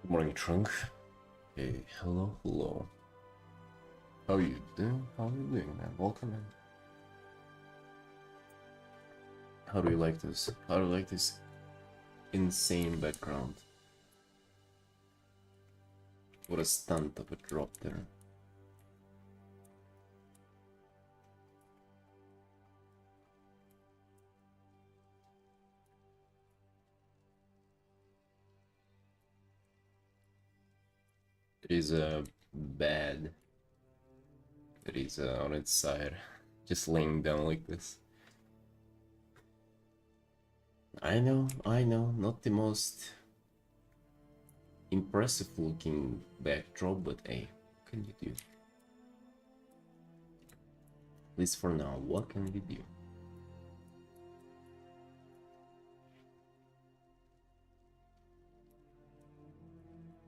Good morning, Trunk. Hey, hello. How are you doing? Man? Welcome in. How do you like this? How do you like this insane background? What a stunt of a drop there. It is bad. It is on its side, just laying down like this. I know, not the most impressive looking backdrop, but hey, what can you do? At least for now, what can we do?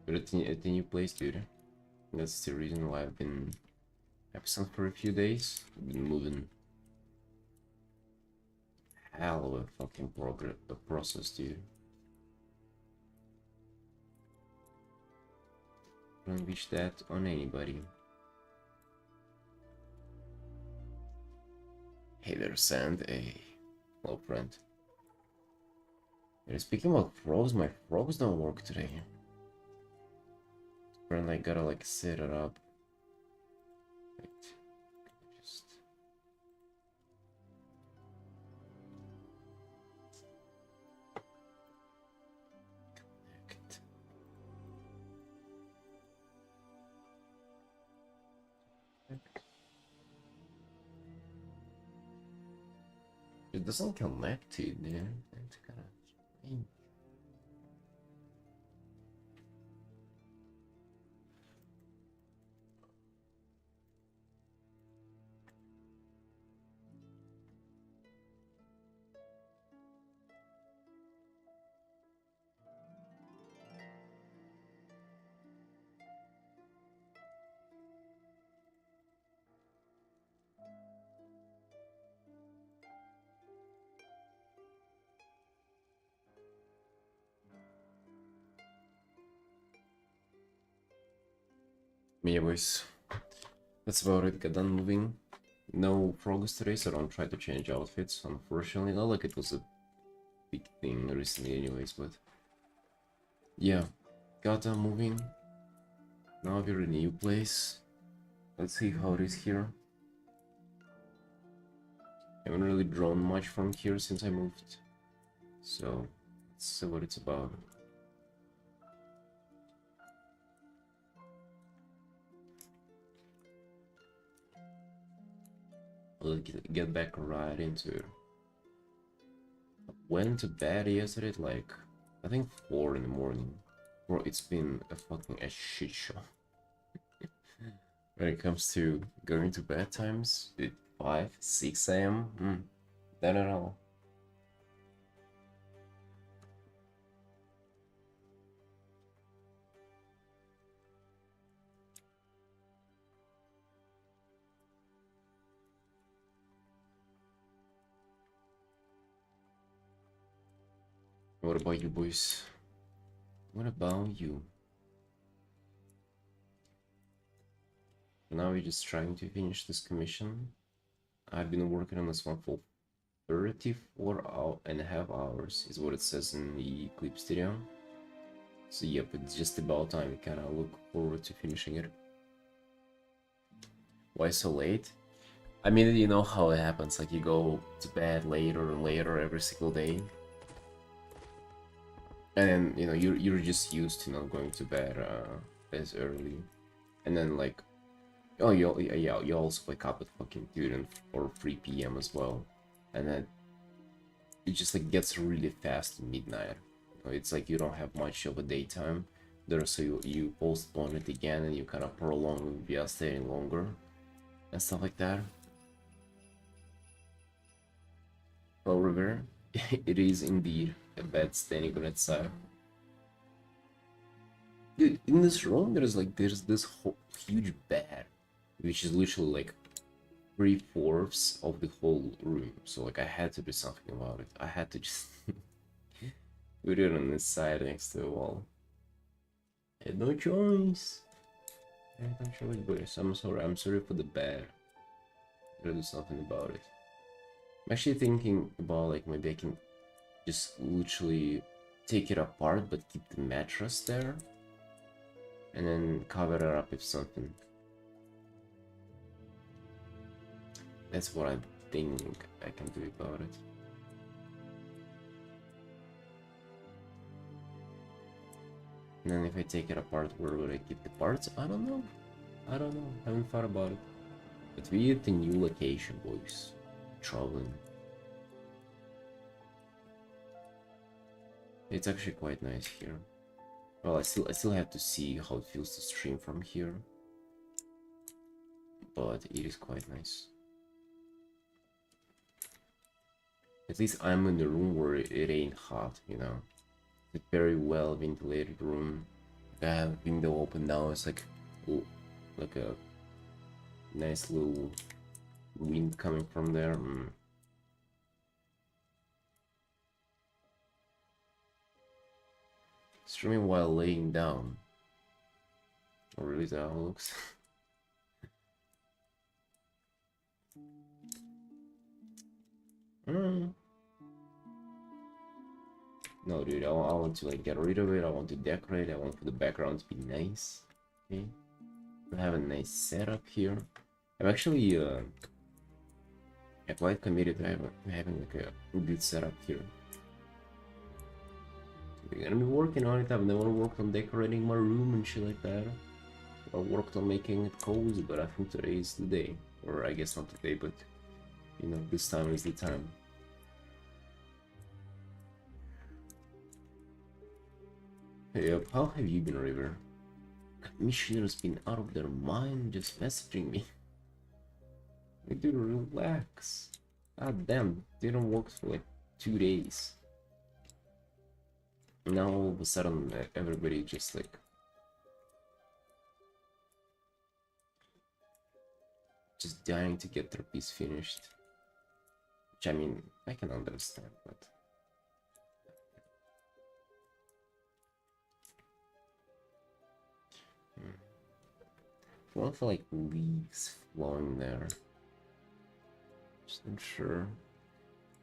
But at the new place, dude. That's the reason why I've been absent for a few days. I've been moving hell of a fucking process, dude. Don't wish that on anybody. Hey there, Sand. Hey, hello, friend. And speaking about frogs, my frogs don't work today. Apparently, I gotta like set it up. Wait, just connect. It doesn't connect to it, dude. It's kind of strange. Yeah, boys. That's about it. Got done moving. No progress today, so don't try to change outfits. Unfortunately, not like it was a big thing recently, anyways. But yeah, got done moving. Now we're in a new place. Let's see how it is here. Haven't really drawn much from here since I moved, so let's see what it's about. Let's get back right into it. Went to bed yesterday at like, I think 4 in the morning. Bro, it's been a shit show. When it comes to going to bed times, at 5, 6 a.m. Not at all. What about you, boys? What about you? Now we're just trying to finish this commission. I've been working on this one for 34.5 hours, is what it says in the clip studio. So yep, it's just about time. We kind of look forward to finishing it. Why so late? I mean, you know how it happens, like you go to bed later and later every single day. And then, you know, you're just used to not going to bed as early. And then like, oh, you also wake up at fucking 2 or 3 p.m. as well. And then it just like gets really fast midnight. It's like you don't have much of a daytime there, so you postpone it again and you kind of prolong via staying longer and stuff like that. Well, River, it is indeed a bed standing on its side. Dude, in this room there's this whole huge bed, which is literally like 3/4 of the whole room. So like I had to do something about it. I had to just put it on this side next to the wall. Had no choice. I had no choice, boys. I'm sorry. I'm sorry for the bad. Gotta do something about it. I'm actually thinking about like maybe I can just literally take it apart but keep the mattress there and then cover it up with something. That's what I think I can do about it. And then if I take it apart, where would I keep the parts? I don't know. I don't know. Haven't thought about it. But we at a new location, boys. Traveling. It's actually quite nice here. Well, I still have to see how it feels to stream from here. But it is quite nice. At least I'm in the room where it ain't hot, you know. It's a very well ventilated room. I have a window open now. It's like a nice little wind coming from there. Streaming while laying down. Oh, really? Is that how it looks? No, dude, I want to like get rid of it. I want to decorate. I want for the background to be nice. Okay, I have a nice setup here. I'm actually quite committed to having like a good setup here. We're gonna be working on it. I've never worked on decorating my room and shit like that. I worked on making it cozy, but I think today is the day. Or I guess not today, but you know, this time is the time. Hey, how have you been, River? Commissioner's been out of their mind just messaging me. They do relax. God damn, didn't work for like 2 days. Now all of a sudden everybody just like dying to get their piece finished. Which I mean, I can understand, but I don't feel like leaves flowing there. Just not sure.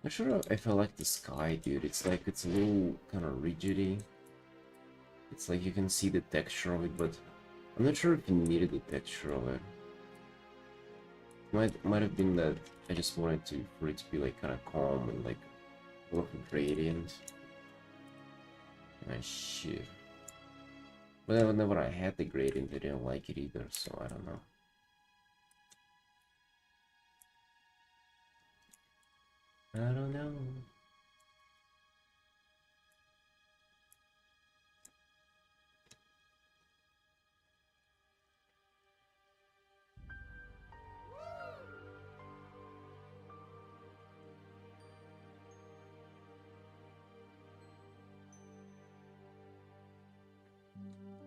Not sure if I like the sky, dude. It's like it's a little kind of rigidy. It's like you can see the texture of it, but I'm not sure if you needed the texture of it. Might have been that I just wanted for it to be like kind of calm and like a little gradient. Ah, shit. But whenever I had the gradient, I didn't like it either, so I don't know. I don't know.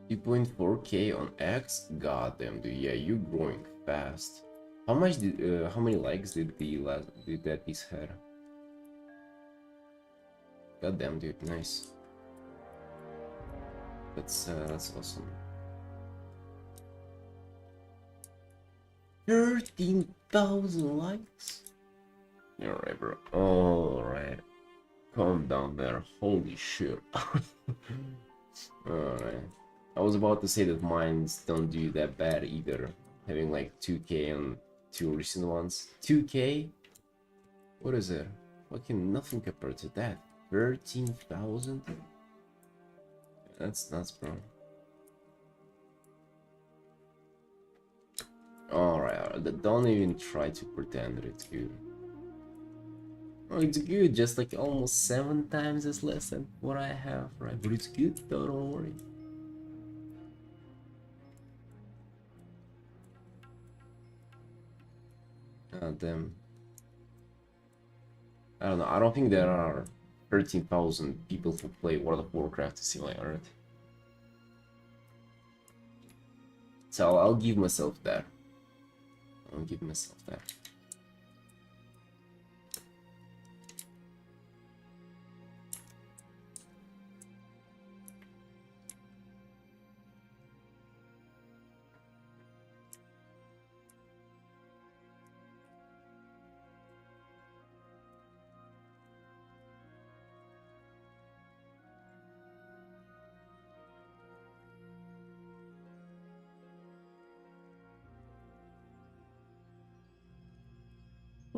$2.4K on X? Goddamn, dude, yeah, you growing fast. How many likes did that piece have? Goddamn, dude, nice. That's awesome. 13,000 likes? Alright, bro. Alright. Calm down there. Holy shit. Alright. I was about to say that mines don't do that bad either. Having like 2K on 2 recent ones. 2K? What is it? Fucking nothing compared to that. 13,000? That's nuts, bro. Alright, don't even try to pretend that it's good. Oh, it's good, just like almost 7 times as less than what I have, right? But it's good though, don't worry. God damn. I don't know, I don't think there are 13,000 people who play World of Warcraft to see my art. So I'll give myself that. I'll give myself that.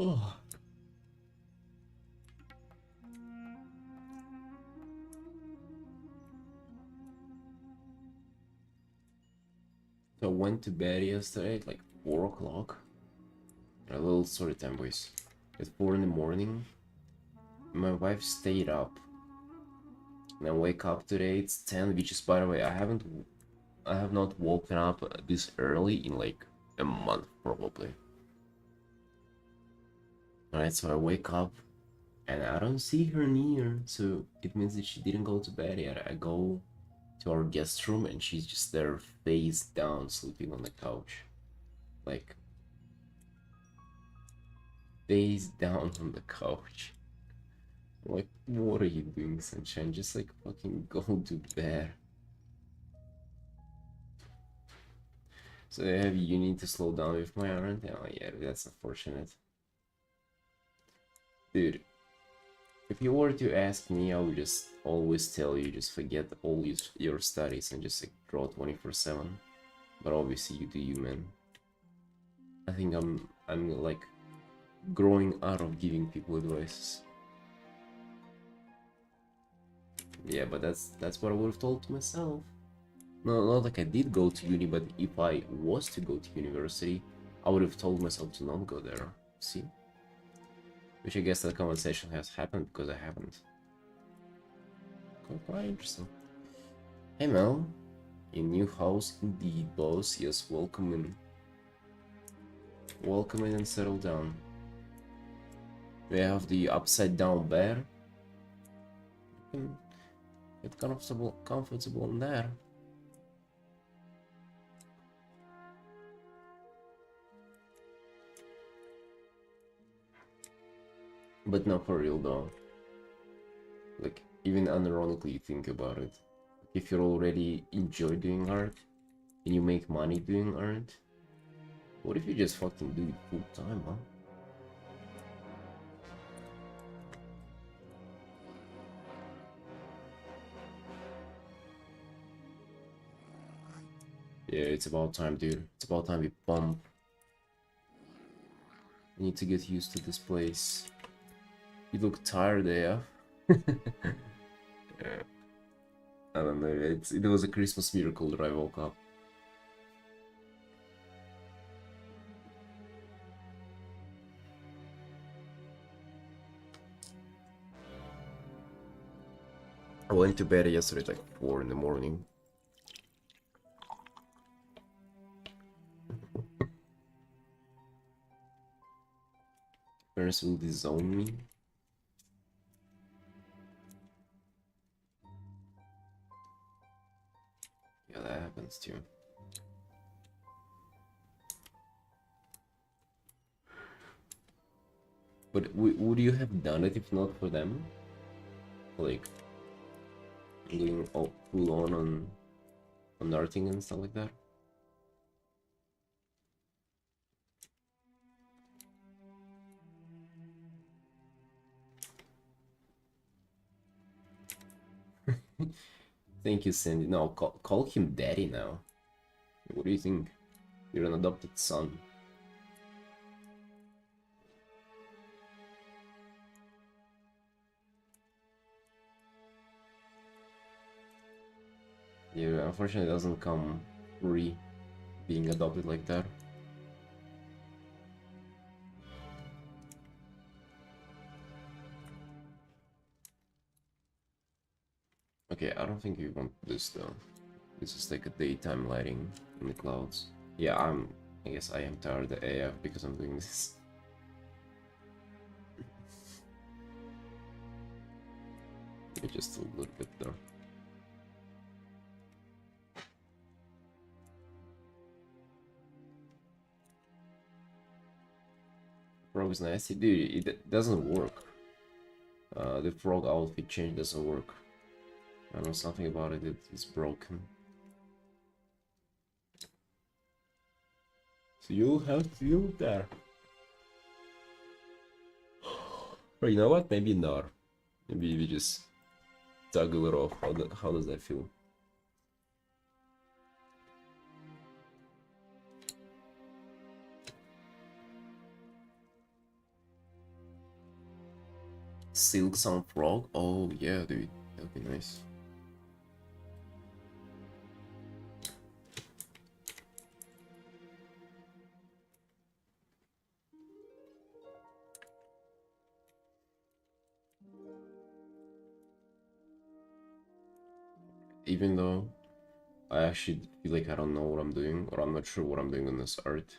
Oh. So I went to bed yesterday at like 4 o'clock. A little story time, boys. At 4 in the morning, my wife stayed up. And I wake up today, it's 10, which is, by the way, I have not woken up this early in like a month, probably. Alright, so I wake up, and I don't see her near, so it means that she didn't go to bed yet. I go to our guest room, and she's just there, face down, sleeping on the couch. Like, face down on the couch. Like, what are you doing, Sunshine? Just like fucking go to bed. So have you need to slow down with my Artin? Oh yeah, that's unfortunate. Dude, if you were to ask me, I would just always tell you just forget all your studies and just like draw 24/7. But obviously you do you, man. I think I'm like growing out of giving people advice. Yeah, but that's what I would have told to myself. No, not like I did go to uni, but if I was to go to university, I would have told myself to not go there. See? Which I guess that conversation has happened because I haven't. Quite interesting. Hey Mel, in new house indeed, boss. Yes, welcome in. Welcome in and settle down. We have the upside down bed. You can get comfortable in there. But not for real though. Like, even unironically you think about it. If you already enjoy doing art, and you make money doing art, what if you just fucking do it full time, huh? Yeah, it's about time, dude. It's about time we bump. I need to get used to this place. You look tired, yeah? Yeah. I don't know, it was a Christmas miracle that I woke up. I went to bed yesterday at like 4 in the morning. Parents will disown me. Yeah, that happens too. But would you have done it if not for them? Like, going all full on arting and stuff like that? Thank you, Sandy. No, call him daddy now. What do you think? You're an adopted son. Yeah, unfortunately it doesn't come free being adopted like that. Okay, I don't think you want this though. This is like a daytime lighting in the clouds. Yeah, I guess I am tired of AF because I'm doing this. Maybe just a little bit though. Frog is nasty. Dude, it doesn't work. The frog outfit change doesn't work. I know something about it, it's broken. So you'll have to deal with that. Or you know what? Maybe not. Maybe we just tug a little off. How does that feel? Silk Sound Frog? Oh yeah, dude. That'd be nice. Even though I actually feel like I don't know what I'm doing, or I'm not sure what I'm doing on this art.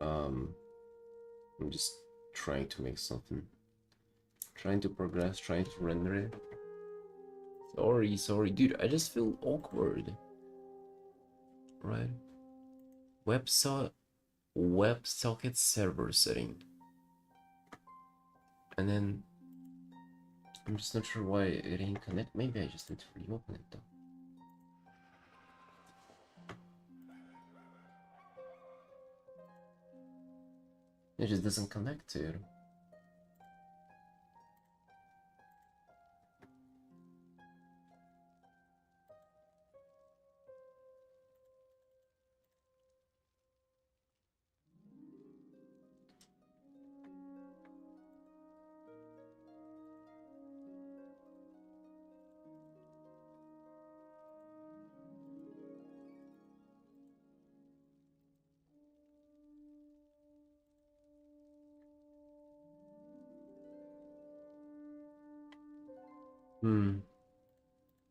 I'm just trying to make something. Trying to progress, trying to render it. Sorry, dude, I just feel awkward. Right? WebSocket server setting. And then I'm just not sure why it ain't connect. Maybe I just need to reopen it though. It just doesn't connect to it.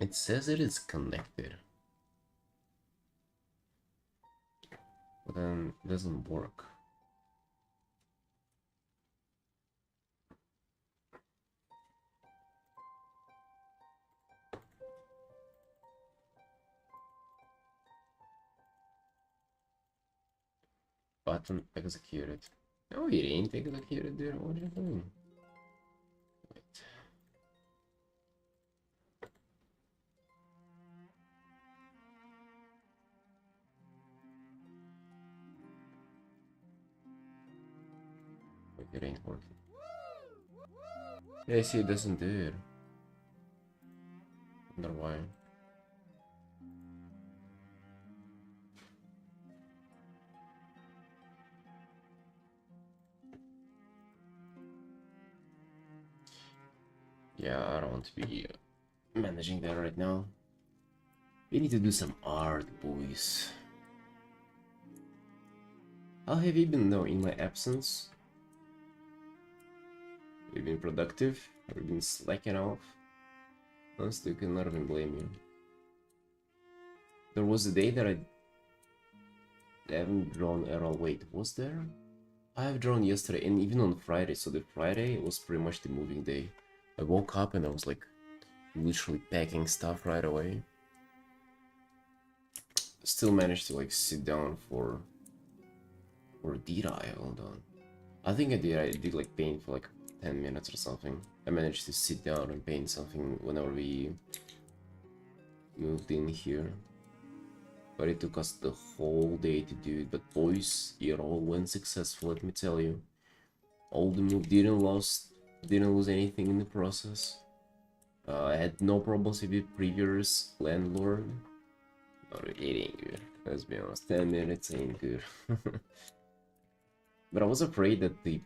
It says it is connected, but then it doesn't work. Button executed. No, it ain't executed, dude. What are you doing? Wait. Wait, it ain't working. Yeah, see, it doesn't do it. Wonder why. Yeah, I don't want to be managing that right now. We need to do some art, boys. How have you been though in my absence? Have you been productive? Have you been slacking off? Honestly, cannot even blame you. There was a day that I haven't drawn at all. Wait, was there? I have drawn yesterday and even on Friday. So the Friday was pretty much the moving day. I woke up and I was like literally packing stuff right away. Still managed to like sit down for... Or did I? Hold on. I think I did. I did like paint for like 10 minutes or something. I managed to sit down and paint something whenever we moved in here. But it took us the whole day to do it. But boys, it all went successful, let me tell you. All the move didn't lose anything in the process. I had no problems with the previous landlord. But it ain't good. Let's be honest, 10 minutes ain't good. But I was afraid that the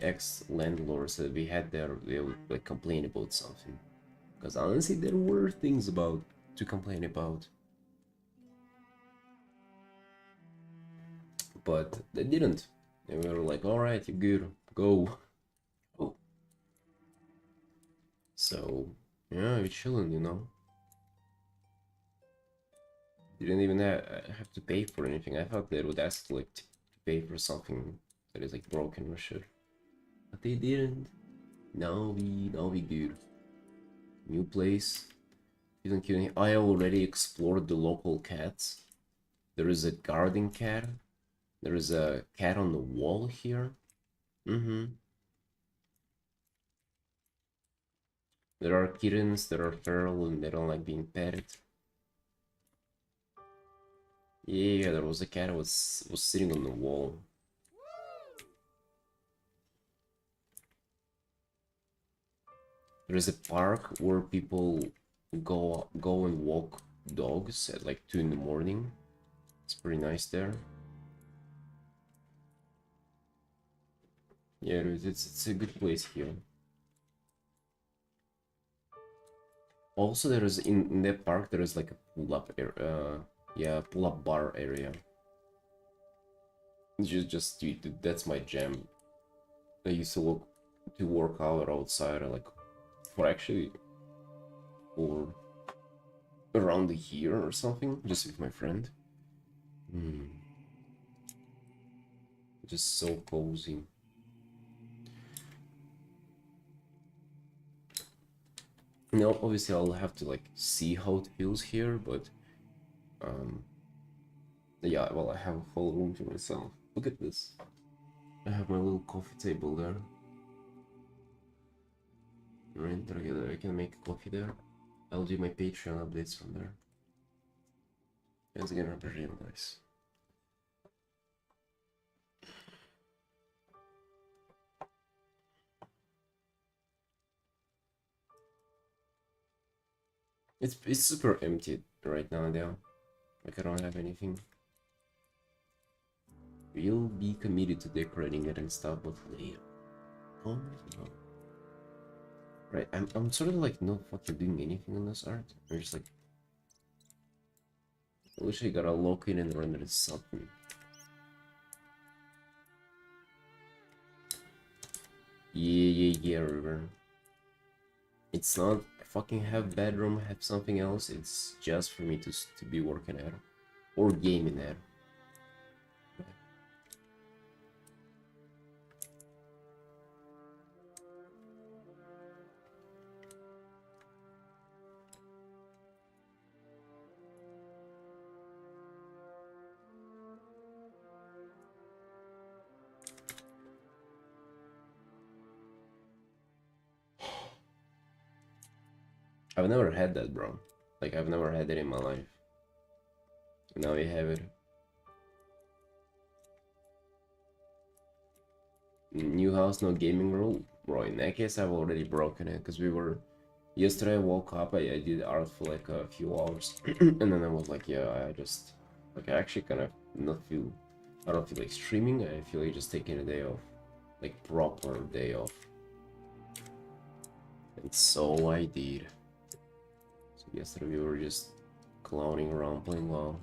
ex-landlords that we had there, they would like complain about something. Because honestly, there were things to complain about. But they didn't. They were like, alright, you're good, go. Oh. So, yeah, we're chilling, you know. Didn't even have to pay for anything. I thought they would ask like to pay for something that is like broken or shit. But they didn't. Now we good. New place. Isn't kidding. I already explored the local cats. There is a garden cat. There is a cat on the wall here. There are kittens that are feral and they don't like being petted. Yeah, there was a cat that was sitting on the wall. There is a park where people go and walk dogs at like 2 in the morning. It's pretty nice there. Yeah, it's a good place here. Also, there is in that park there is like a pull-up area. Yeah, pull-up bar area. Just that's my jam. I used to work out outside, like for actually for around a year or something, just with my friend. Just so cozy. Now, obviously, I'll have to like see how it feels here, but yeah. Well, I have a whole room to myself. Look at this. I have my little coffee table there. Right, I can make coffee there. I'll do my Patreon updates from there. It's gonna be real nice. It's super empty right now, though. Like I don't have anything. We'll be committed to decorating it and stuff, but later. Oh no. Right, I'm sort of like not fucking doing anything on this art. I'm just like, I wish I got a lock in and render something. Yeah, River. It's not fucking have bedroom, have something else. It's just for me to be working at or gaming at. I've never had that, bro. Like I've never had it in my life. Now you have it. New house, no gaming room. Bro, in that case, I've already broken it because we were. Yesterday, I woke up. I did art for like a few hours, and then I was like, yeah, I just like I actually kind of not feel. I don't feel like streaming. I feel like just taking a day off, like proper day off. And so I did. So yesterday we were just clowning around playing WoW.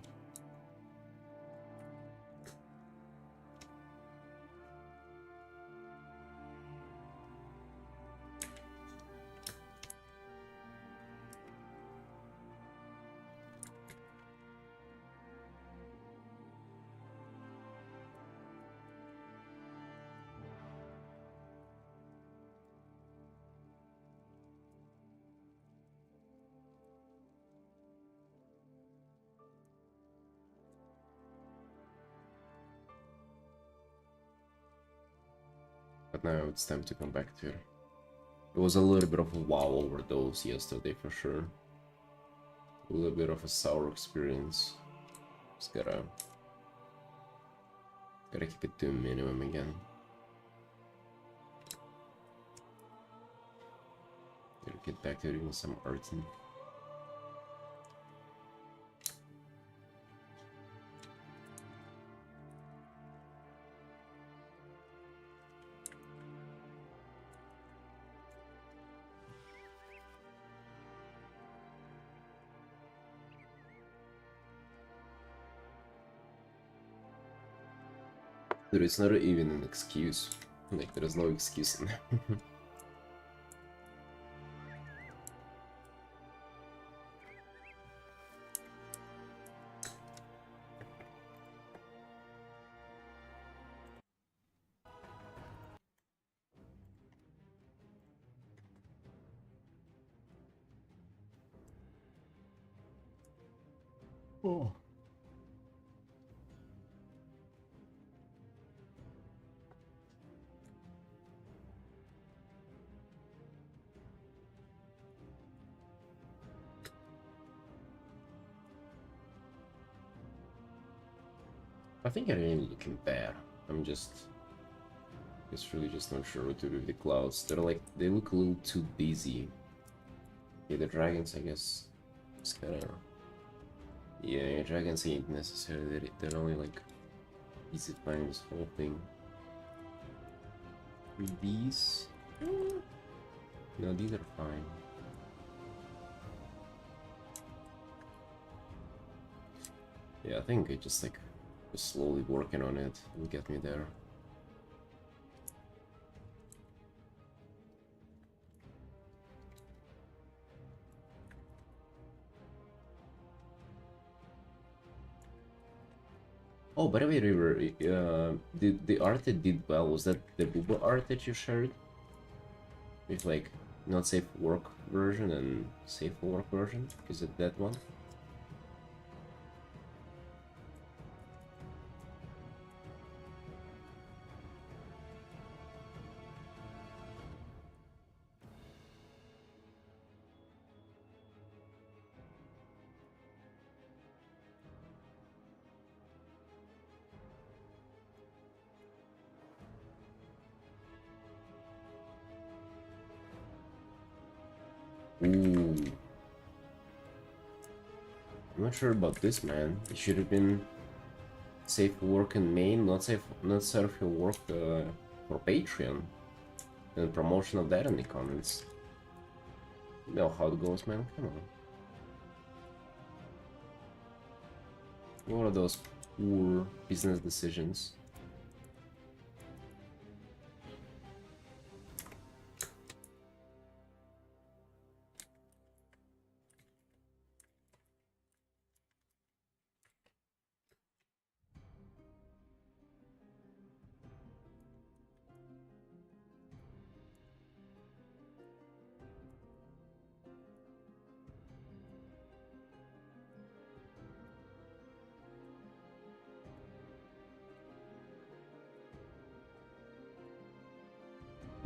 But now it's time to come back to it. It was a little bit of a WoW overdose yesterday for sure. A little bit of a sour experience. Just gotta keep it to a minimum again. Gotta get back to doing some Artin. Dude, it's not even an excuse. Like, there's no excuse in there. Oh. I think I ain't looking bad. I'm just really just not sure what to do with the clouds. They're like, they look a little too busy. Yeah, the dragons, I guess, it's kinda... Yeah, dragons ain't necessary. They're only like easifying this whole thing. These? No, these are fine. Yeah, I think it just like just slowly working on it will get me there. Oh, by the way, River, the art that did well, was that the Booba art that you shared? With like not safe for work version and safe for work version? Is it that one? Ooh. I'm not sure about this, man. It should have been safe for work in main, not safe for work for Patreon. And promotion of that in the comments. You know how it goes, man. Come on. What are those poor business decisions?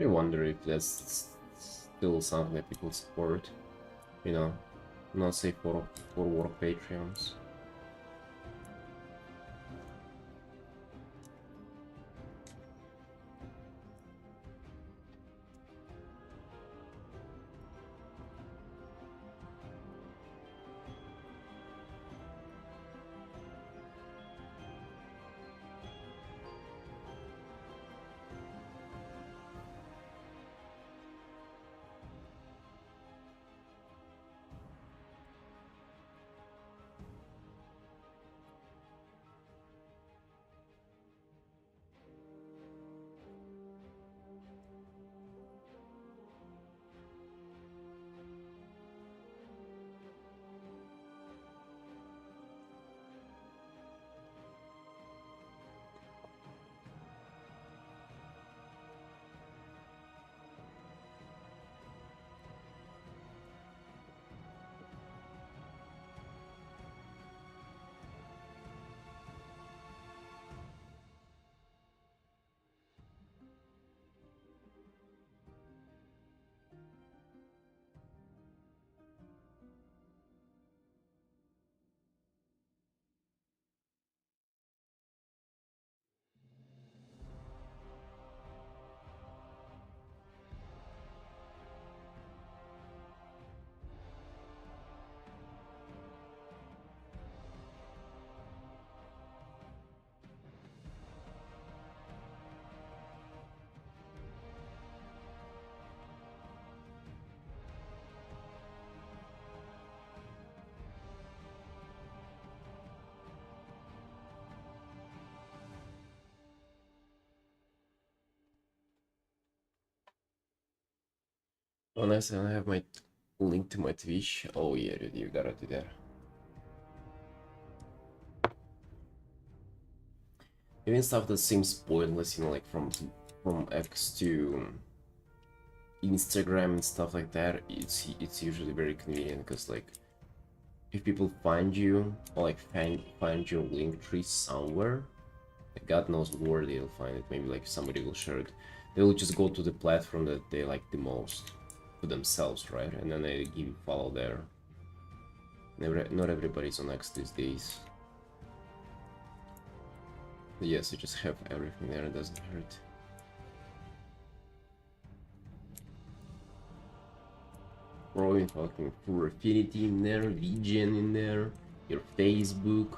I wonder if that's still something that people support. You know, not safe for work Patreons. Oh, nice. I have my link to my Twitch. Oh yeah, dude, you gotta do that. Even stuff that seems pointless, you know, like from X to Instagram and stuff like that. It's usually very convenient because like if people find you or like find your link tree somewhere, like God knows where they'll find it. Maybe like somebody will share it. They will just go to the platform that they like the most for themselves, right? And then they give you follow there. Not everybody's on X these days. But yes, you just have everything there. It doesn't hurt. Throwing fucking full affinity in there, VGen in there, your Facebook.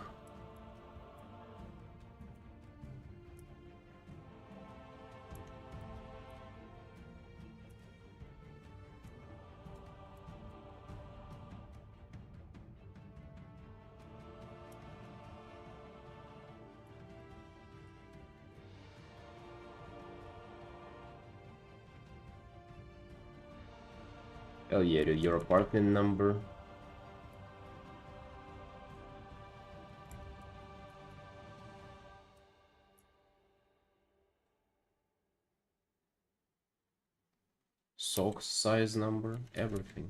Hell yeah, dude, your apartment number. Sock size number, everything.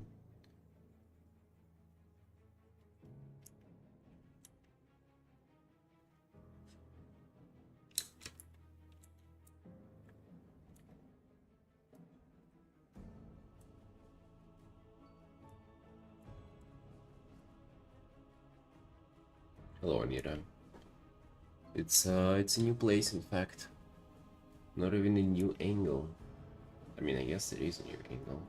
Hello, Anita. It's a new place, in fact. Not even a new angle. I mean, I guess it is a new angle.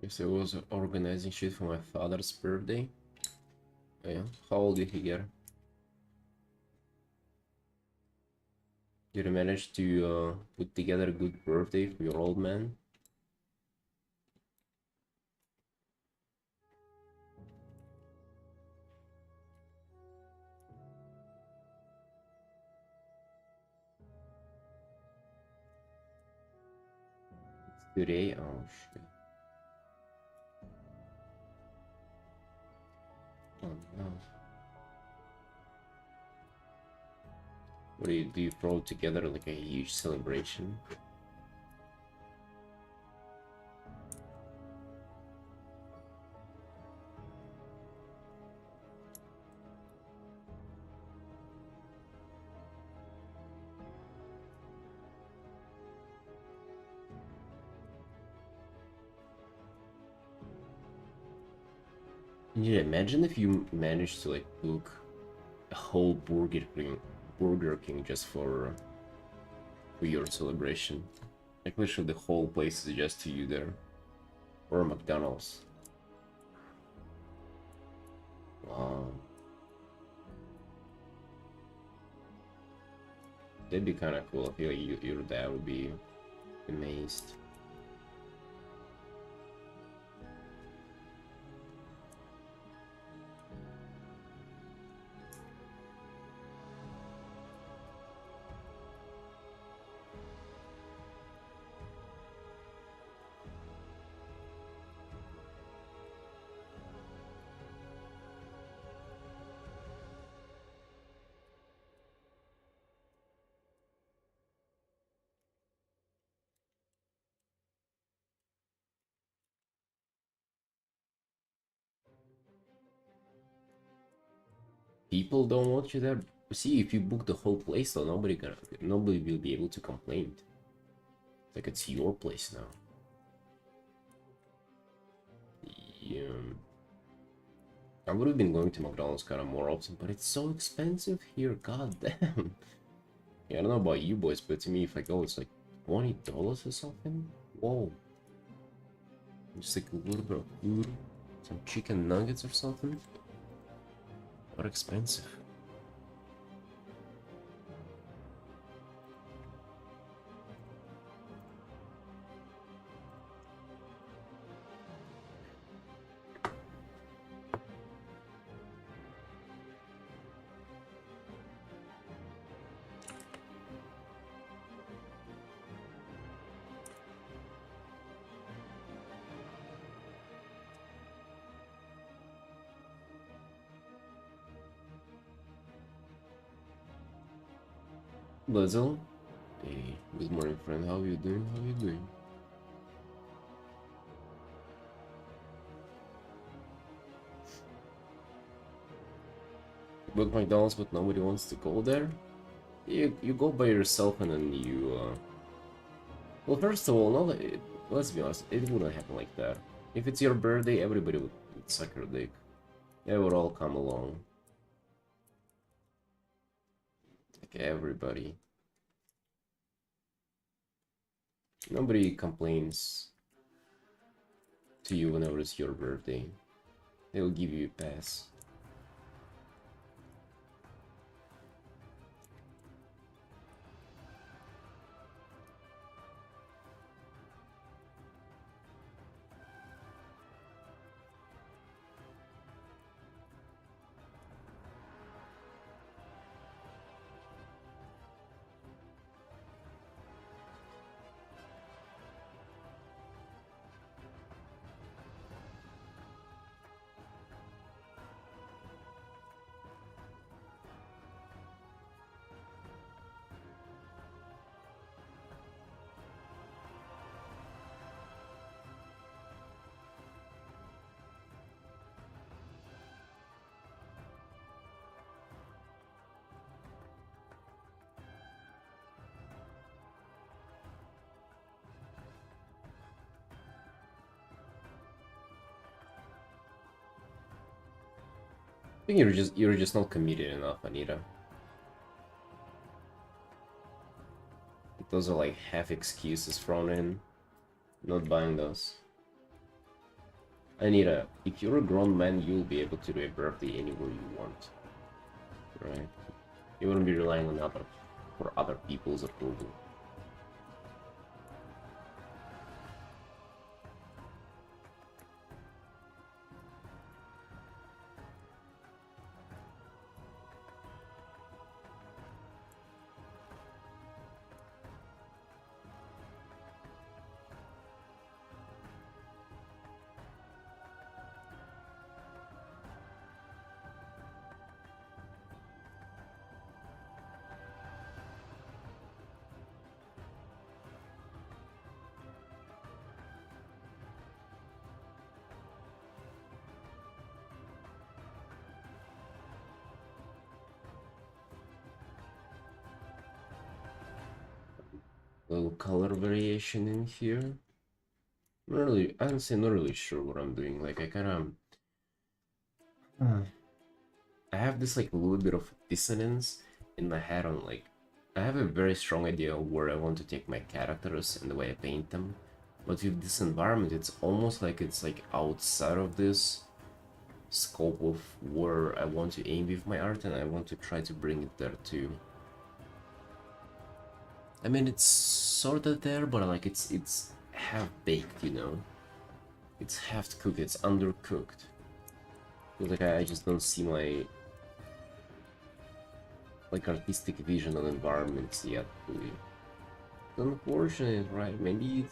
Guess I was organizing shit for my father's birthday. Yeah, how old did he get? Did you manage to put together a good birthday for your old man? Today? Oh shit. Oh no. What do you throw together like a huge celebration? Yeah, imagine if you managed to like book a whole Burger King just for your celebration. Like literally the whole place is just to you there. Or a McDonald's. Wow. That'd be kinda cool. I feel like your dad would be amazed. People don't want you there. See, if you book the whole place, though, nobody will be able to complain. Like it's your place now. Yeah. I would have been going to McDonald's kind of more often, but it's so expensive here. God damn. Yeah, I don't know about you boys, but to me, if I go, it's like $20 or something. Whoa. Just like a little bit of food, some chicken nuggets or something. What expensive. Basil. Hey, good morning, friend. How you doing? How you doing? You book McDonald's, but nobody wants to go there. You go by yourself and then you. Well, first of all, no, let's be honest. It wouldn't happen like that. If it's your birthday, everybody would suck your dick. They would all come along. Like everybody. Nobody complains to you whenever it's your birthday. They'll give you a pass. I think you're just not committed enough, Anita. Those are like half excuses thrown in. Not buying those. Anita, if you're a grown man, you'll be able to do a birthday anywhere you want. Right? You wouldn't be relying on other people's approval. Little color variation in here. Honestly, not really sure what I'm doing. Like, I have this like a little bit of dissonance in my head on like, I have a very strong idea of where I want to take my characters and the way I paint them. But with this environment, it's almost like it's like outside of this scope of where I want to aim with my art, and I want to try to bring it there too. I mean, it's sort of there, but like it's half baked, you know. It's half cooked. It's undercooked. Feels like I just don't see my like artistic vision on environments yet. Really. It's unfortunate, right? Maybe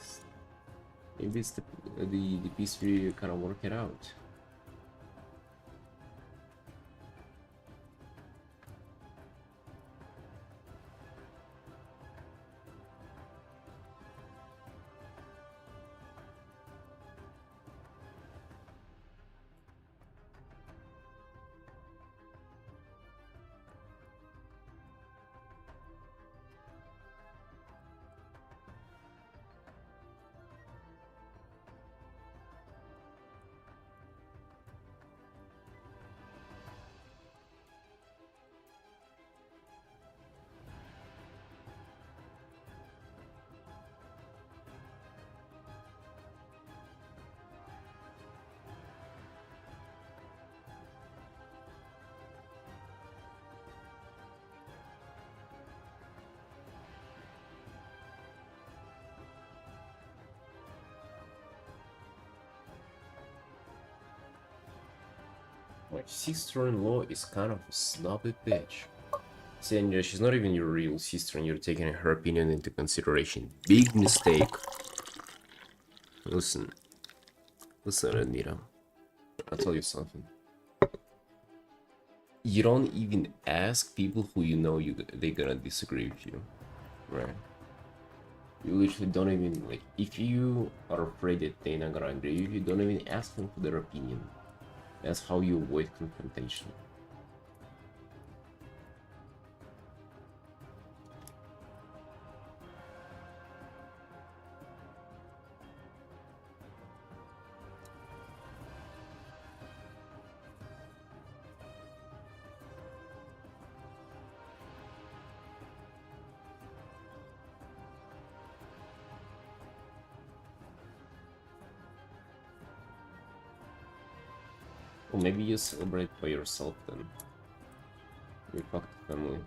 it's the piece where you kind of work it out. My sister-in-law is kind of a snobby bitch. Senya, she's not even your real sister and you're taking her opinion into consideration. Big mistake. Listen, Anita. I'll tell you something. you don't even ask people who you know they're gonna disagree with you, right? You literally don't even, like, if you are afraid that they're not gonna agree with you, don't even ask them for their opinion. That's how you avoid confrontation. Or maybe you celebrate by yourself then. You fuck the family.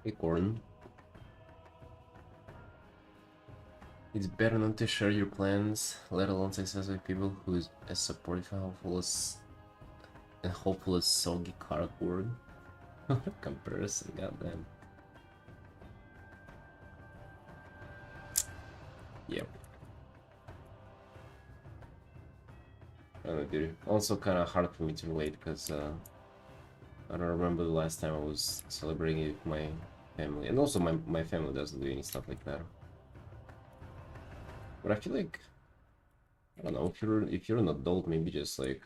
Hey, Gordon. It's better not to share your plans, let alone success with people who is as supportive and hopeful as soggy cardboard. Comparison, goddamn. Yep. I don't know, dude. Also kind of hard for me to relate because I don't remember the last time I was celebrating with my family, and also my family doesn't do any stuff like that. But I feel like, I don't know, if you're an adult, maybe just like,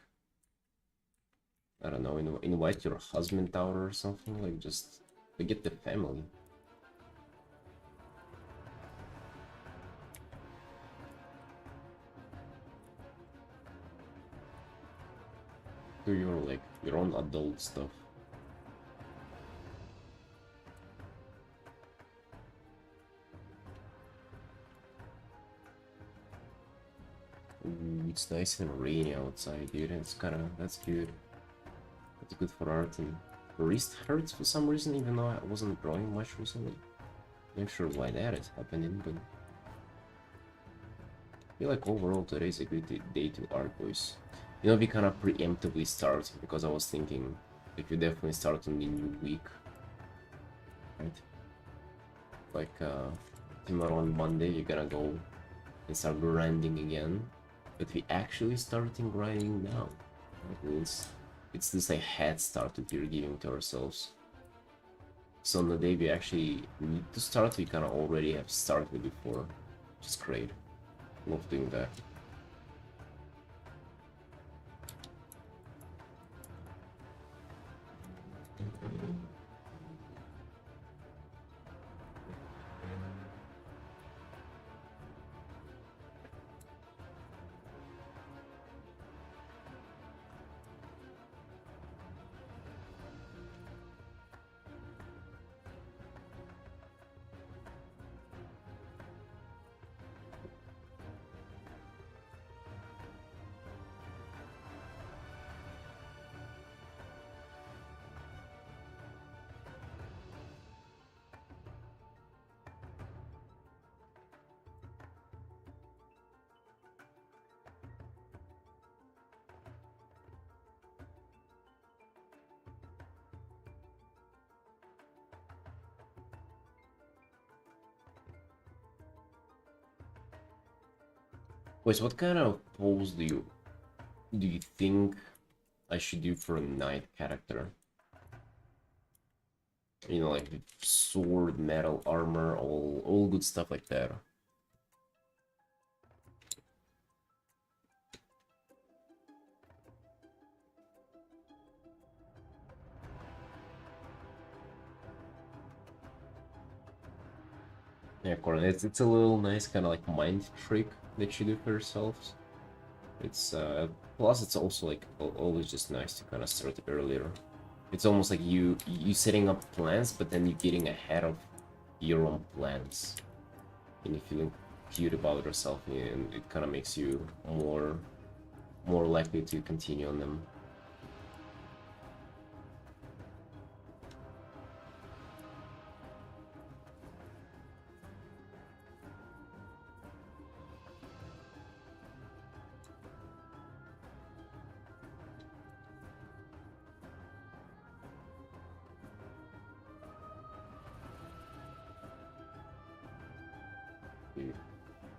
I don't know, invite your husband out or something, like just forget the family. Do your like your own adult stuff. Ooh, it's nice and rainy outside, dude. That's good. That's good for Artin. The wrist hurts for some reason, even though I wasn't drawing much recently. Not sure why that is happening, but I feel like overall today's a good day to art, boys. You know, we kind of preemptively start because I was thinking if you definitely start on the new week, right? Like tomorrow on Monday you're gonna go and start grinding again, but we actually starting grinding now. That means it's this like head start that we're giving to ourselves. So on the day we actually need to start, we kind of already have started before, which is great. Love doing that. Wait, so what kind of pose do you think I should do for a knight character? You know, like sword, metal, armor, all good stuff like that. Yeah, Corin, it's a little nice kind of like mind trick that you do for yourselves. It's plus it's also like always just nice to kind of start earlier. It's almost like you setting up plans, but then you getting ahead of your own plans, and you feeling good about yourself, and it kind of makes you more likely to continue on them.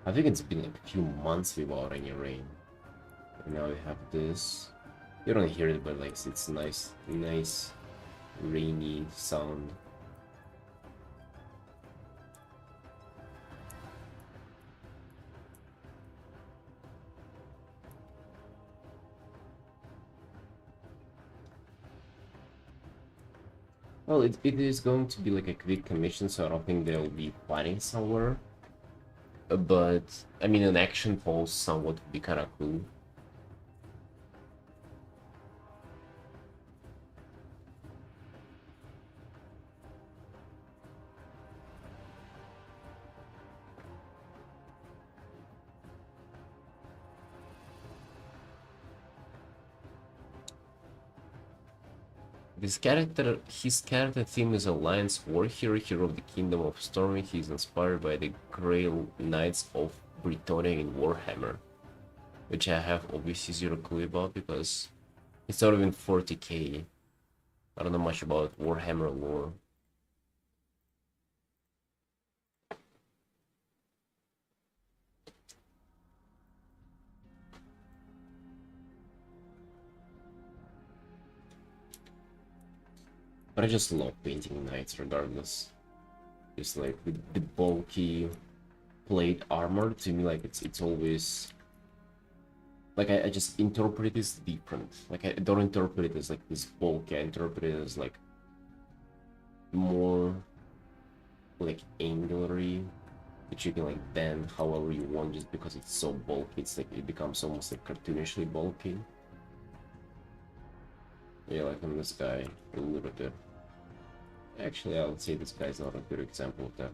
I think it's been like a few months without any rain. And now we have this. You don't hear it, but like it's nice rainy sound. Well, it is going to be like a quick commission, so I don't think they'll be fighting somewhere. But I mean, an action pulse somewhat would be kind of cool. His character theme is Alliance War Hero of the Kingdom of Stormy. He's inspired by the Grail Knights of Britannia in Warhammer, which I have obviously zero clue about because it's not even 40k. I don't know much about Warhammer lore. But I just love painting knights regardless. Just like the bulky plate armor, to me, like it's always like I just interpret it as different. Like I don't interpret it as like this bulky, I interpret it as like more like angulary that you can like bend however you want just because it's so bulky. It's like it becomes almost like cartoonishly bulky. Yeah, like on this guy a little bit. Actually, I would say this guy's not a good example of that.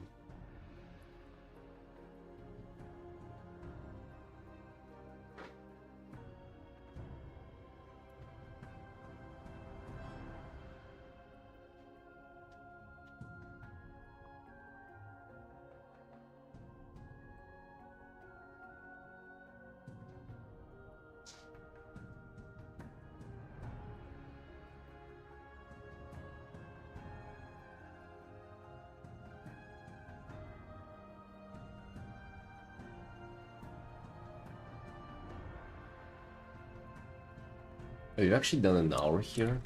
Oh, you've actually done an hour here.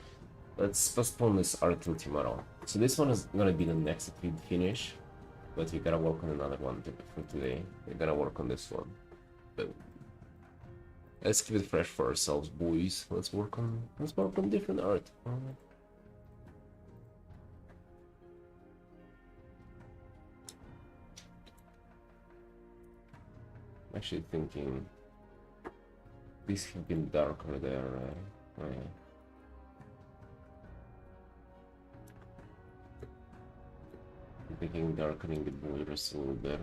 Let's postpone this art till tomorrow. So this one is gonna be the next that we finish, but we gotta work on another one for today. We gotta work on this one. But let's keep it fresh for ourselves, boys. Let's work on different art. I'm actually thinking these have been darker there. I'm thinking darkening the borders a little bit.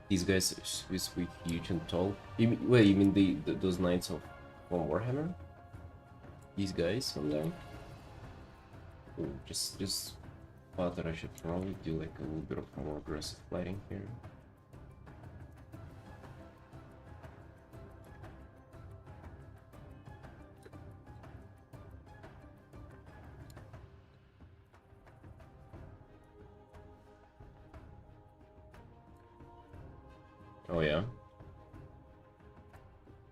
These guys with huge and tall. You mean, wait, you mean those knights of from Warhammer? These guys from there? Oh, just thought that I should probably do like a little bit of more aggressive fighting here. Oh yeah.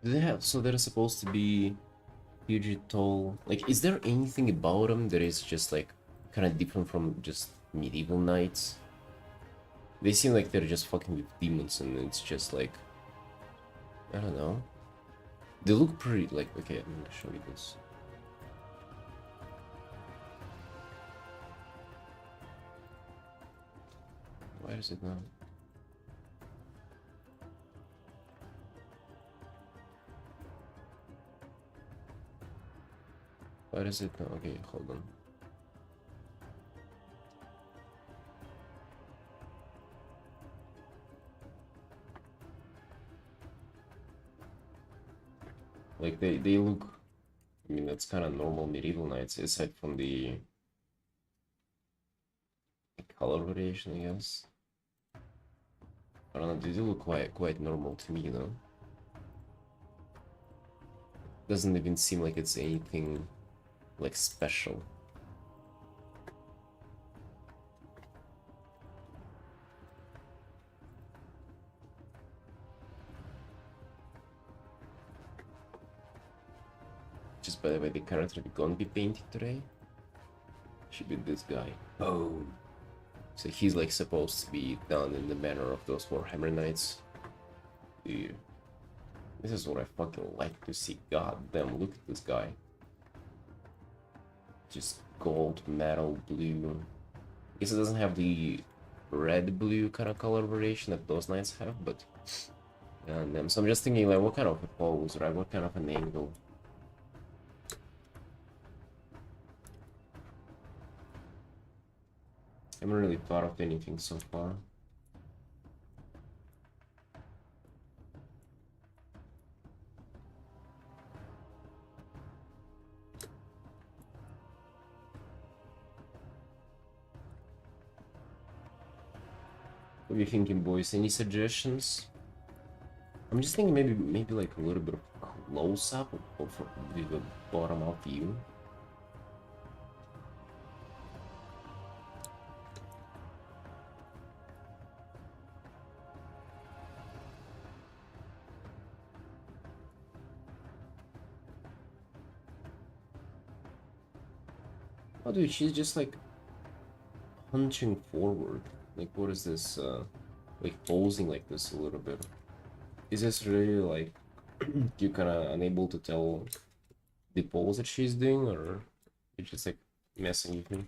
Do they have, so they're supposed to be huge tall. Like, is there anything about them that is just like kind of different from just medieval knights? They seem like they're just fucking with demons, and it's just like, I don't know. They look pretty like, okay, I'm gonna show you this. Why is it not? Why is it not? Okay, hold on. Like they look, I mean, that's kind of normal medieval knights, aside from the color variation, I guess. I don't know, they do look quite normal to me, you know? Doesn't even seem like it's anything like special. Just by the way, the character we're gonna be painting today should be this guy. Oh. So he's like supposed to be done in the manner of those Warhammer Knights. Dude. This is what I fucking like to see. God damn, look at this guy. Just gold, metal, blue. I guess it doesn't have the red-blue kind of color variation that those knights have, but... And so I'm just thinking, like, what kind of a pose, right? What kind of an angle? I haven't really thought of anything so far. What are you thinking, boys? Any suggestions? I'm just thinking maybe like a little bit of close-up of the bottom-up view. Oh, dude, she's just like hunching forward. Like, what is this? Like posing like this a little bit. Is this really like you kind of unable to tell the pose that she's doing, or you're just like messing with me?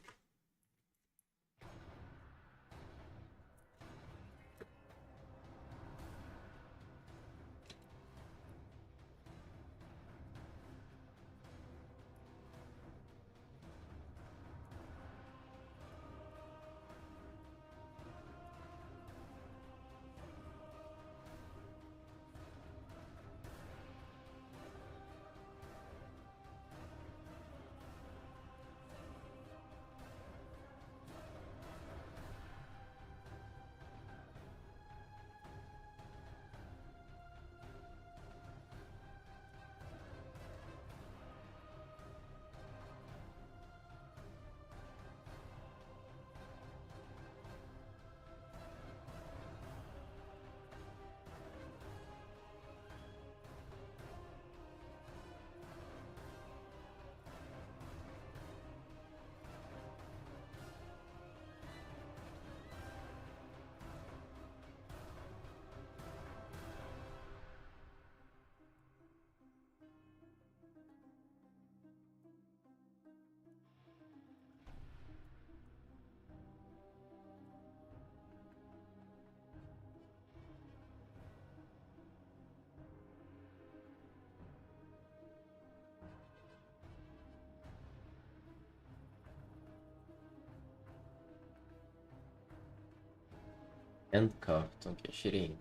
And cuffed. Okay, shitty.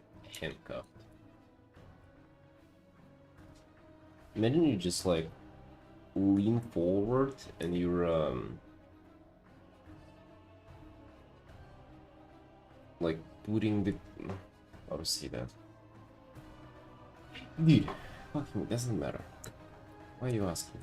handcuffed. Imagine you just like lean forward and you're like putting the, how to say that? Dude, fucking it doesn't matter. Why are you asking?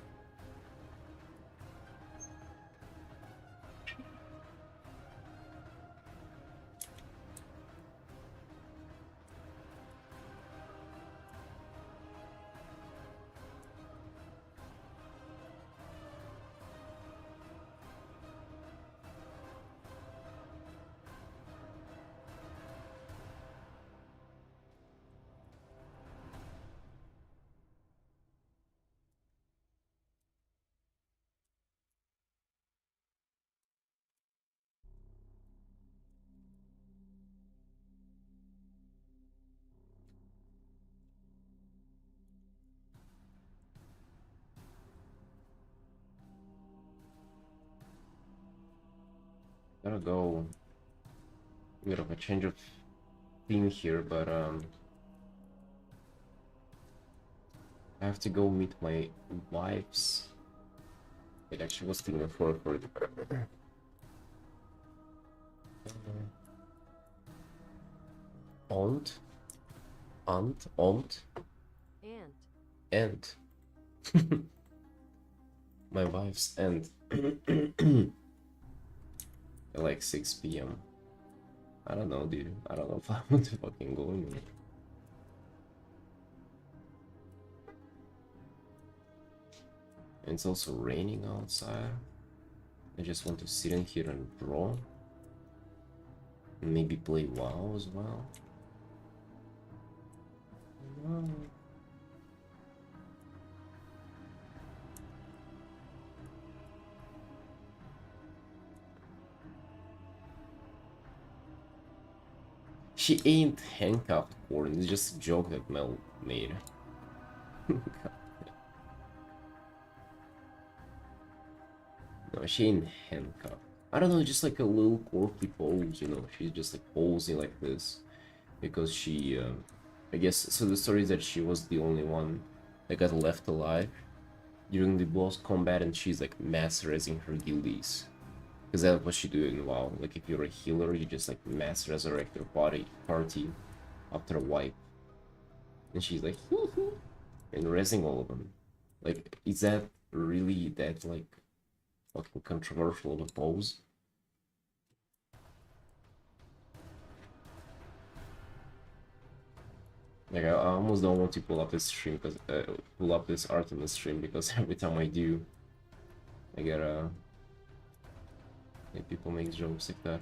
Gotta go. A bit of a change of theme here, but I have to go meet my wife's. It actually was thinking for the aunt, aunt, and my wife's aunt at like 6 p.m. I don't know, dude. I don't know if I want to fucking go in. And it's also raining outside. I just want to sit in here and draw. And maybe play WoW as well. She ain't handcuffed, Gordon. It's just a joke that Mel made. No, she ain't handcuffed. I don't know, just like a little quirky pose, you know. She's just like posing like this because she, I guess. So the story is that she was the only one that got left alive during the boss combat, and she's like mass resing her guildies. Because that's what she do in WoW. Like if you're a healer, you just like mass resurrect your party after a wipe. And she's like and resing all of them. Like, is that really that like fucking controversial of a pose? Like I almost don't want to pull up this stream because pull up this Artin stream because every time I do, I get like people make jokes like that.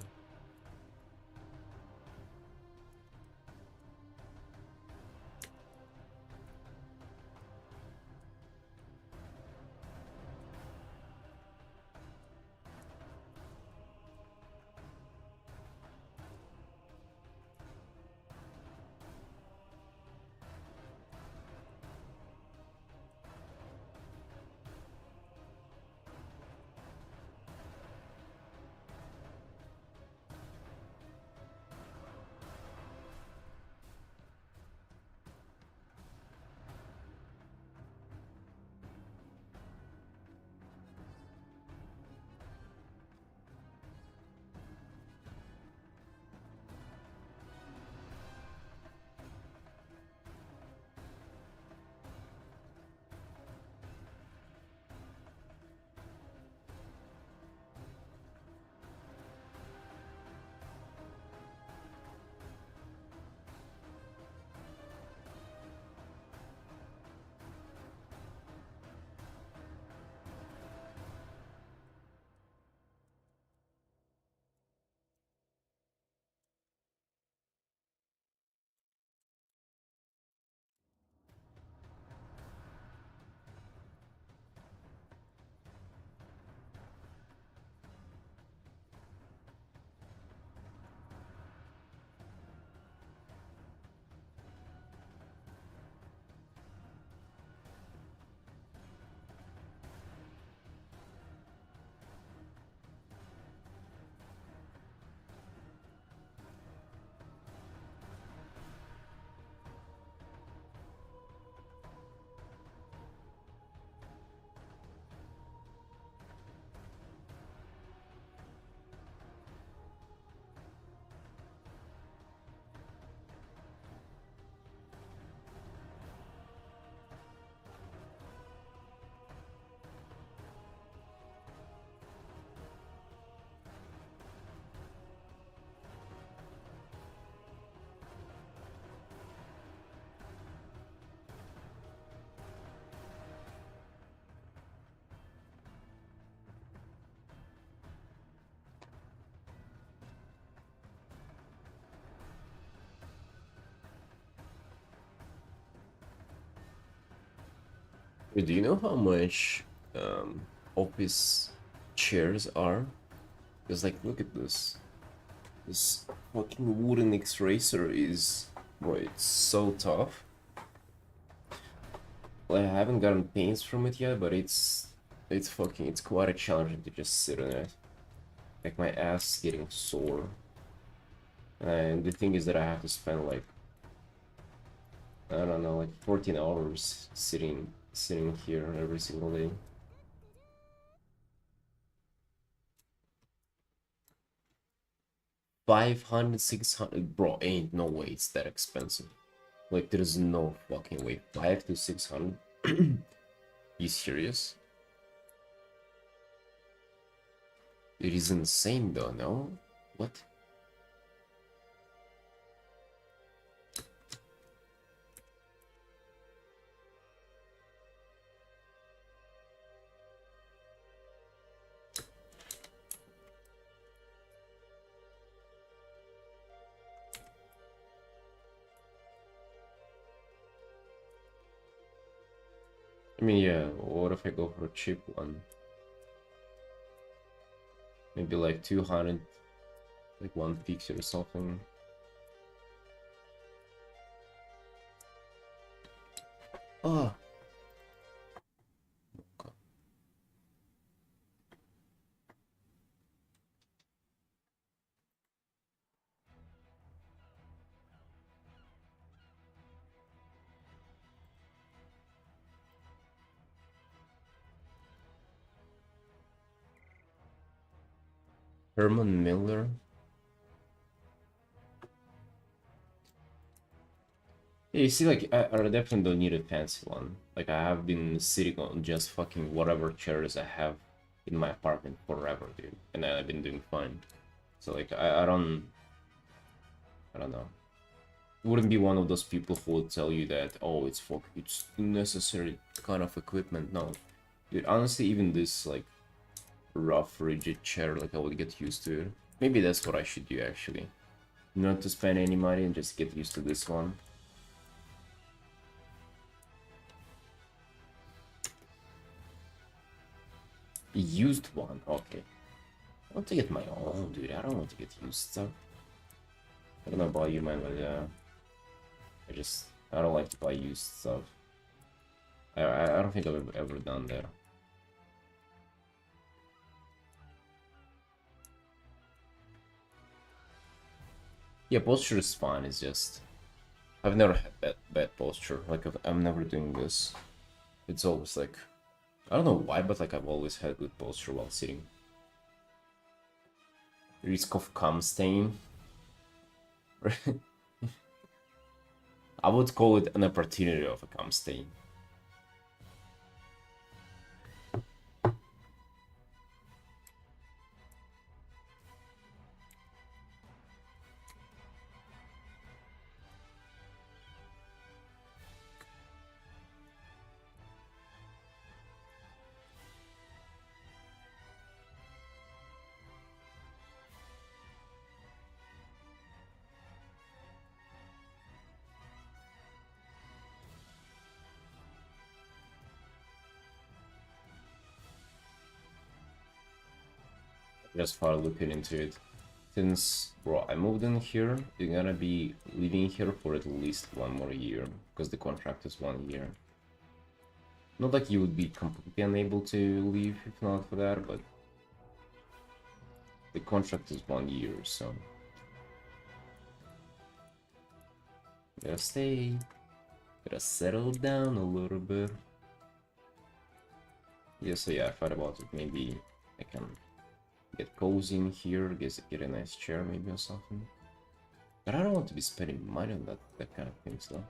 Wait, do you know how much office chairs are? Because like, look at this. This fucking wooden X-Racer is, bro, it's so tough. Like, I haven't gotten pains from it yet, but it's quite a challenge to just sit on it. Like my ass is getting sore. And the thing is that I have to spend like, I don't know, like 14 hours sitting here every single day. 500, 600, bro, ain't no way it's that expensive. Like, there's no fucking way. 5 to 600? You serious? It is insane though, no? What? I mean, yeah, what if I go for a cheap one? Maybe like 200, like 150 or something. Oh, Herman Miller. Yeah, you see, like, I definitely don't need a fancy one. Like, I have been sitting on just fucking whatever chairs I have in my apartment forever, dude. And I've been doing fine. So, like, I don't know. Wouldn't be one of those people who would tell you that, oh, it's necessary kind of equipment. No. Dude, honestly, even this, like, rough, rigid chair, like, I would get used to it. Maybe that's what I should do, actually. Not to spend any money and just get used to this one. Used one, okay. I want to get my own, dude. I don't want to get used stuff. I don't know about you, man, but yeah. I don't like to buy used stuff. I don't think I've ever done that. Yeah, posture is fine, it's just... I've never had bad posture. Like, I'm never doing this. It's always like... I don't know why, but like I've always had good posture while sitting. Risk of cum stain. I would call it an opportunity of a cum stain. Just for looking into it. Since, bro, I moved in here, you're gonna be living here for at least 1 more year, because the contract is 1 year. Not like you would be completely unable to leave if not for that, but the contract is 1 year, so... Gotta stay, gotta settle down a little bit. Yeah, so yeah, I thought about it, maybe I can get cozy in here, get a nice chair maybe or something. But I don't want to be spending money on that kind of things though.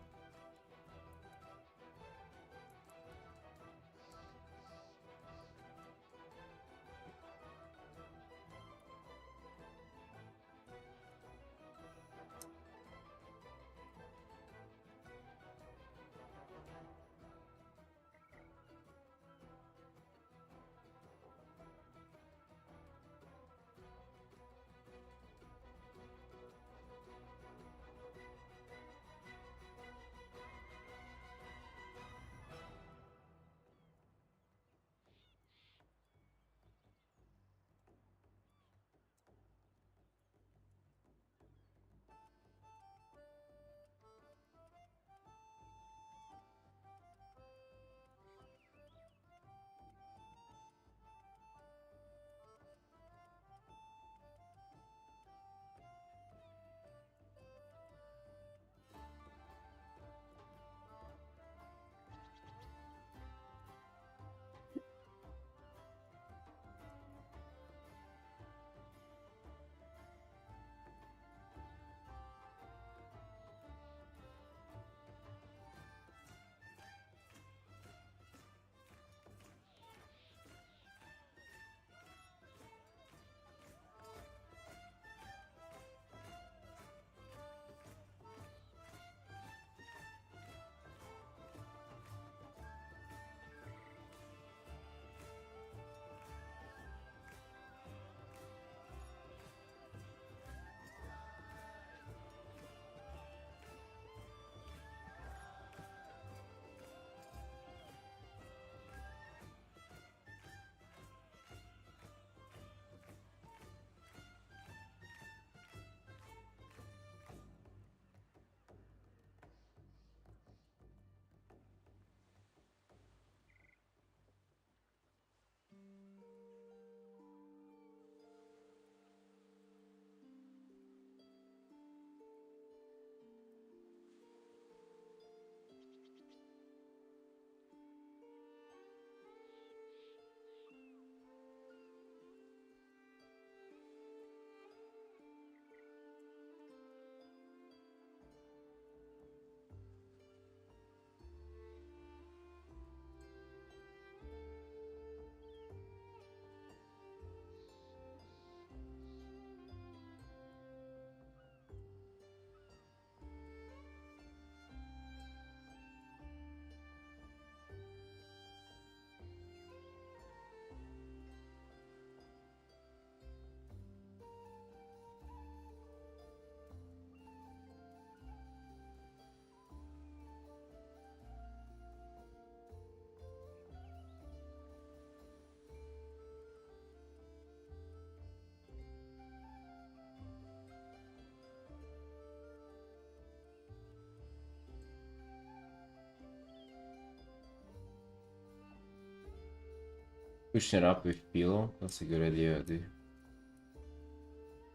Pushing it up with pillow. That's a good idea, dude.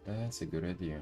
That's a good idea.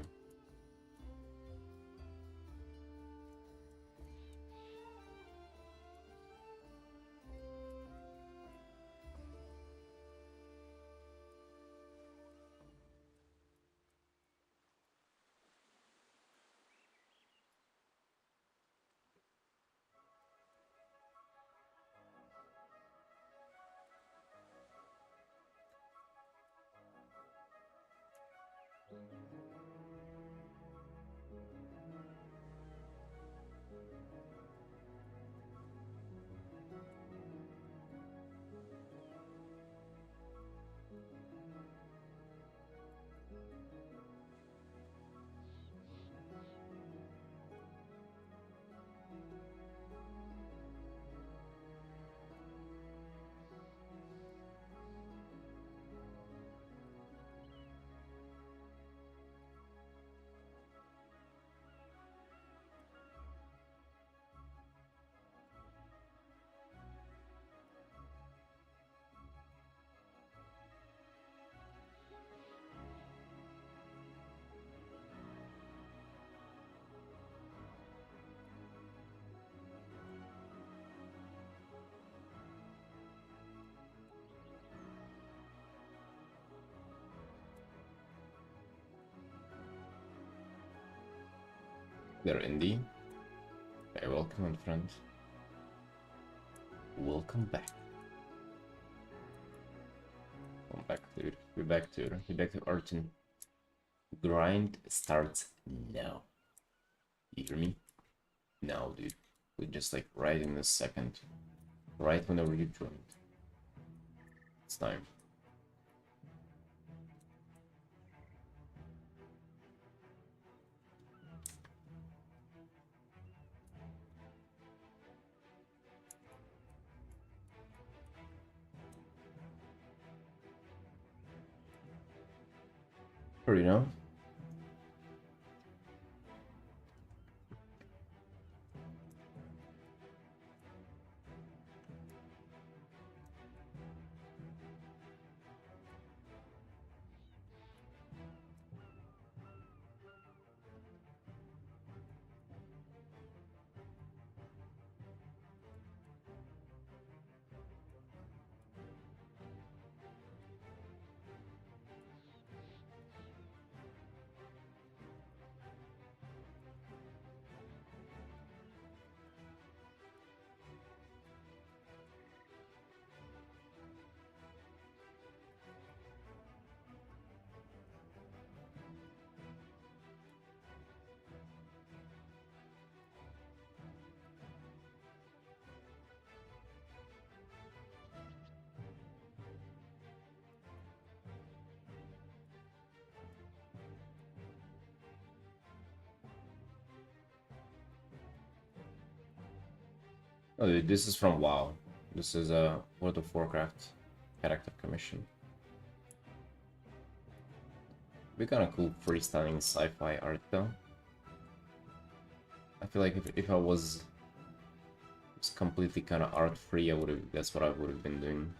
They're indie. Very welcome, my friend. Welcome back. Come back, dude. We're back to Artin. Grind starts now. You hear me? Now, dude. We're just like right in this second. Right whenever you joined. It's time. You know? Oh, dude, this is from WoW. This is a World of Warcraft character commission. Be kind of cool freestyling sci-fi art though. I feel like if I was completely kind of art free, I would have. That's what I would have been doing.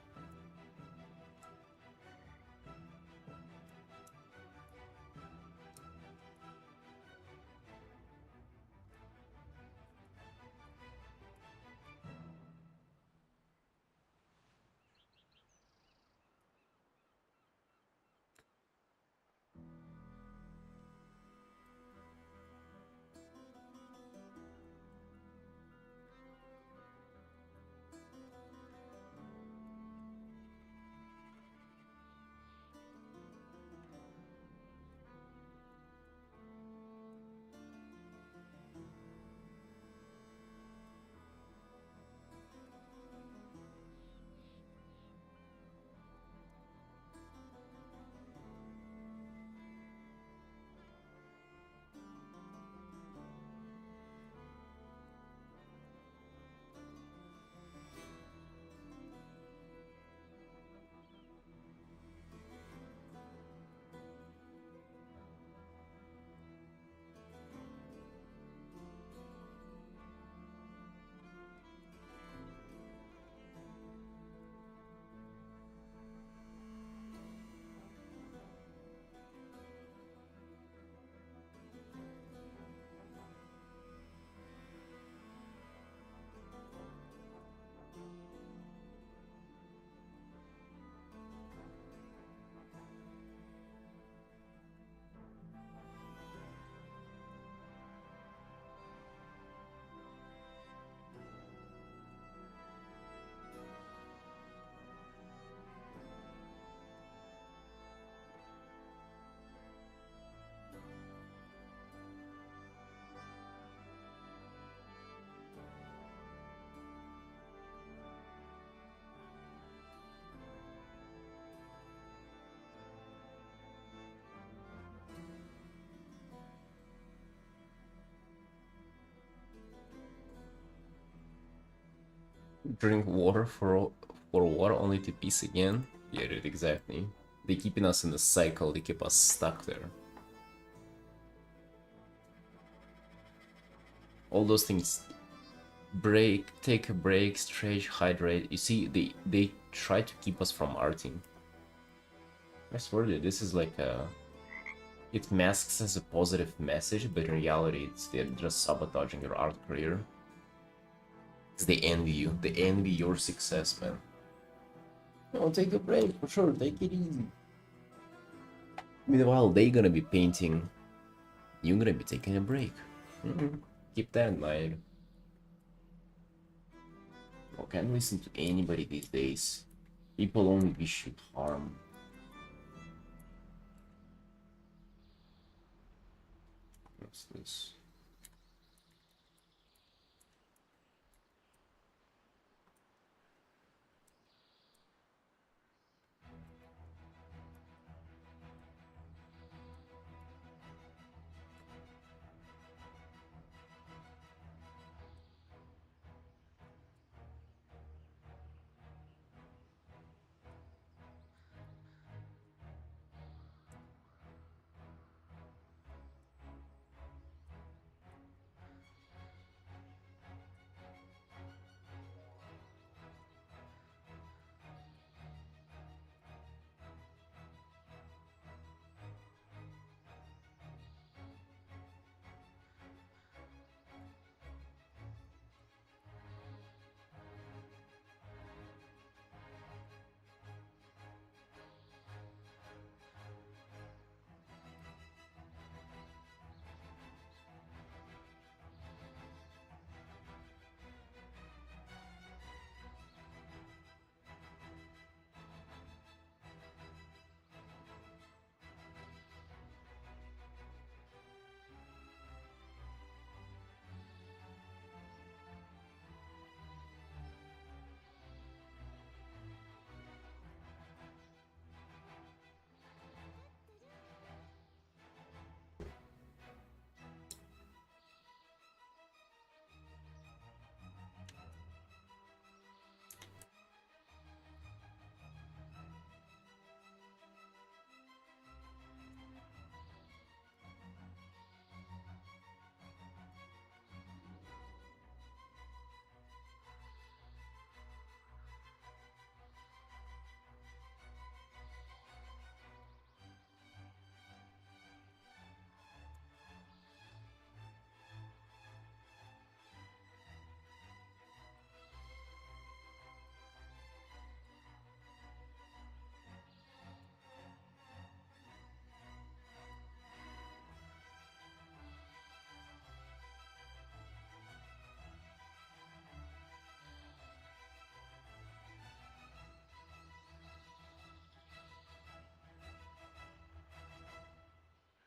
Drink water for water only to piss again? Yeah, dude, exactly. They keeping us in the cycle, they keep us stuck there. All those things. Break, take a break, stretch, hydrate. You see, they try to keep us from arting. I swear to this is like a... It masks as a positive message, but in reality, they're just sabotaging your art career. Because they envy you. They envy your success, man. No, take a break, for sure. Take it easy. Meanwhile, they gonna be painting. You're gonna be taking a break. Keep that in mind. I can't listen to anybody these days. People only wish you harm. What's this?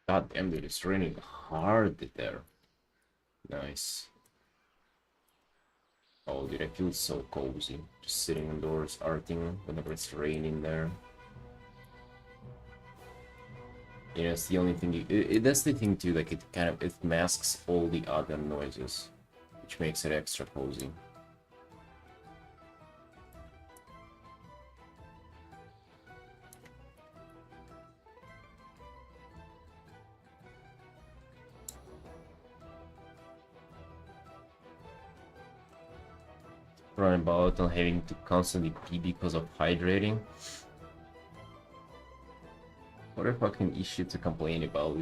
God damn, dude, it's raining hard there. Nice. Oh, dude, I feel so cozy. Just sitting indoors, arting whenever it's raining there. You know, it's the only thing that's the thing too, like it masks all the other noises, which makes it extra cozy. Running about and having to constantly pee because of hydrating. What a fucking issue to complain about.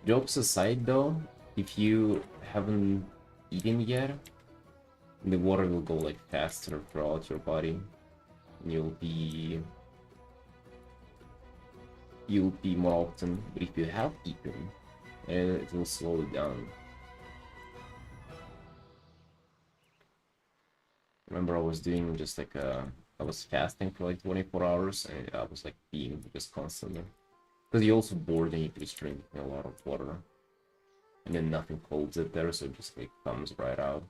Jokes aside though, if you haven't eaten yet, the water will go like faster throughout your body. You'll be more often, but if you have eaten, it will slow it down. Remember I was doing just like I was fasting for like 24 hours and I was like peeing just constantly. Because you also bored and you just drink a lot of water. And then nothing holds it there, so it just like comes right out.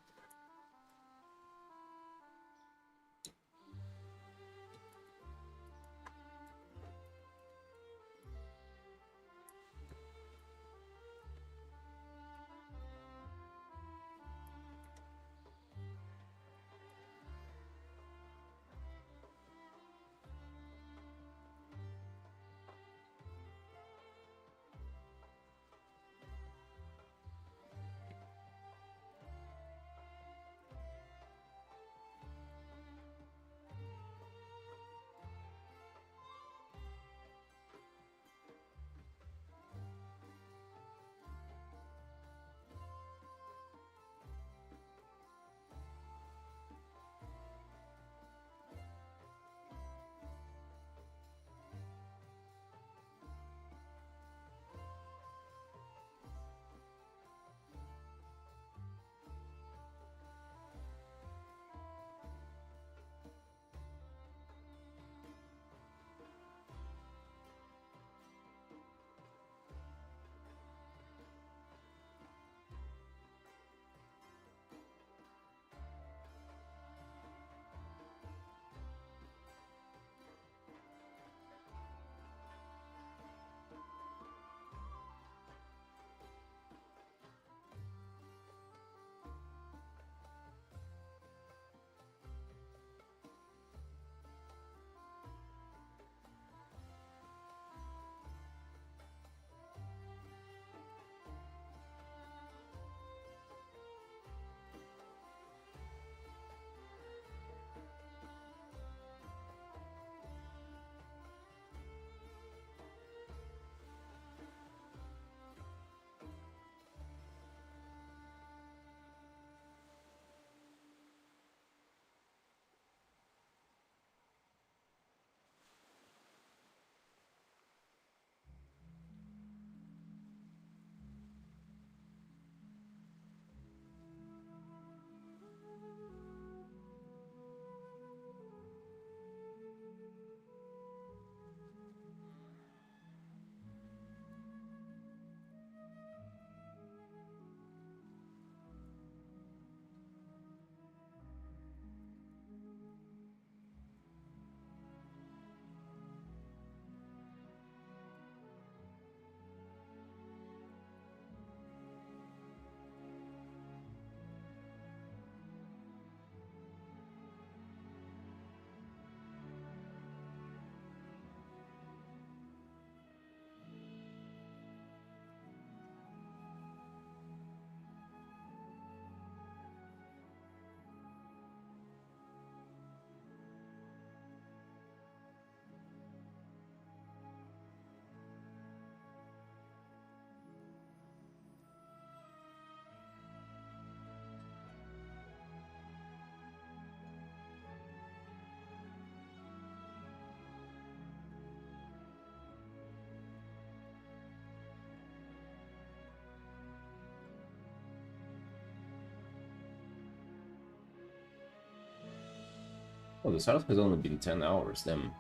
Oh, the start has only been 10 hours, then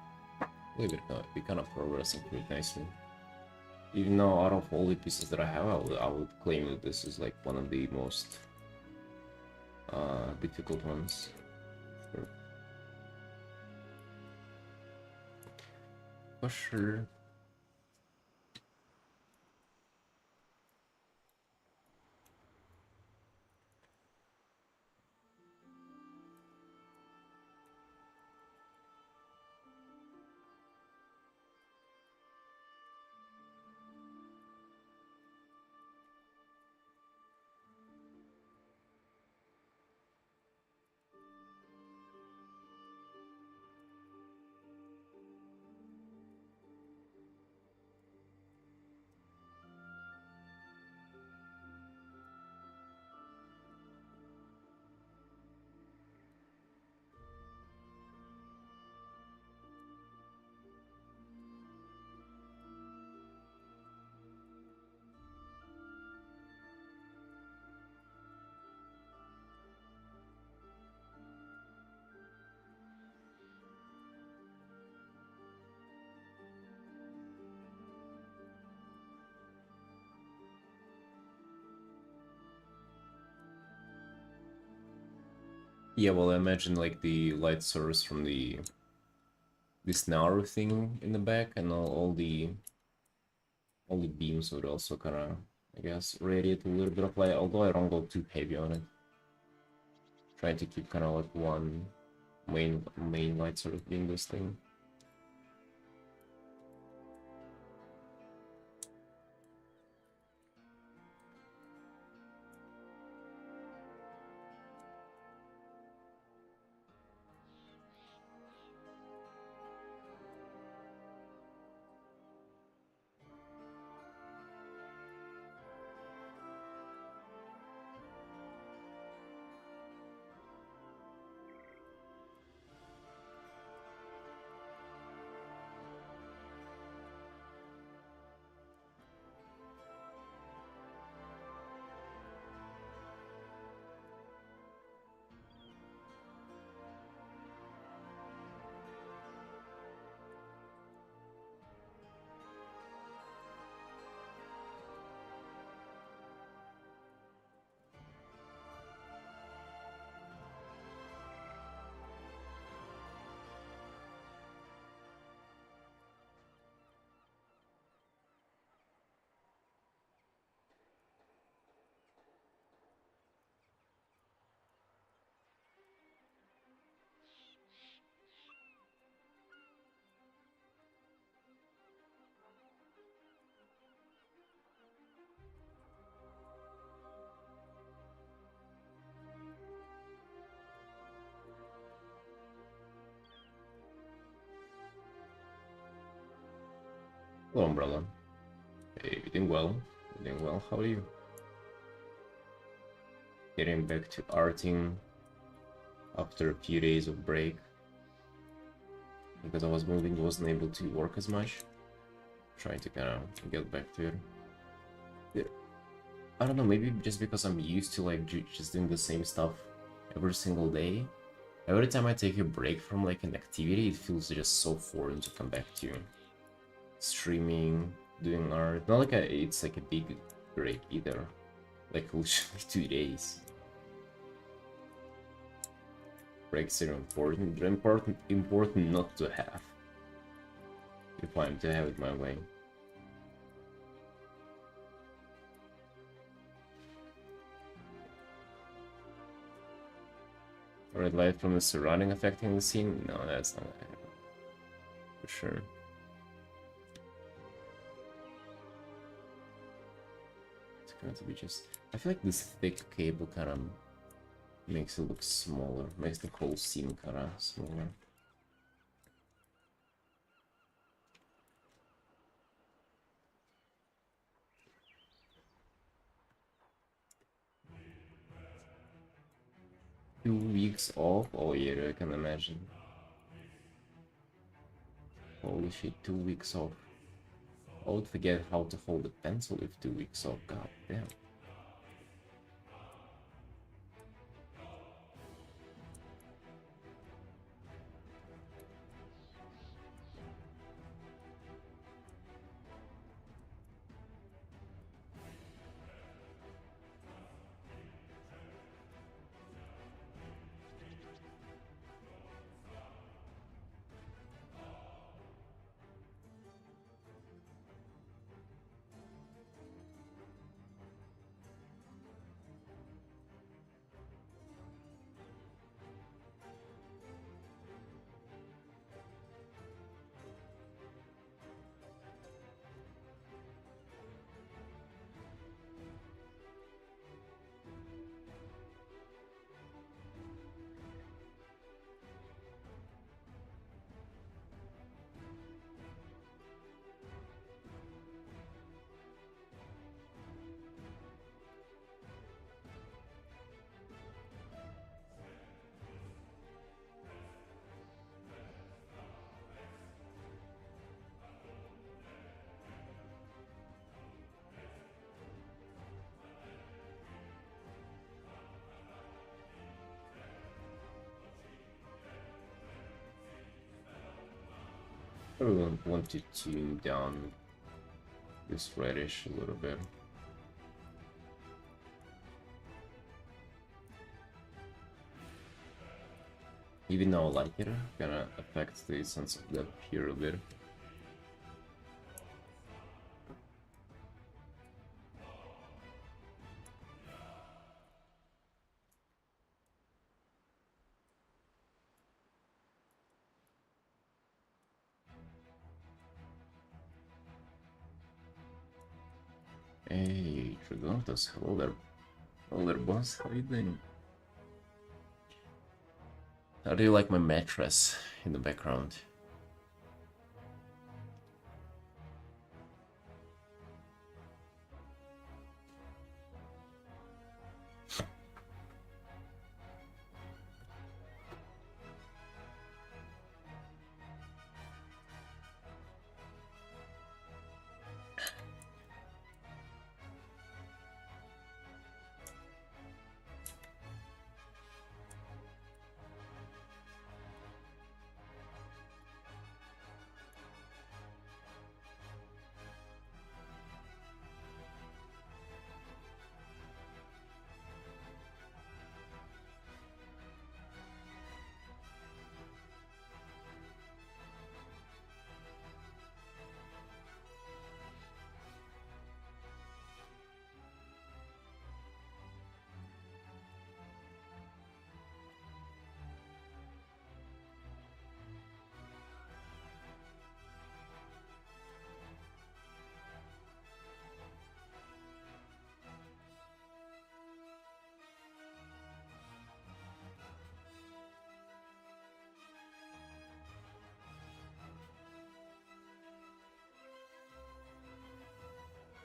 we kind of progressing pretty nicely. Even though out of all the pieces that I have, I would claim that this is like one of the most difficult ones. For sure. Yeah, well, I imagine like the light source from the this Naru thing in the back, and all the beams would also kind of, I guess, radiate a little bit of light. Although I don't go too heavy on it, trying to keep kind of like one main light sort of being this thing. Hello, umbrella. Hey, you doing well? You doing well? How are you? Getting back to Artin after a few days of break because I was moving, wasn't able to work as much. Trying to kind of get back to it. Yeah, I don't know, maybe just because I'm used to like just doing the same stuff every single day. Every time I take a break from like an activity, it feels just so foreign to come back to streaming, doing art. Not like it's like a big break either. Like literally 2 days. Breaks are important. They're important not to have. If I'm to have it my way. Red light from the surrounding affecting the scene? No, that's not for sure. It's going to be just. I feel like this thick cable kind of makes it look smaller, makes the whole scene kind of smaller. Two weeks off? Oh yeah, I can imagine. Holy shit, 2 weeks off. I would forget how to hold a pencil with 2 weeks off, god damn. I really want to tune down this reddish a little bit. Even though I like it, gonna affect the sense of depth here a bit. Hey, Dragontos, hello there, boss. How you doing? How do you like my mattress in the background?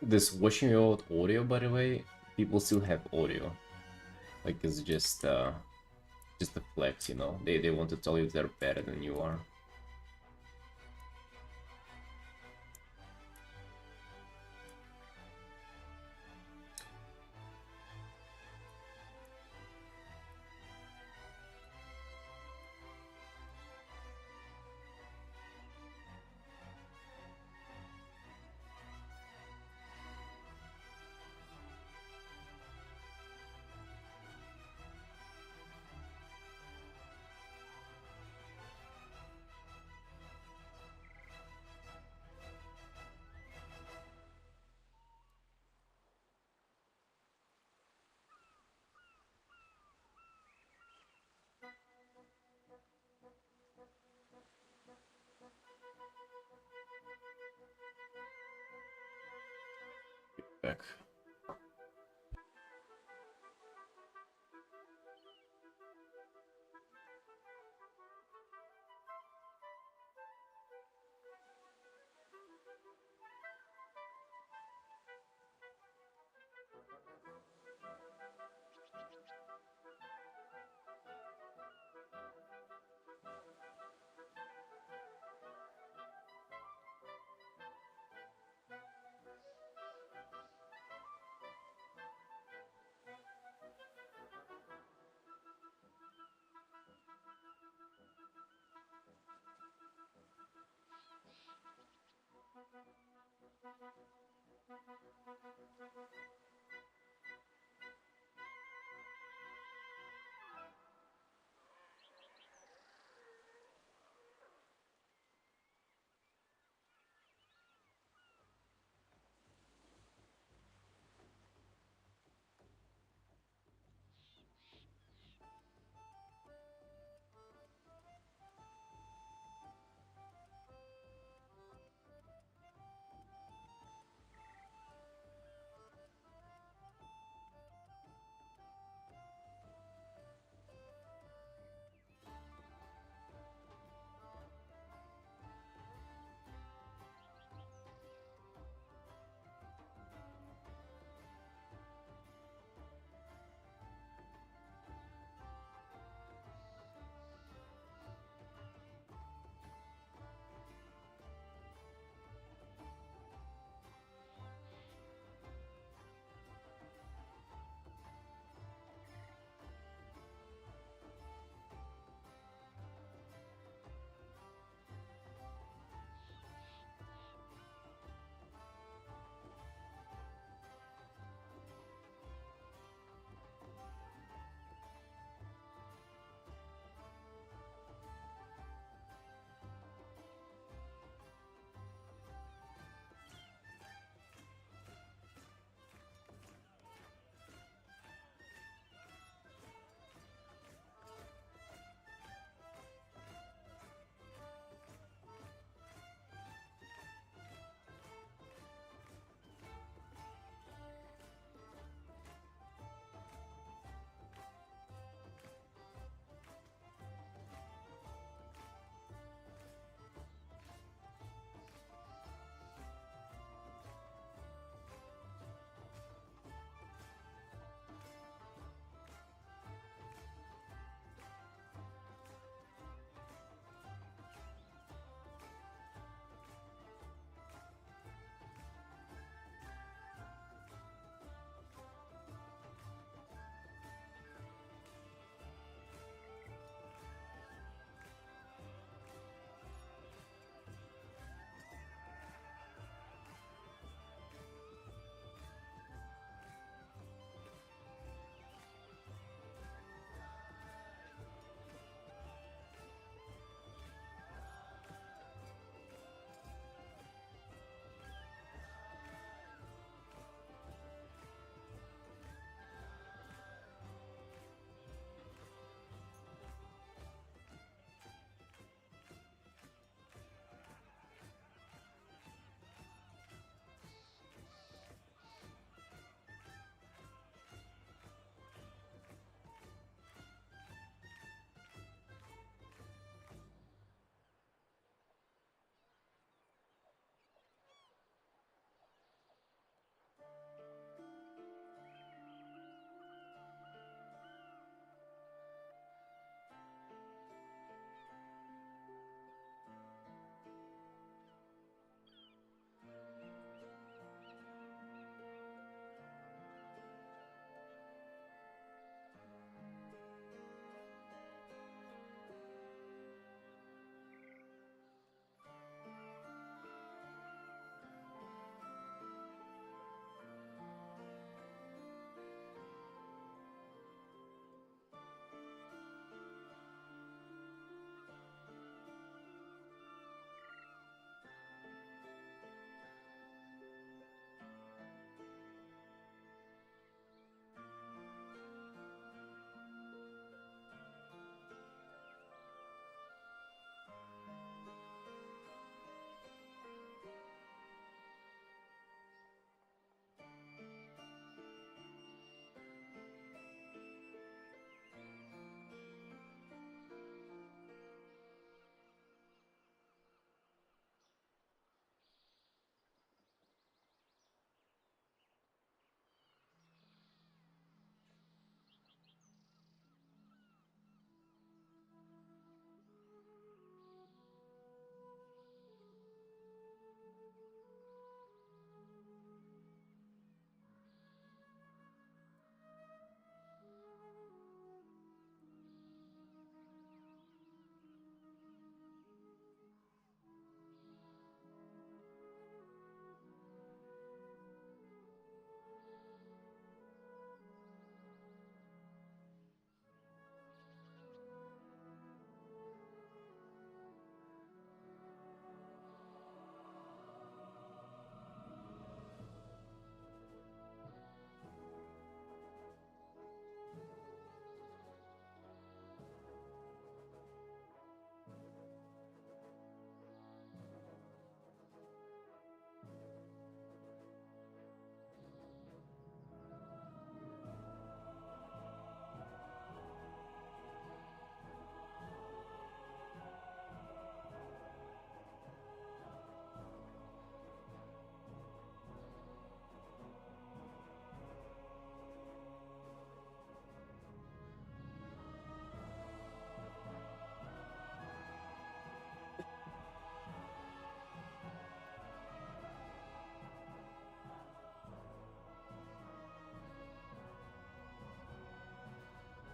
This washing out audio, by the way, people still have audio. Like it's just a flex, you know. They want to tell you they're better than you are.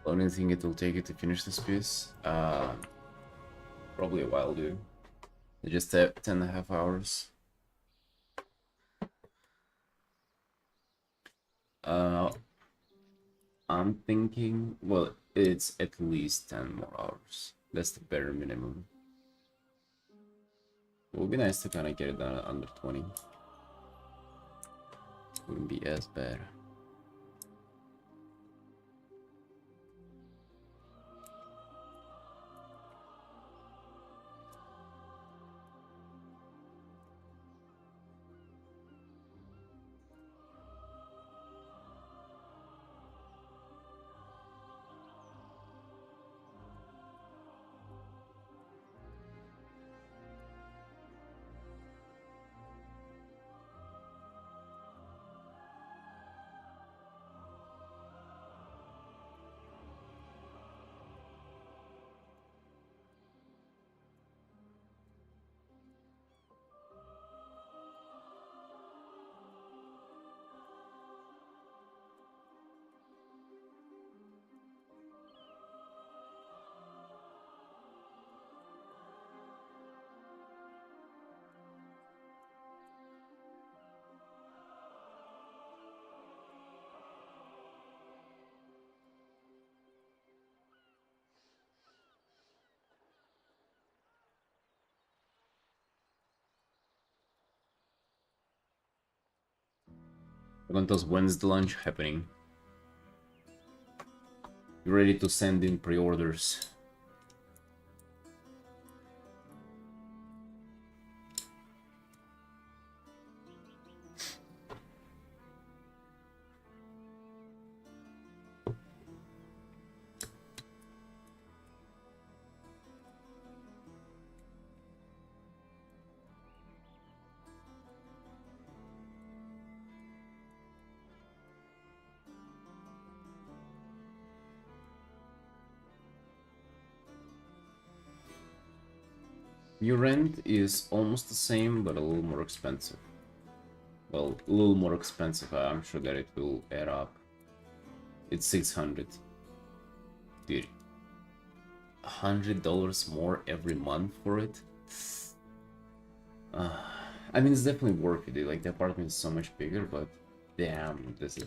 How long do you think it will take you to finish this piece? Probably a while, dude. Just 10.5 hours. Uh, I'm thinking, well, it's at least 10 more hours. That's the bare minimum. It would be nice to kind of get it done under 20. Wouldn't be as bad. Gontos, when's the launch happening? You ready to send in pre-orders? Your rent is almost the same, but a little more expensive. Well, a little more expensive. I'm sure that it will add up. It's 600. Dude, $100 more every month for it. I mean, it's definitely worth it, dude. Like, the apartment is so much bigger, but damn, does it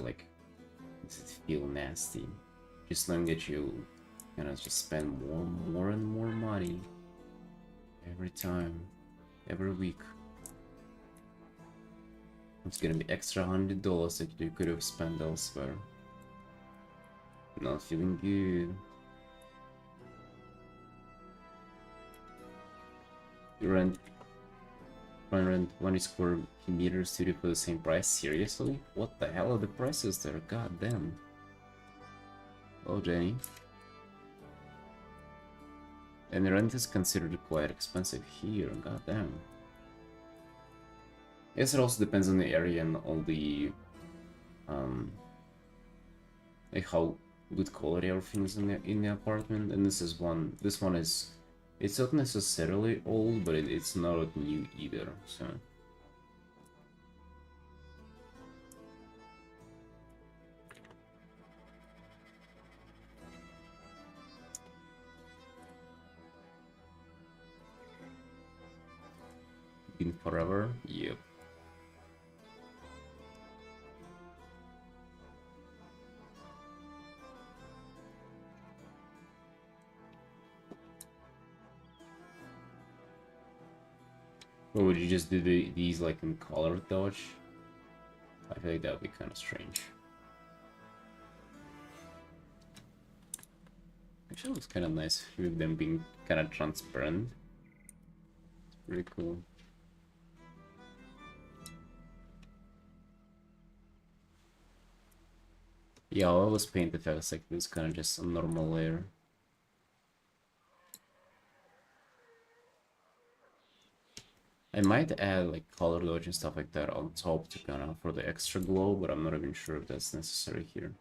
feel nasty? Just knowing that you kind of just spend more and more money every time, every week. It's gonna be extra $100 that you could have spent elsewhere. Not feeling good. You rent 120 square meters studio for the same price? Seriously? What the hell are the prices there? God damn. Oh, Jenny. And the rent is considered quite expensive here. God damn. Yes, it also depends on the area and all the like how good quality everything is in the apartment. And this is one. This one is. It's not necessarily old, but it's not new either. So. Been forever? Yep. Or would you just do these like in color dodge? I feel like that would be kind of strange. Actually, looks kind of nice with them being kind of transparent. It's pretty cool. Yeah, I always paint the effects like this, kind of just a normal layer. I might add like color dodge and stuff like that on top to kind of for the extra glow, but I'm not even sure if that's necessary here.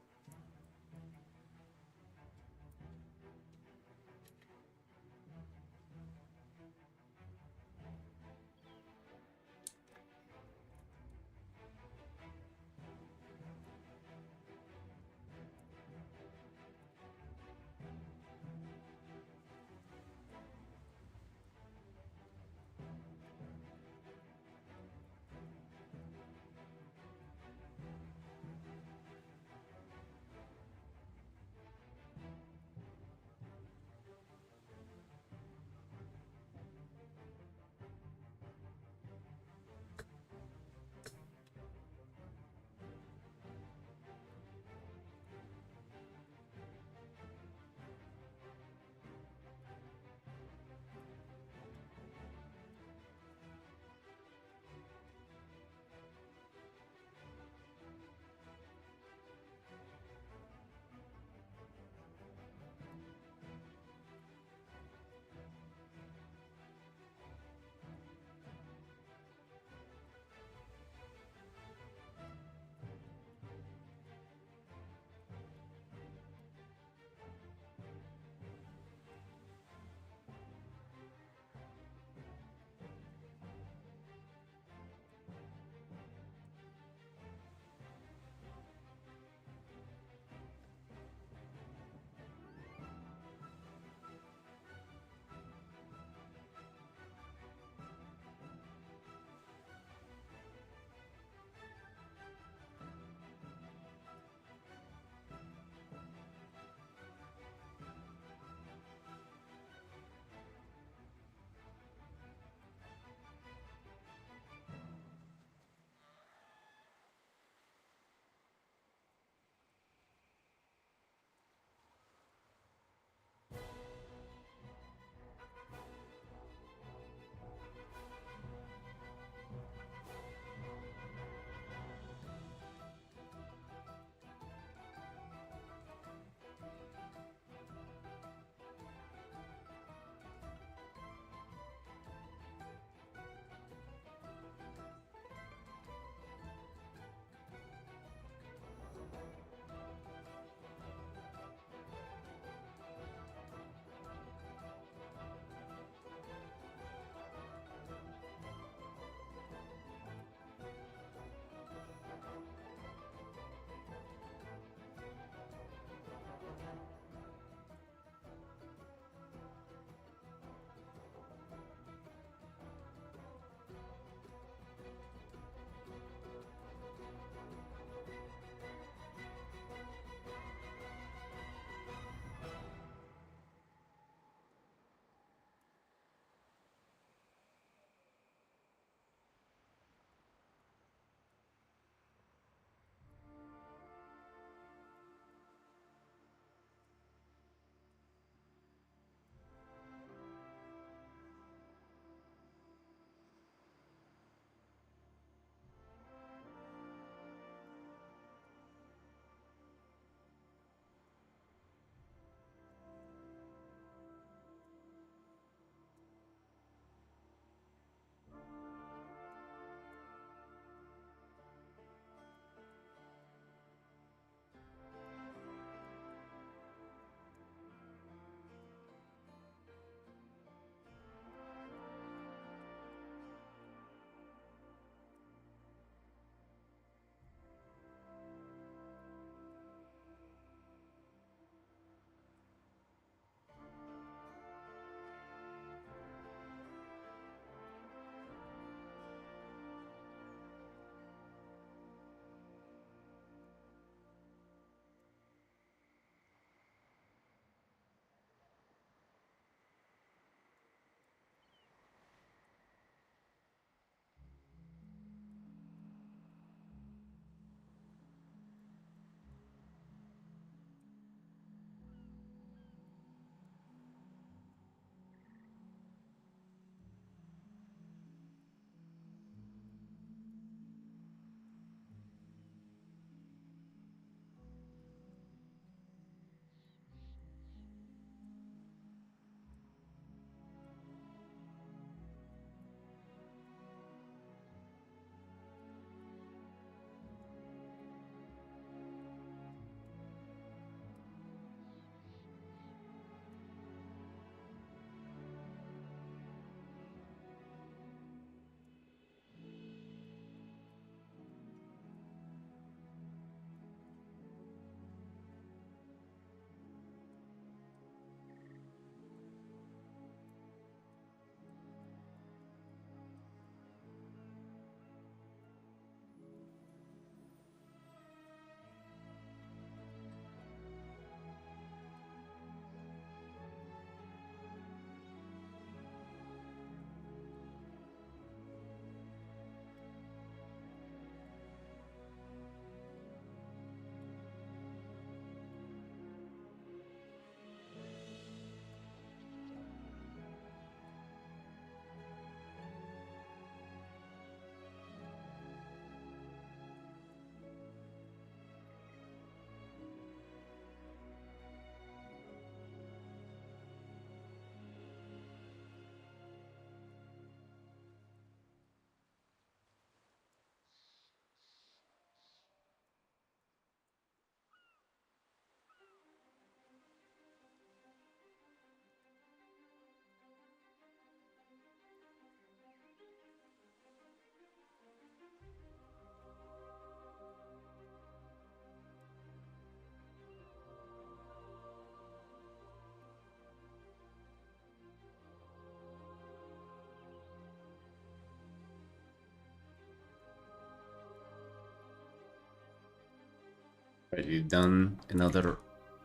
Right, we've done another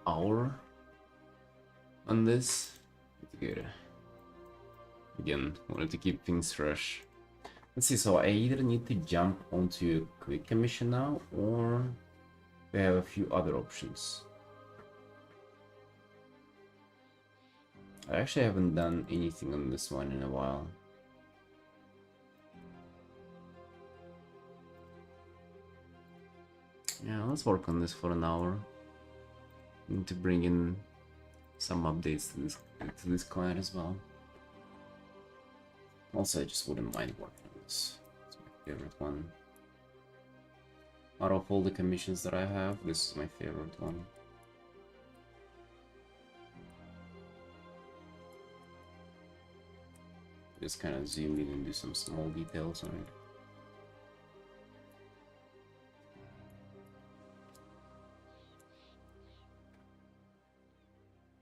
hour on this. It's good. Again, wanted to keep things fresh. Let's see, so I either need to jump onto a quick commission now, or we have a few other options. I actually haven't done anything on this one in a while. Yeah, let's work on this for an hour. Need to bring in some updates to this client as well. Also, I just wouldn't mind working on this. It's my favorite one. Out of all the commissions that I have, this is my favorite one. Just kind of zoom in and do some small details on it.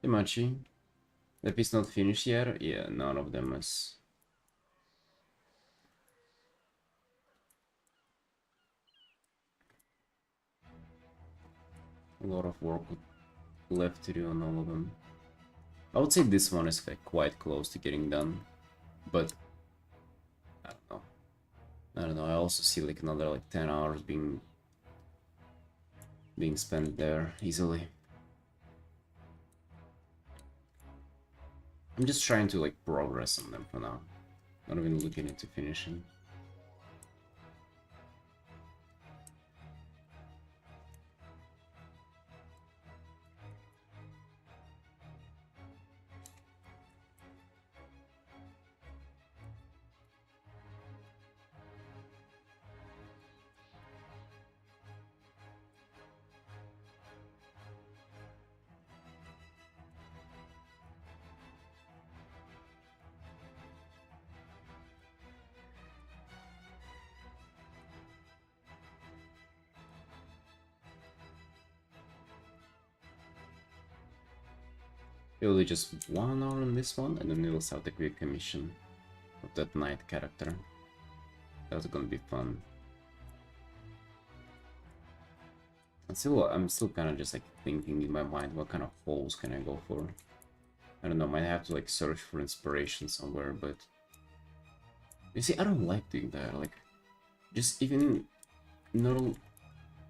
Imachi, the piece not finished yet? Yeah, none of them is. A lot of work left to do on all of them. I would say this one is like quite close to getting done, but I don't know. I don't know. I also see like another like 10 hours being spent there easily. I'm just trying to like progress on them for now. Not even looking into finishing. It'll be just 1 hour on this one, and then we'll start the quick commission of that knight character. That's gonna be fun. I'm still kind of just like thinking in my mind what kind of holes can I go for. I don't know, might have to like search for inspiration somewhere, but you see, I don't like doing that. Like, just even not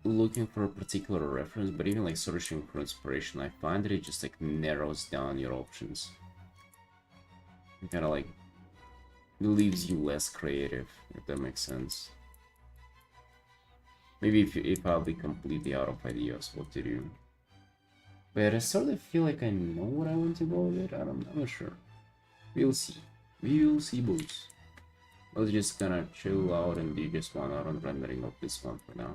looking for a particular reference, but even like searching for inspiration, I find that it just like narrows down your options. It kind of like leaves you less creative, if that makes sense. Maybe if I'll be completely out of ideas what to do. But I sort of feel like I know what I want to go with it. I'm not sure. We'll see. We'll see, boys. Let's just kind of chill out and do just 1 hour on rendering of this one for now.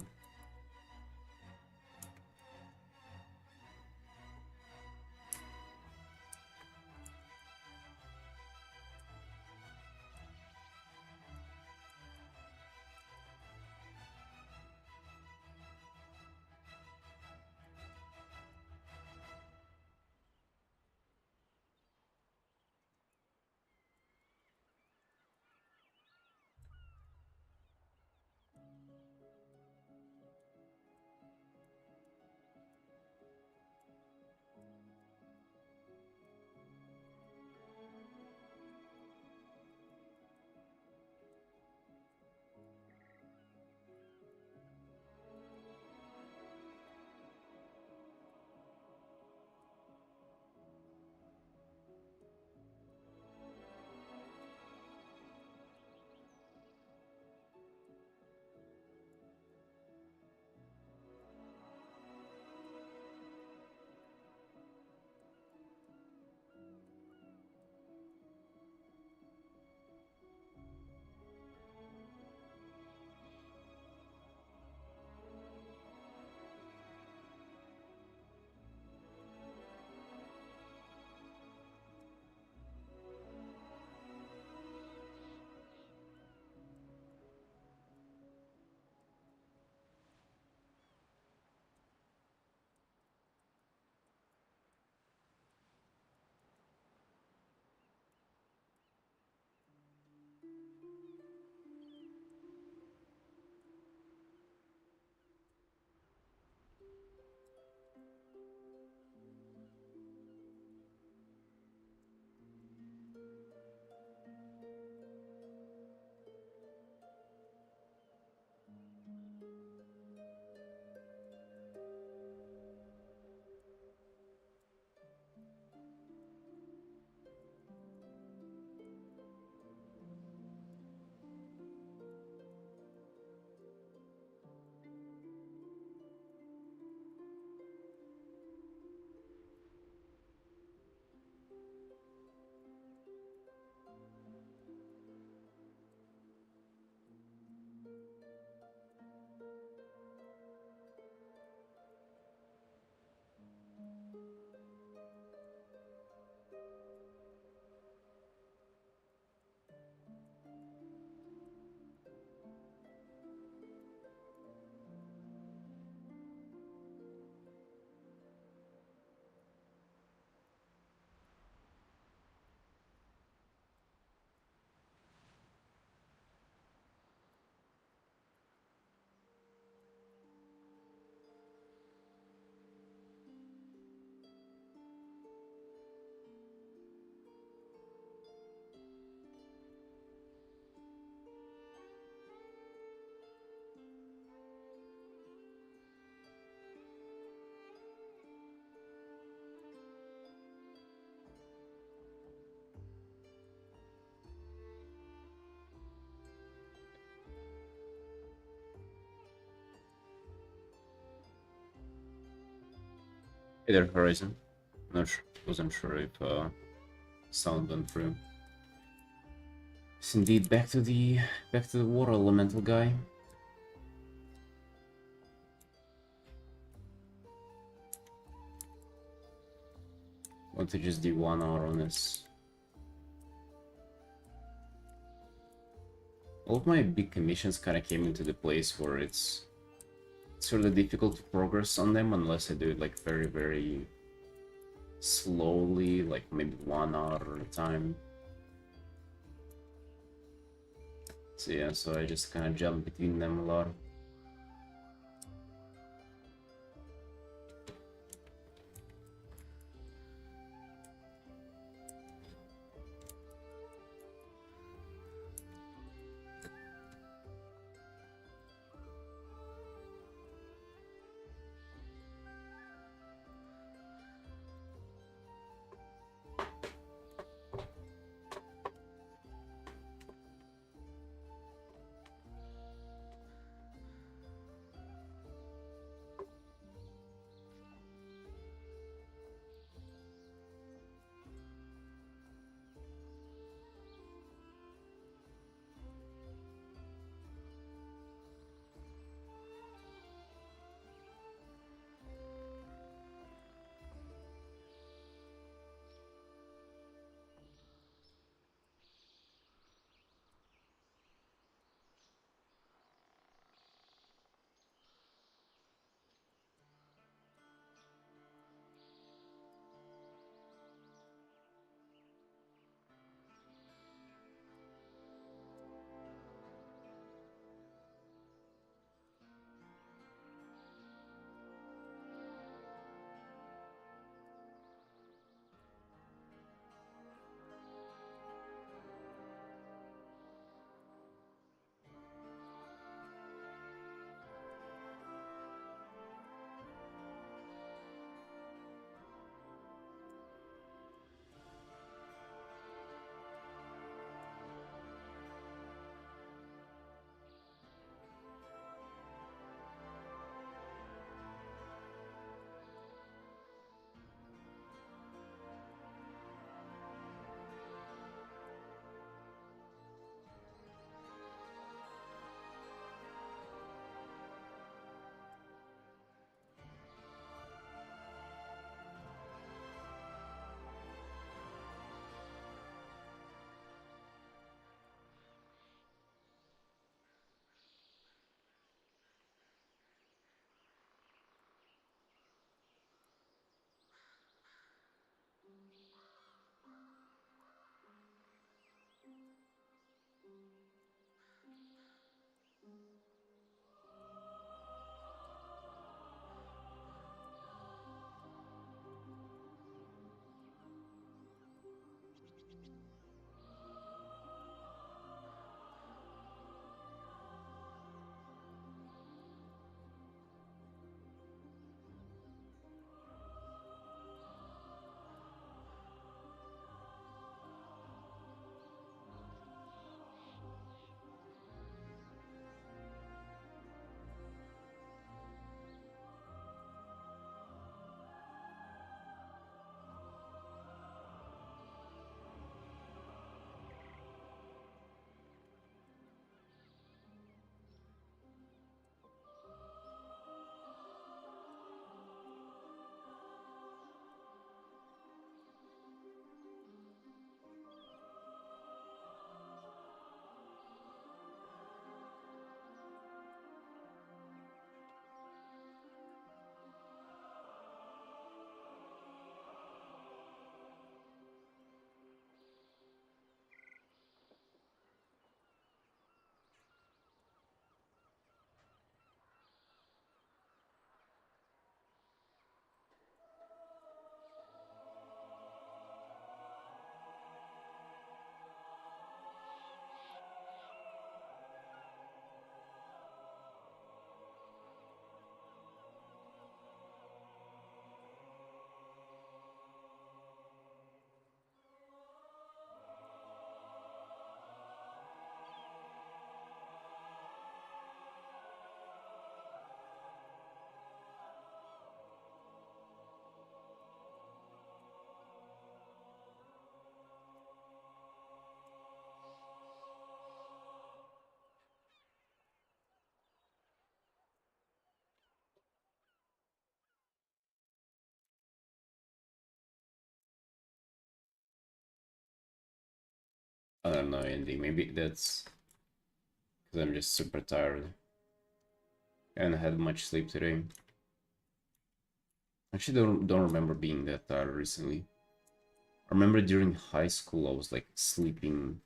Either Horizon. Not sure, wasn't sure if sound went through. Yes, indeed, back to the water elemental guy. Want to just do 1 hour on this. All of my big commissions kind of came into the place where it's sort of difficult to progress on them unless I do it like very, very slowly, like maybe 1 hour at a time. So yeah, so I just kind of jump between them a lot. I don't know, Andy. Maybe that's because I'm just super tired. I haven't had much sleep today. Actually, don't remember being that tired recently. I remember during high school I was like sleeping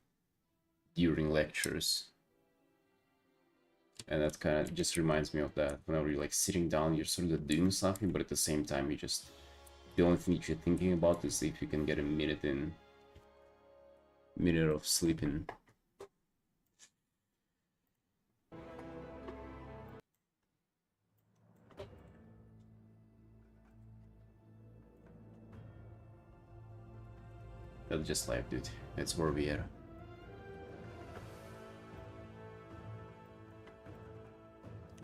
during lectures, and that kind of just reminds me of that. Whenever you're like sitting down, you're sort of doing something, but at the same time, you just the only thing you're thinking about is if you can get a minute of sleeping. That's just life, dude. That's where we are.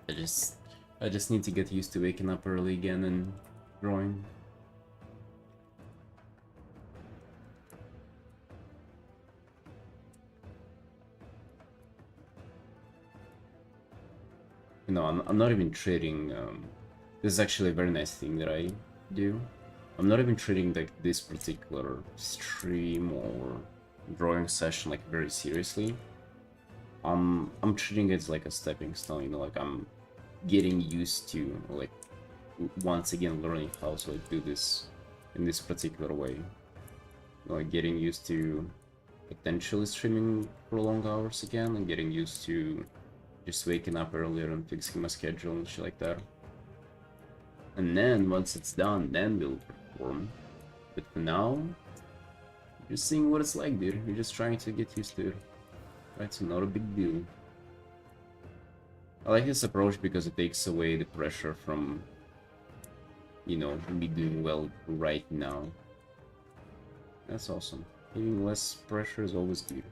I just I just need to get used to waking up early again and growing. You know, I'm not even trading. This is actually a very nice thing that I do. I'm not even treating like this particular stream or drawing session like very seriously. I'm treating it as like a stepping stone. You know, like I'm getting used to like once again learning how to like do this in this particular way. You know, like getting used to potentially streaming for long hours again and getting used to just waking up earlier and fixing my schedule and shit like that. And then once it's done, then we'll perform. But for now, just seeing what it's like, dude. We're just trying to get used to it. Right, so not a big deal. I like this approach because it takes away the pressure from, you know, me doing well right now. That's awesome. Having less pressure is always good.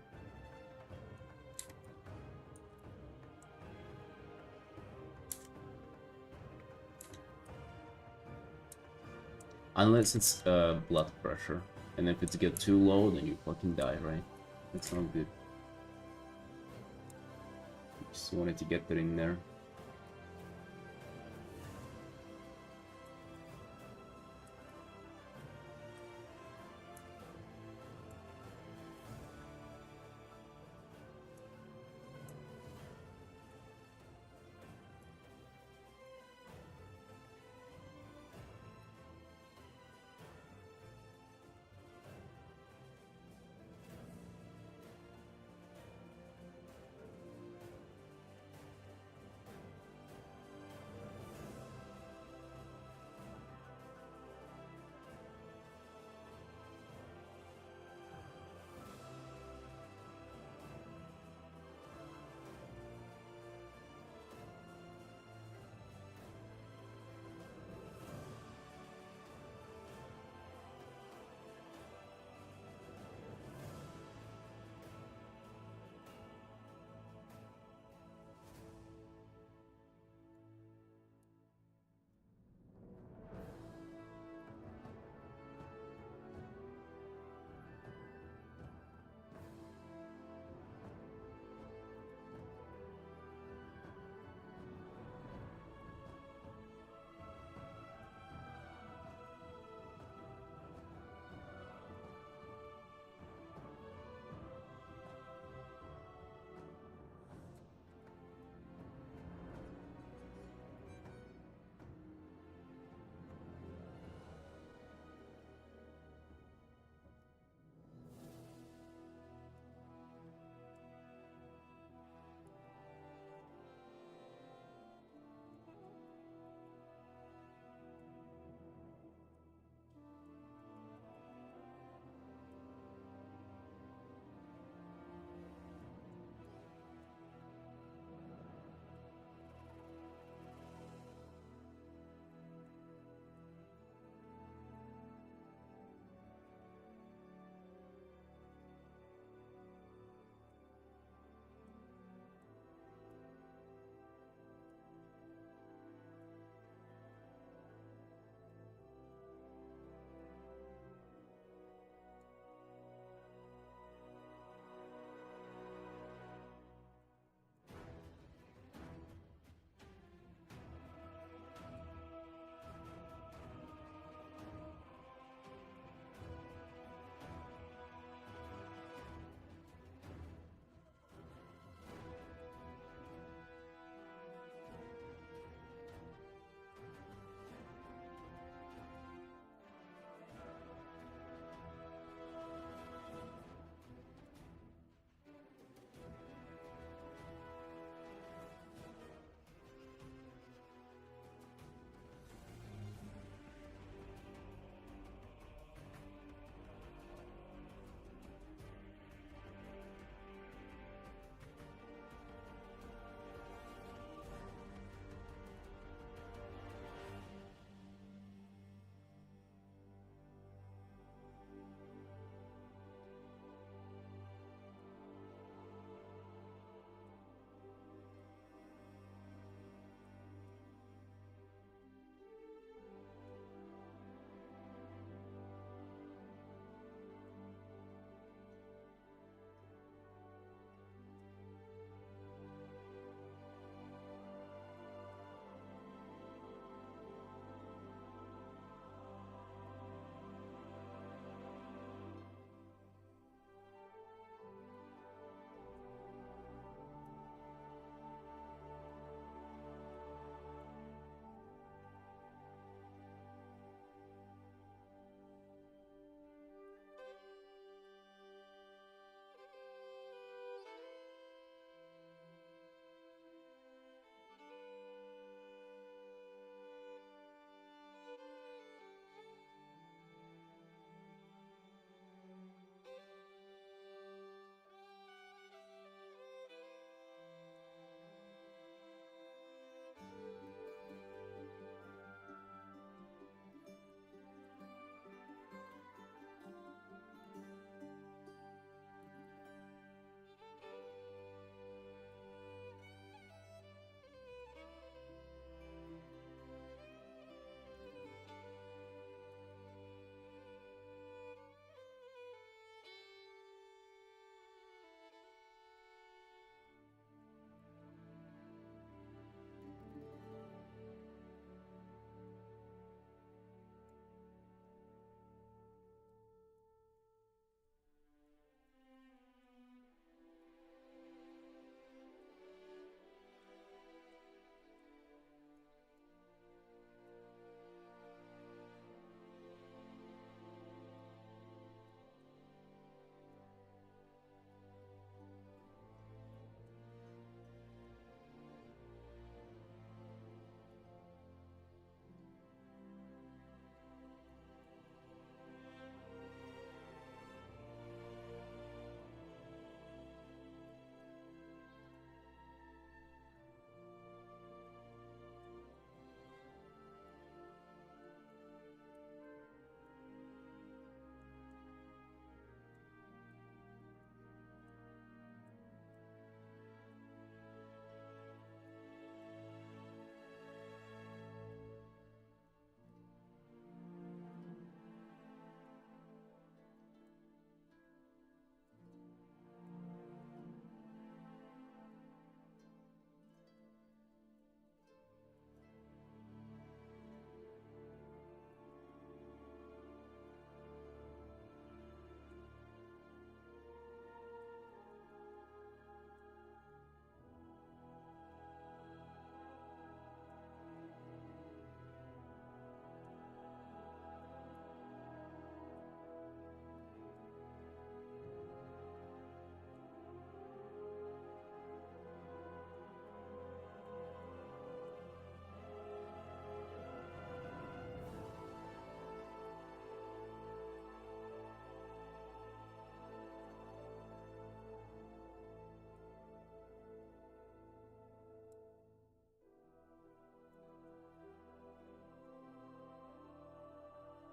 Unless it's blood pressure. And if it's get too low, then you fucking die, right? That's not good. Just wanted to get that in there.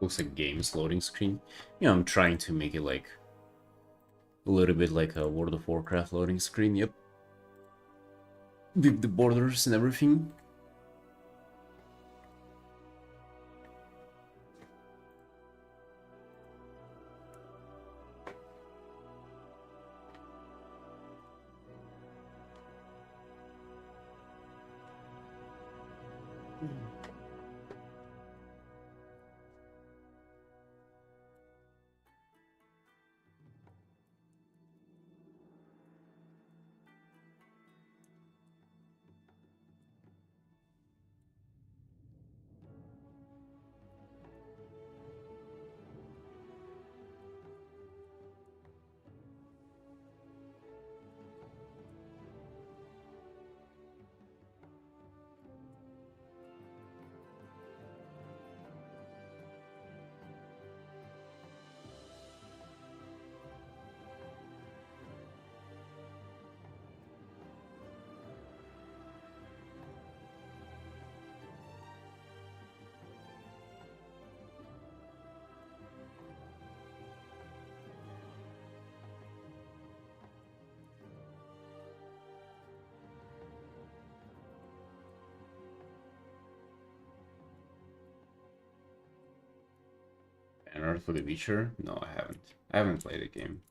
Looks like games loading screen. Yeah, I'm trying to make it like a little bit like a World of Warcraft loading screen. Yep, with the borders and everything. Banner for the Witcher? No, I haven't. I haven't played the game.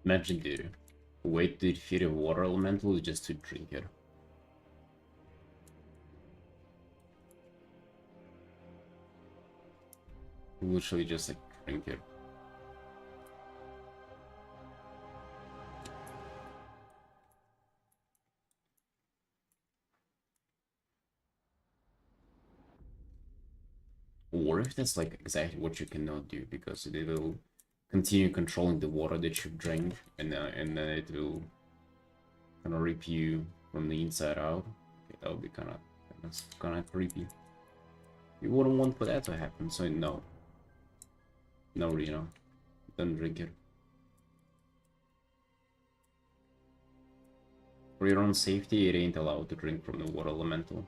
Imagine the wait to defeat a water elemental is just to drink it. Literally just like drink it. Or if that's like exactly what you cannot do, because it will continue controlling the water that you drink, and then it will kind of rip you from the inside out. Okay. That would be kind of creepy. You wouldn't want for that to happen, so no. No, don't drink it. For your own safety, it ain't allowed to drink from the water elemental.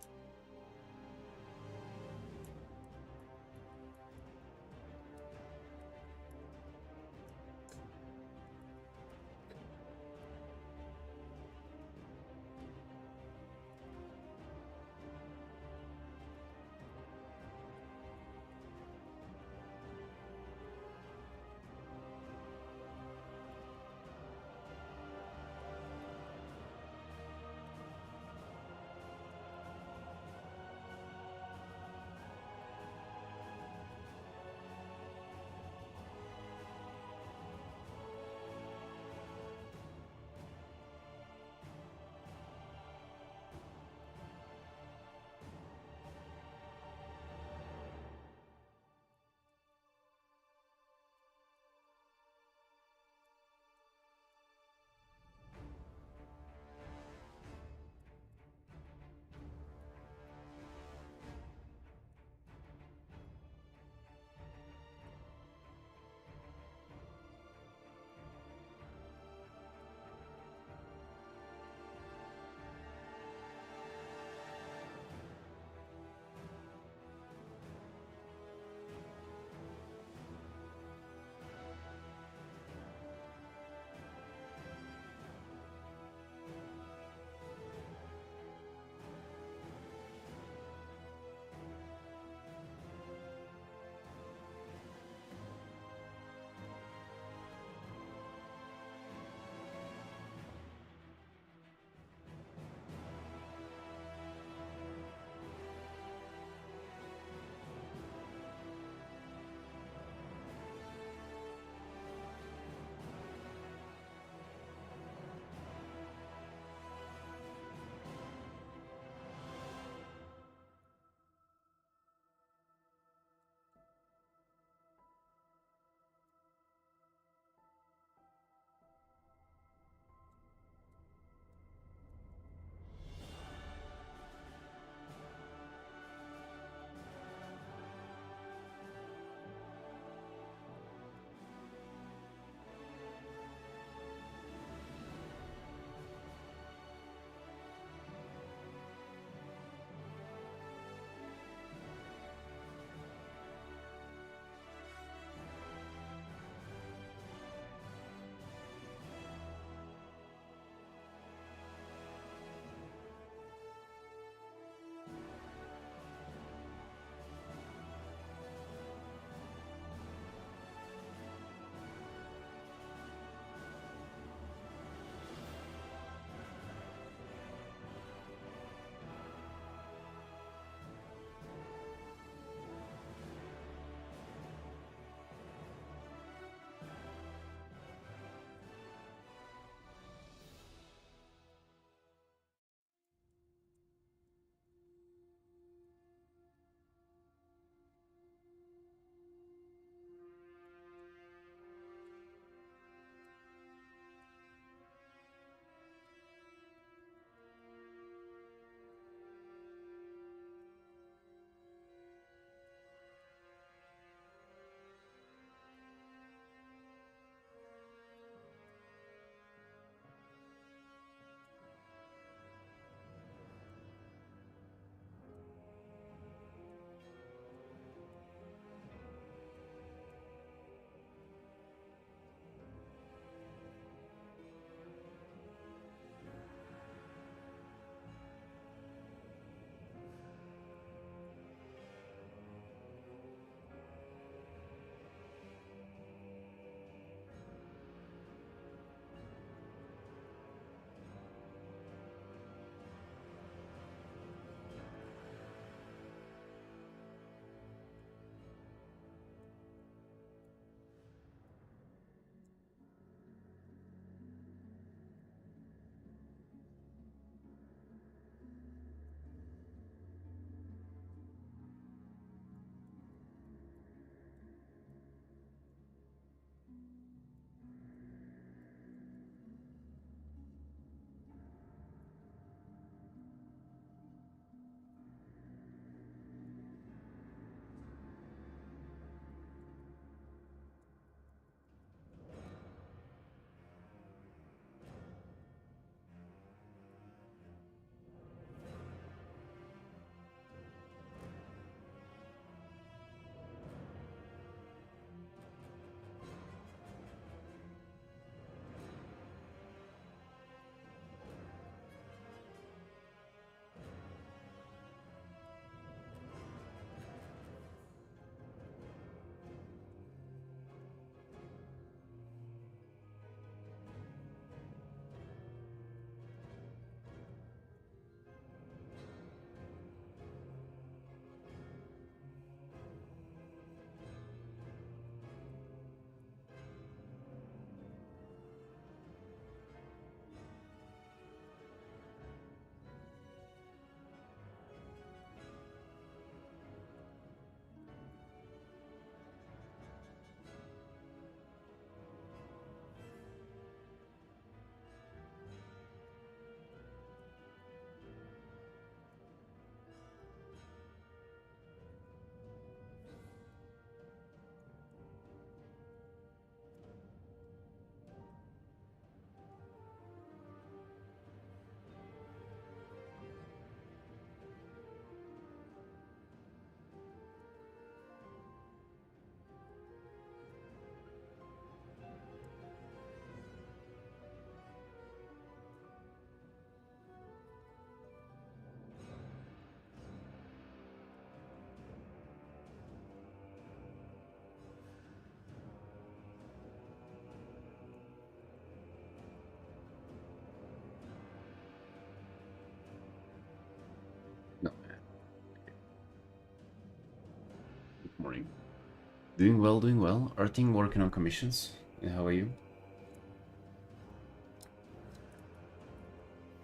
Doing well, doing well. Artin working on commissions. And how are you?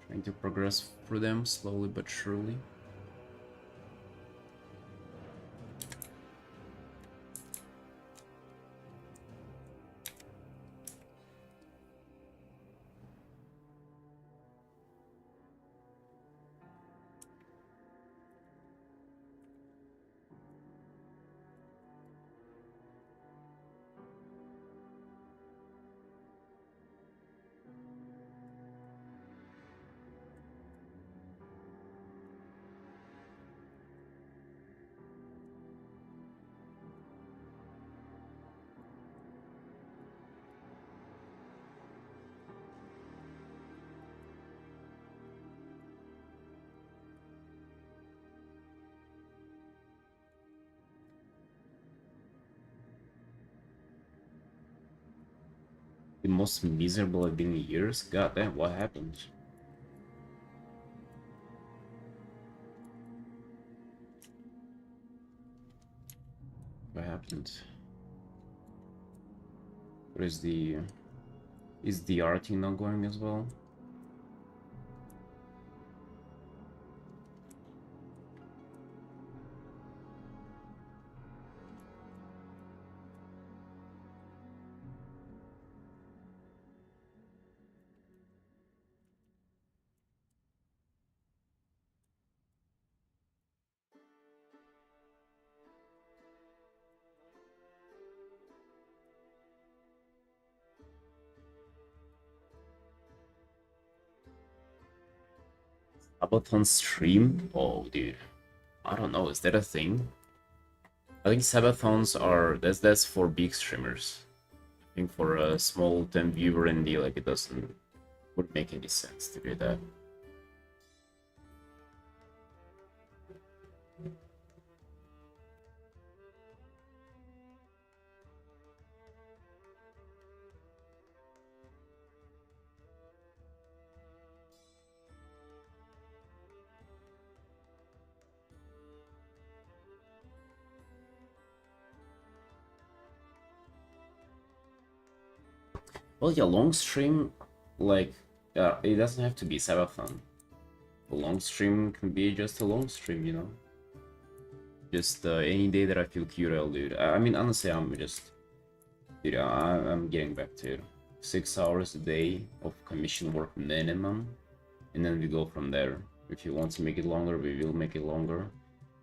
Trying to progress through them slowly but surely. The most miserable I've been in years? God damn, what happened? What happened? What is the... Is the Artin not going as well? Sabaton stream? Oh, dude. I don't know, is that a thing? I think Sabathons are... That's for big streamers. I think for a small 10 viewer indie, like, it would make any sense to do that. Well, yeah, long stream, like, it doesn't have to be Sabathon. A long stream can be just a long stream, you know? Just any day that I feel curious, dude. I mean, honestly, I'm just... Dude, I'm getting back to 6 hours a day of commission work minimum. And then we go from there. If you want to make it longer, we will make it longer.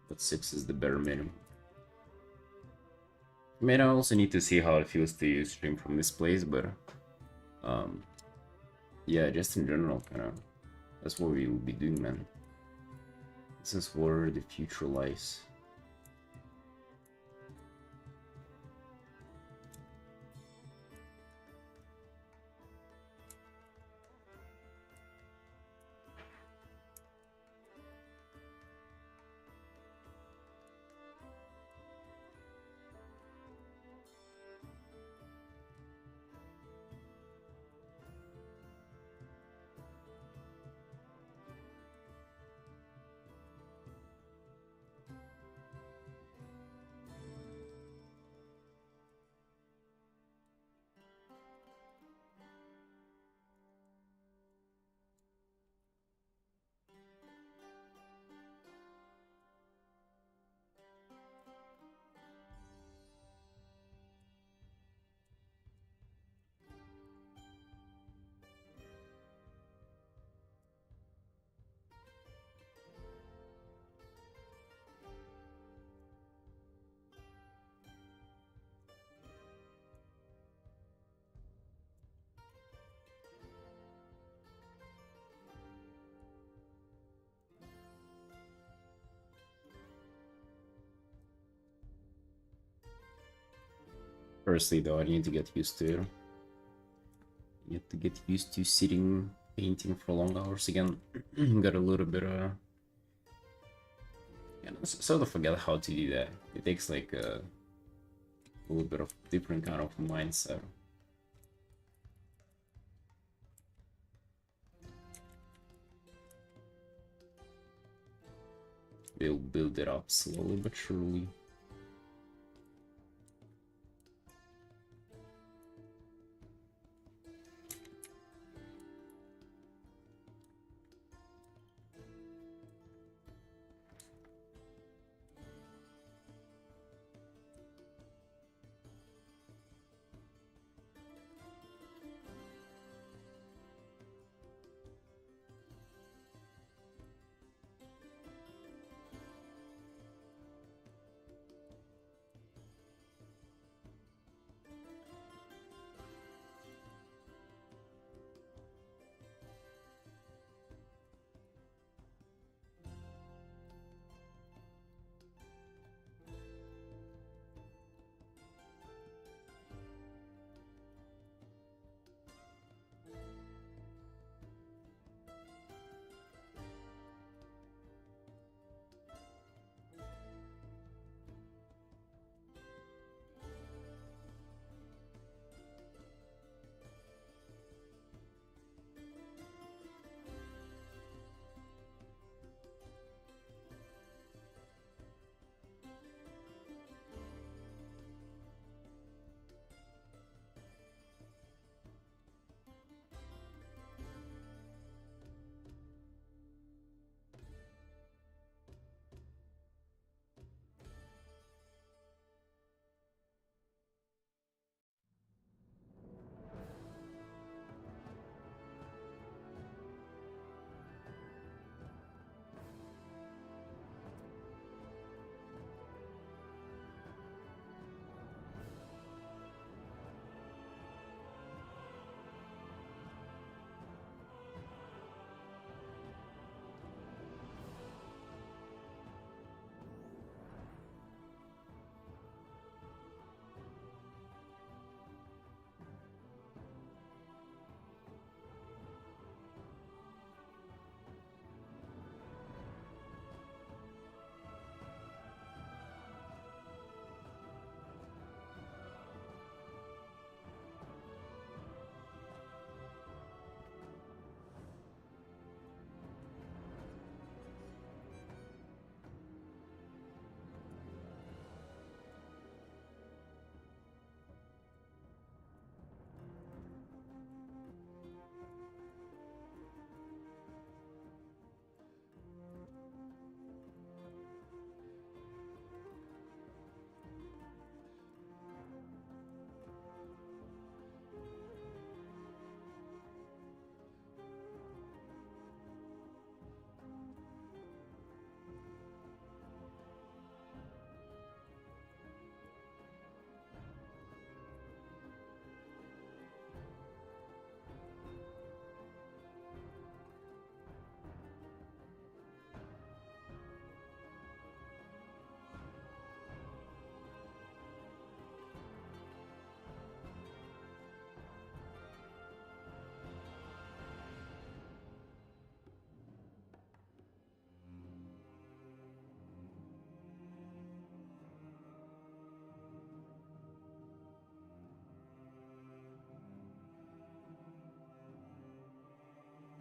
But 6 is the bare minimum. I mean, I also need to see how it feels to stream from this place, but... yeah, just in general, kind of. That's what we will be doing, man. This is where the future lies. Firstly, though, I need to get used to it. You have to get used to sitting painting for long hours again. Got a little bit yeah, sort of forget how to do that. It takes like a little bit of different kind of mindset. We'll build it up slowly but surely.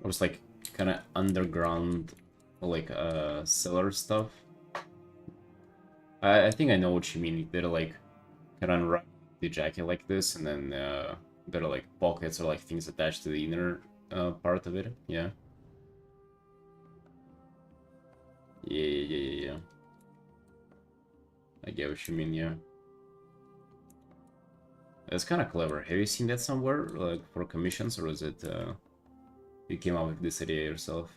Or it's like kind of underground, like cellar stuff. I think I know what you mean. They're like kind of unwrap the jacket like this, and then there are like pockets or like things attached to the inner part of it. Yeah. Yeah. I get what you mean. Yeah. That's kind of clever. Have you seen that somewhere, like for commissions, or is it you came up with this idea yourself?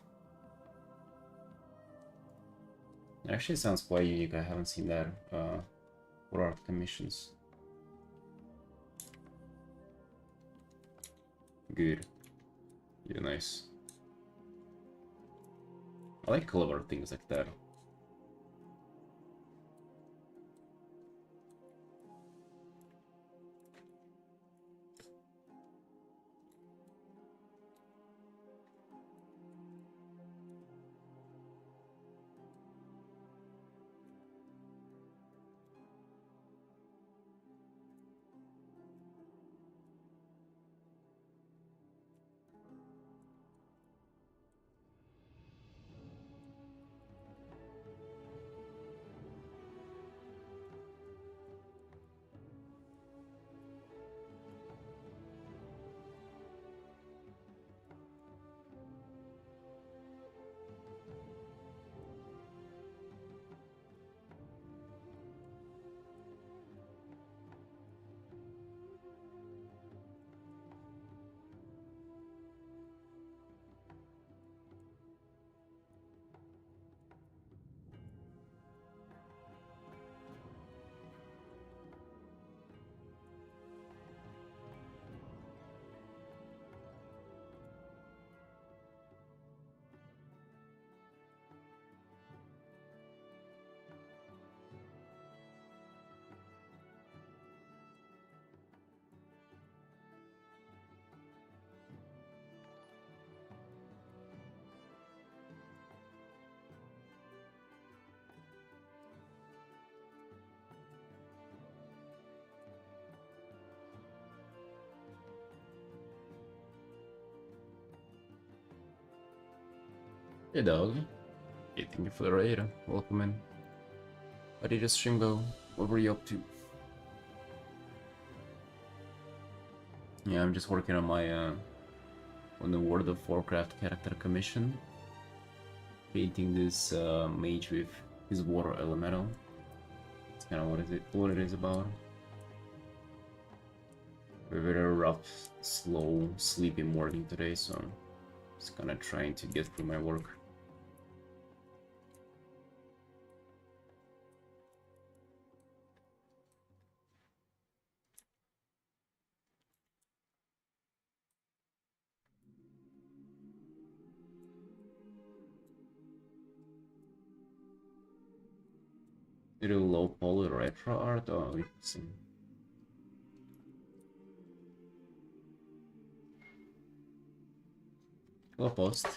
Actually, it sounds quite unique. I haven't seen that for art commissions. Good. Yeah, nice. I like clever things like that. Hey dog. Hey, thank you for the raid. Welcome in. How did the stream go? What were you up to? Yeah, I'm just working on my on the World of Warcraft character commission. Painting this mage with his water elemental. That's kind of what it is about. A very rough, slow, sleepy morning today, so I'm just kind of trying to get through my work. Little low poly retro art. Oh, interesting. Hello, post.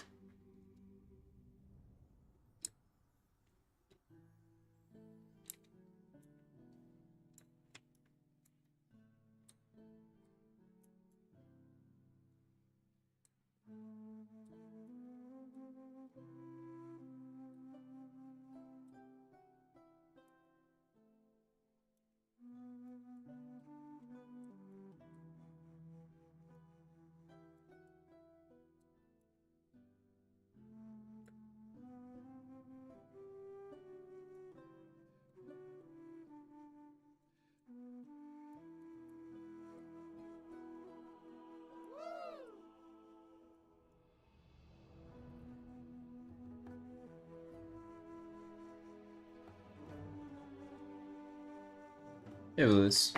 Yeah, this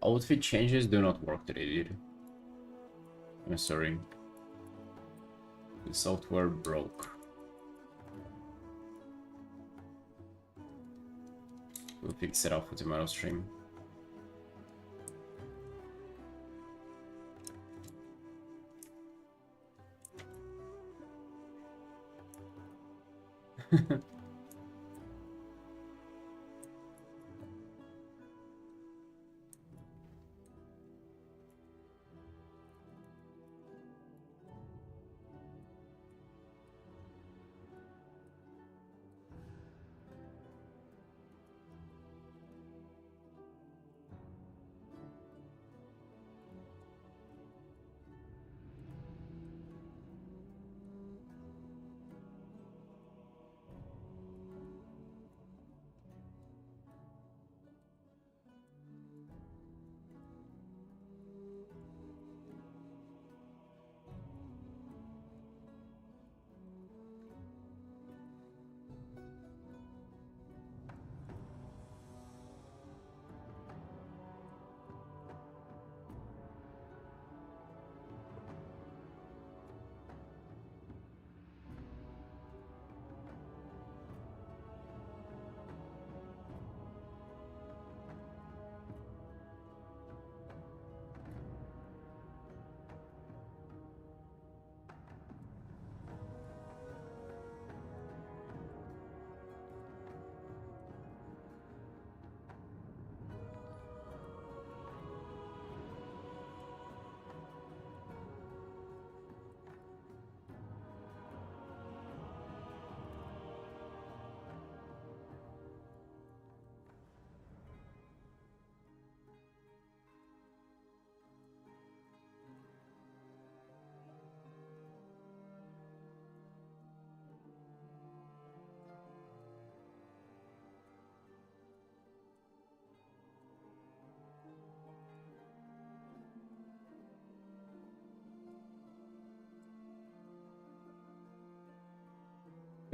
outfit changes do not work today, dude. I'm sorry. The software broke. We'll fix it up for tomorrow's stream.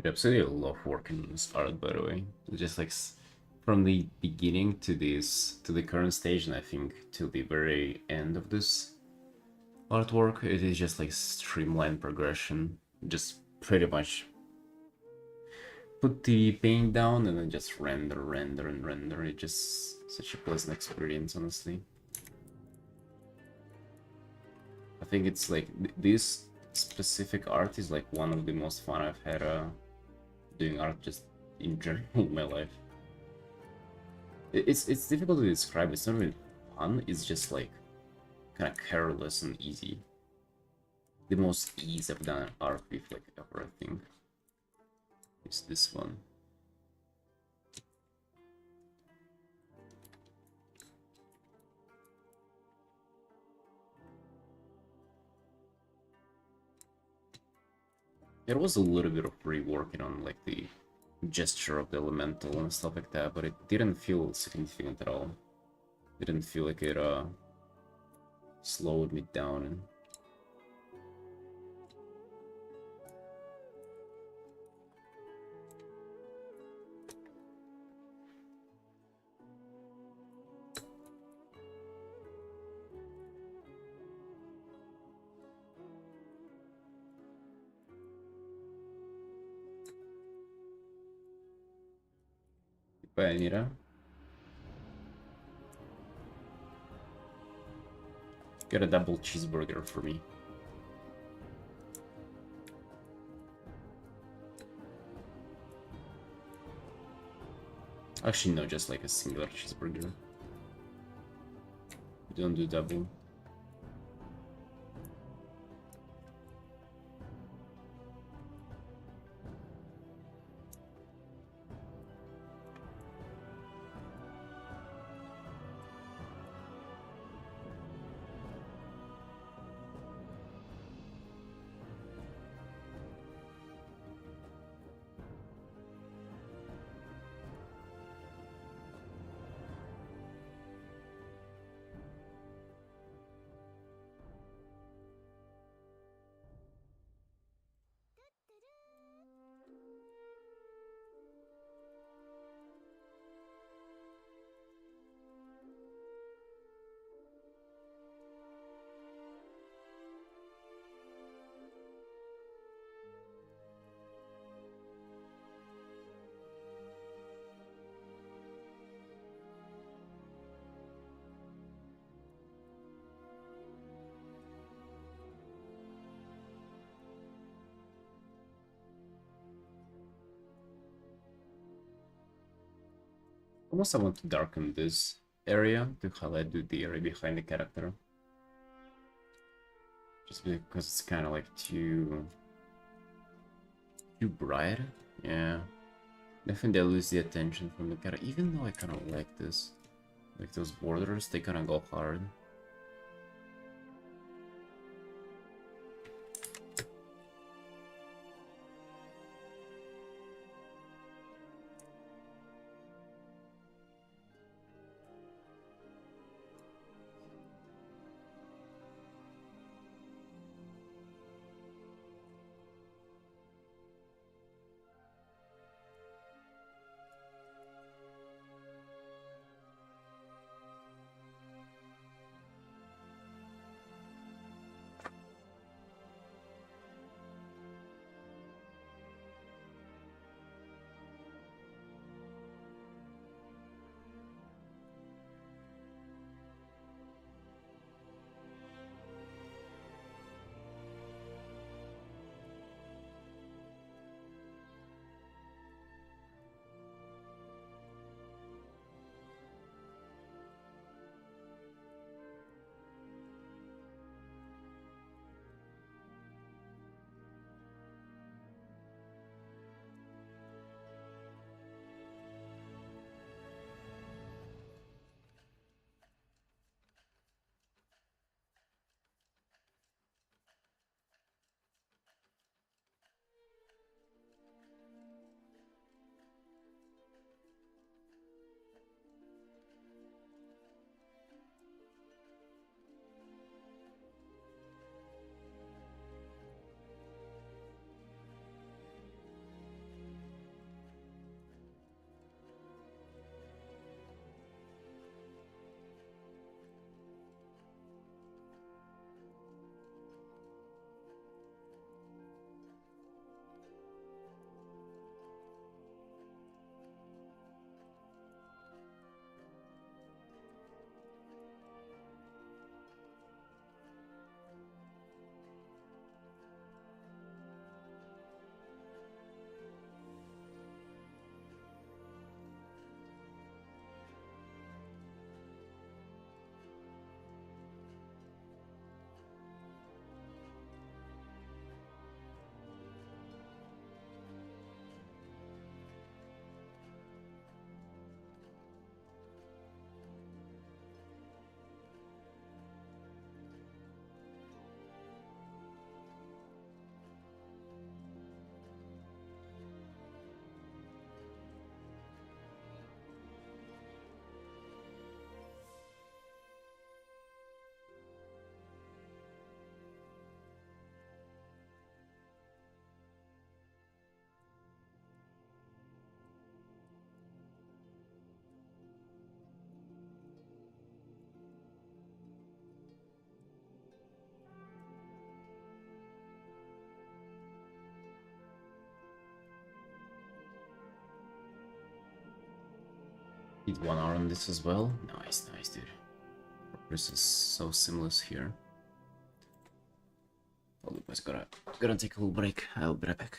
I absolutely love working on this art, by the way. Just like from the beginning to the current stage, and I think to the very end of this artwork, it is just like streamlined progression. Just pretty much put the paint down and then just render, render, and render. It's just such a pleasant experience, honestly. I think it's like this specific art is like one of the most fun I've had doing art just in general in my life. It's difficult to describe. It's not really fun. It's just like kind of careless and easy. The most ease I've done art with like ever, I think, is this one. There was a little bit of reworking on like the gesture of the elemental and stuff like that, but it didn't feel significant at all. Didn't feel like it slowed me down. And Bye, Anita. Get a double cheeseburger for me. Actually, no, just like a singular cheeseburger. Don't do double. Almost I want to darken this area to highlight the area behind the character. Just because it's kind of like too bright. Yeah. Definitely lose the attention from the character, even though I kind of like this. Like those borders, they kind of go hard. Did 1 hour on this as well. Nice, nice, dude. This is so seamless here. Oh, Lupa's gotta take a little break. I'll be right back.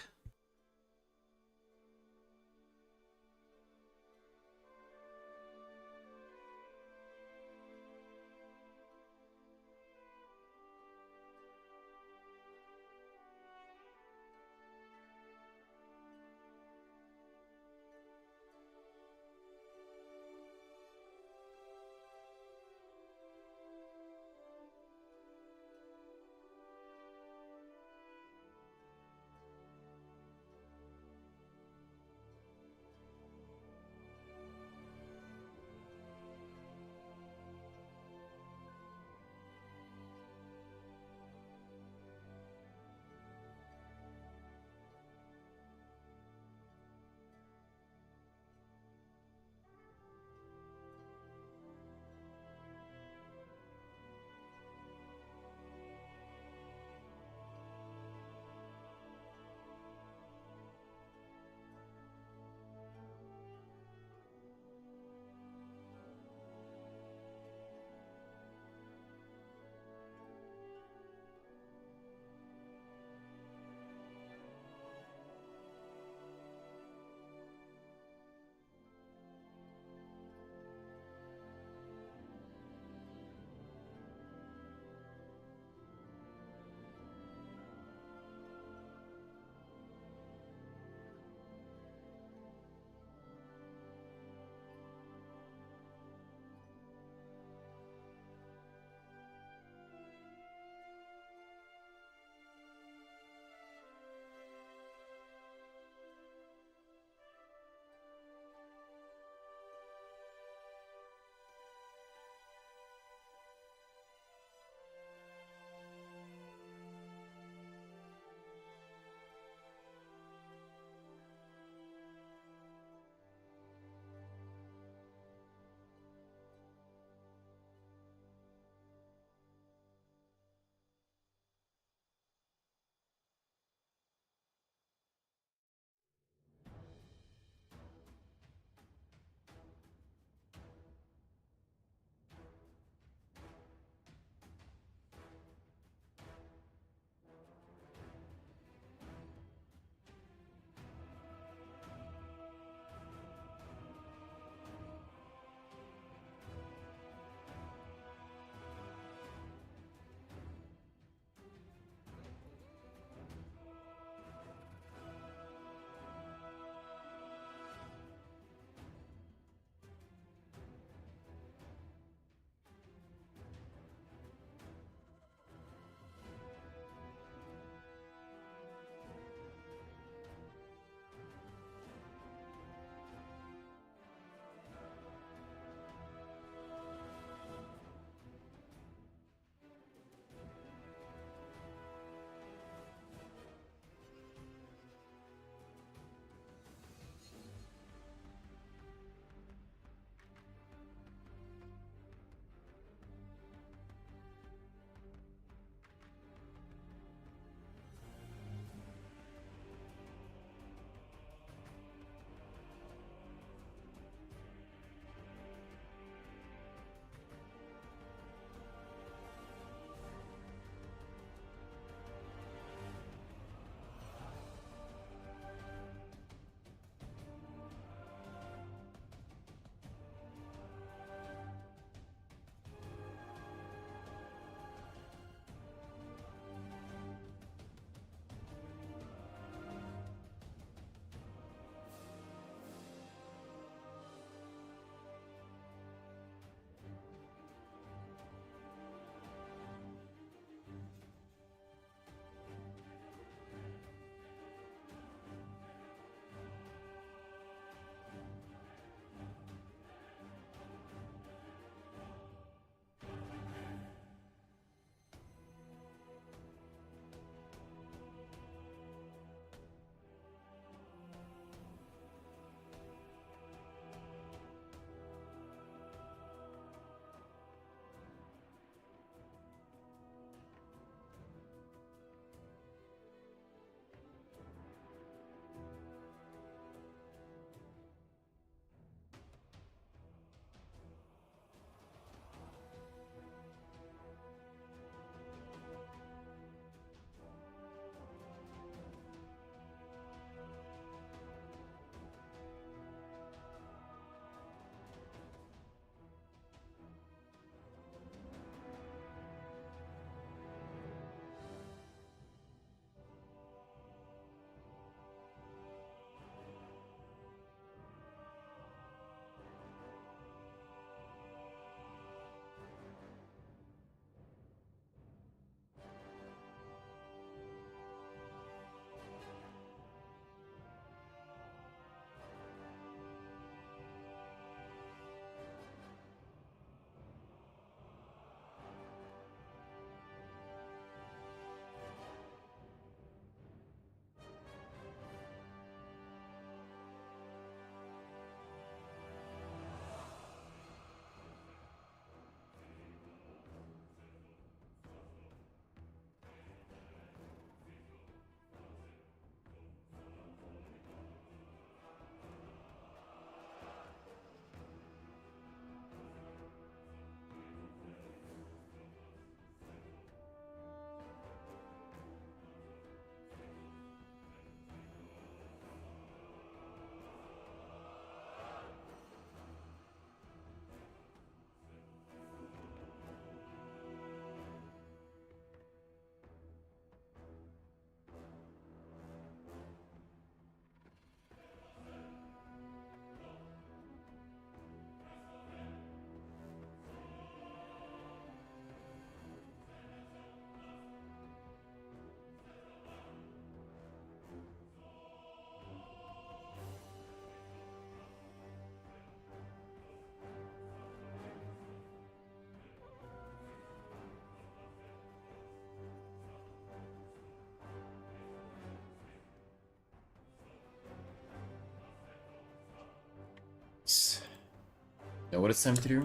Now what it's time to do?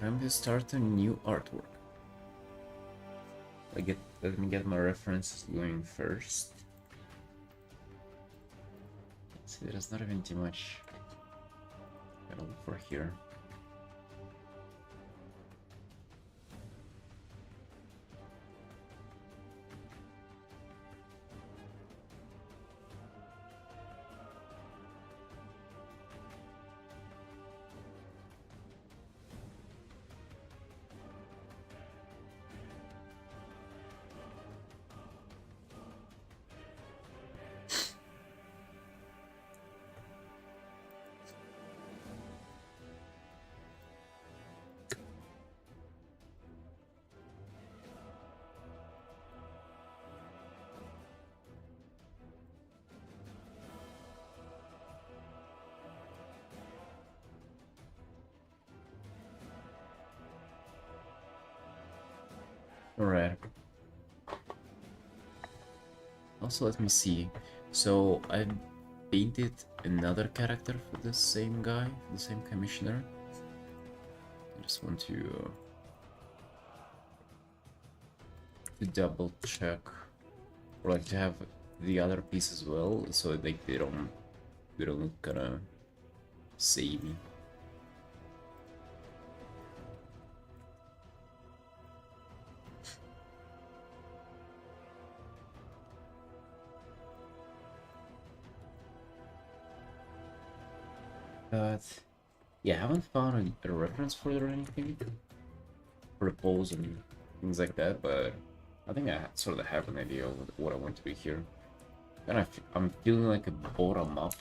Time to start a new artwork. Let me get my references going first. See, there's not even too much. Gotta look for here. Alright. Also, let me see. So, I painted another character for the same guy, the same commissioner. I just want to double check, or like to have the other piece as well, so like they don't look kinda samey. But yeah, I haven't found a reference for it or anything, for the pose and things like that. But I think I sort of have an idea of what I want to do here, and I'm feeling like a bottom up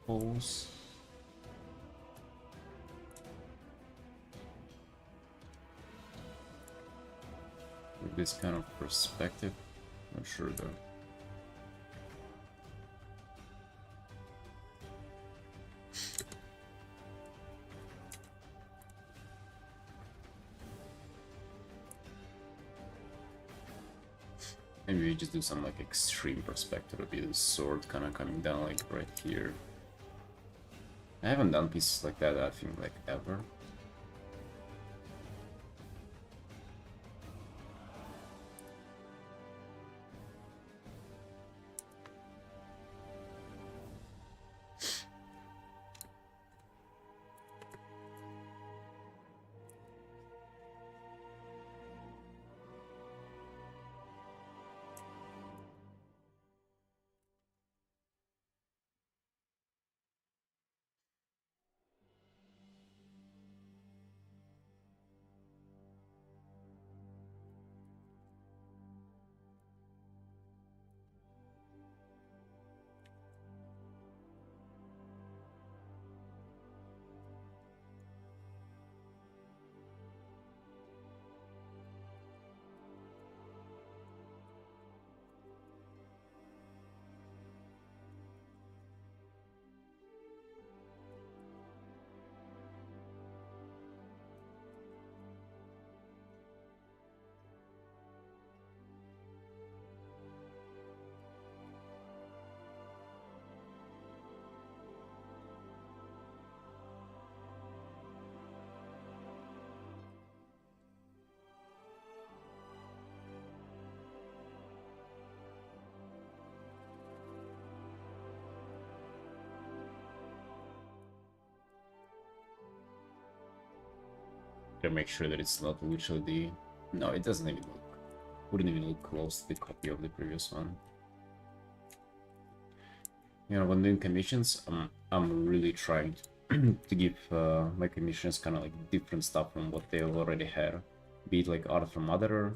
pose. With this kind of perspective, not sure though. Maybe we just do some like extreme perspective of the sword kind of coming down like right here. I haven't done pieces like that, I think, like ever. Gotta make sure that it's not literally the... No, it doesn't even look... Wouldn't even look close to the copy of the previous one. You know, when doing commissions, I'm really trying to give my commissions kind of like different stuff from what they already had. Be it like art from other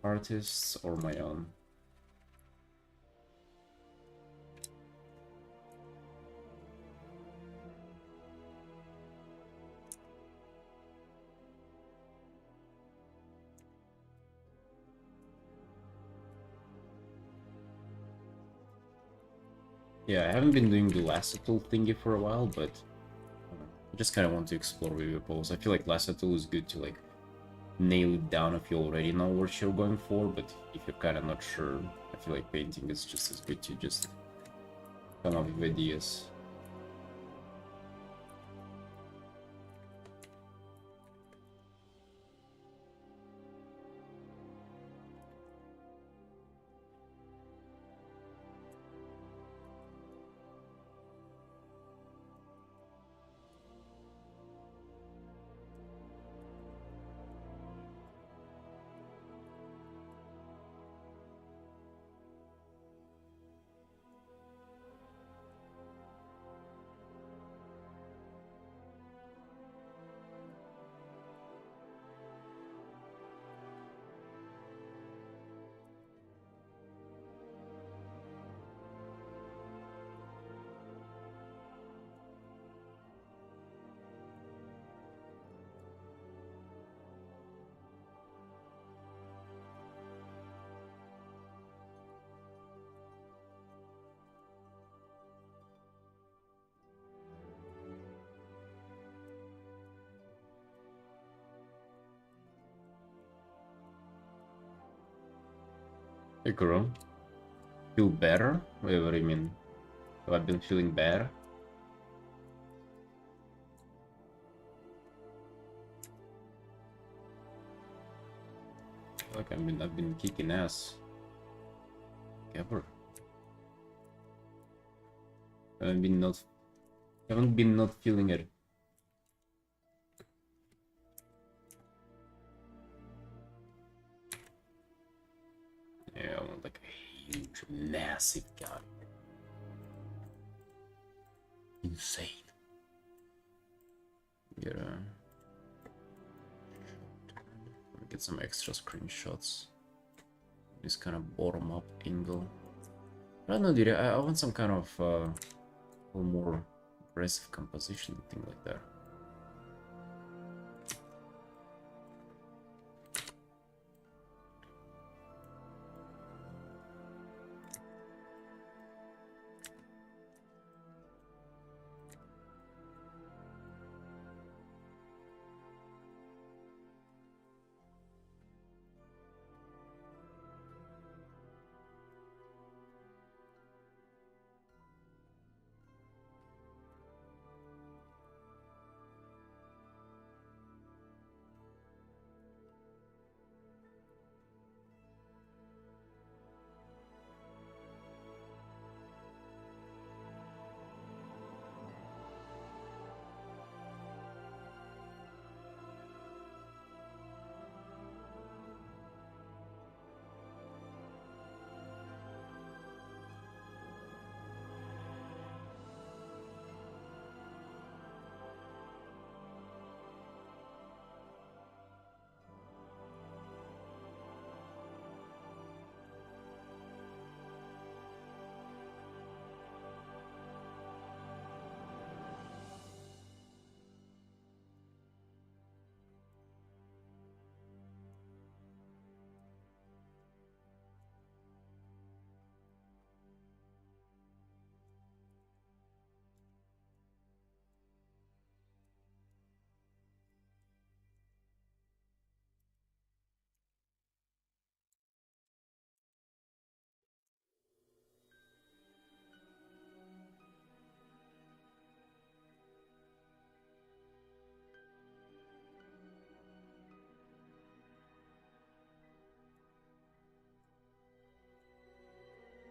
artists or my own. Yeah, I haven't been doing the lasso tool thingy for a while, but I just kind of want to explore with your pose. I feel like lasso tool is good to like nail it down if you already know what you're going for, but if you're kind of not sure, I feel like painting is just as good to just come up with ideas. Hey girl, feel better? Wait, what do you mean? Have I been feeling bad? Like I've been kicking ass. Ever. Haven't been not feeling it. Yeah, I want like a huge, massive gun. Insane. Yeah. Let me get some extra screenshots. This kind of bottom up angle. I don't know, dude. I want some kind of a little more aggressive composition, thing like that.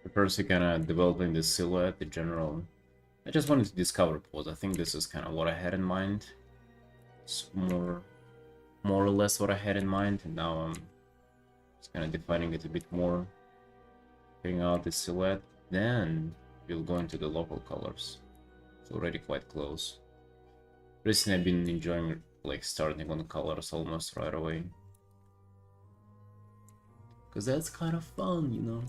The person kind of developing the silhouette, the general. I just wanted to discover pose. I think this is kind of what I had in mind. It's more or less what I had in mind, and now I'm just kind of defining it a bit more, figuring out the silhouette. Then we'll go into the local colors. It's already quite close. Recently, I've been enjoying like starting on the colors almost right away, because that's kind of fun, you know.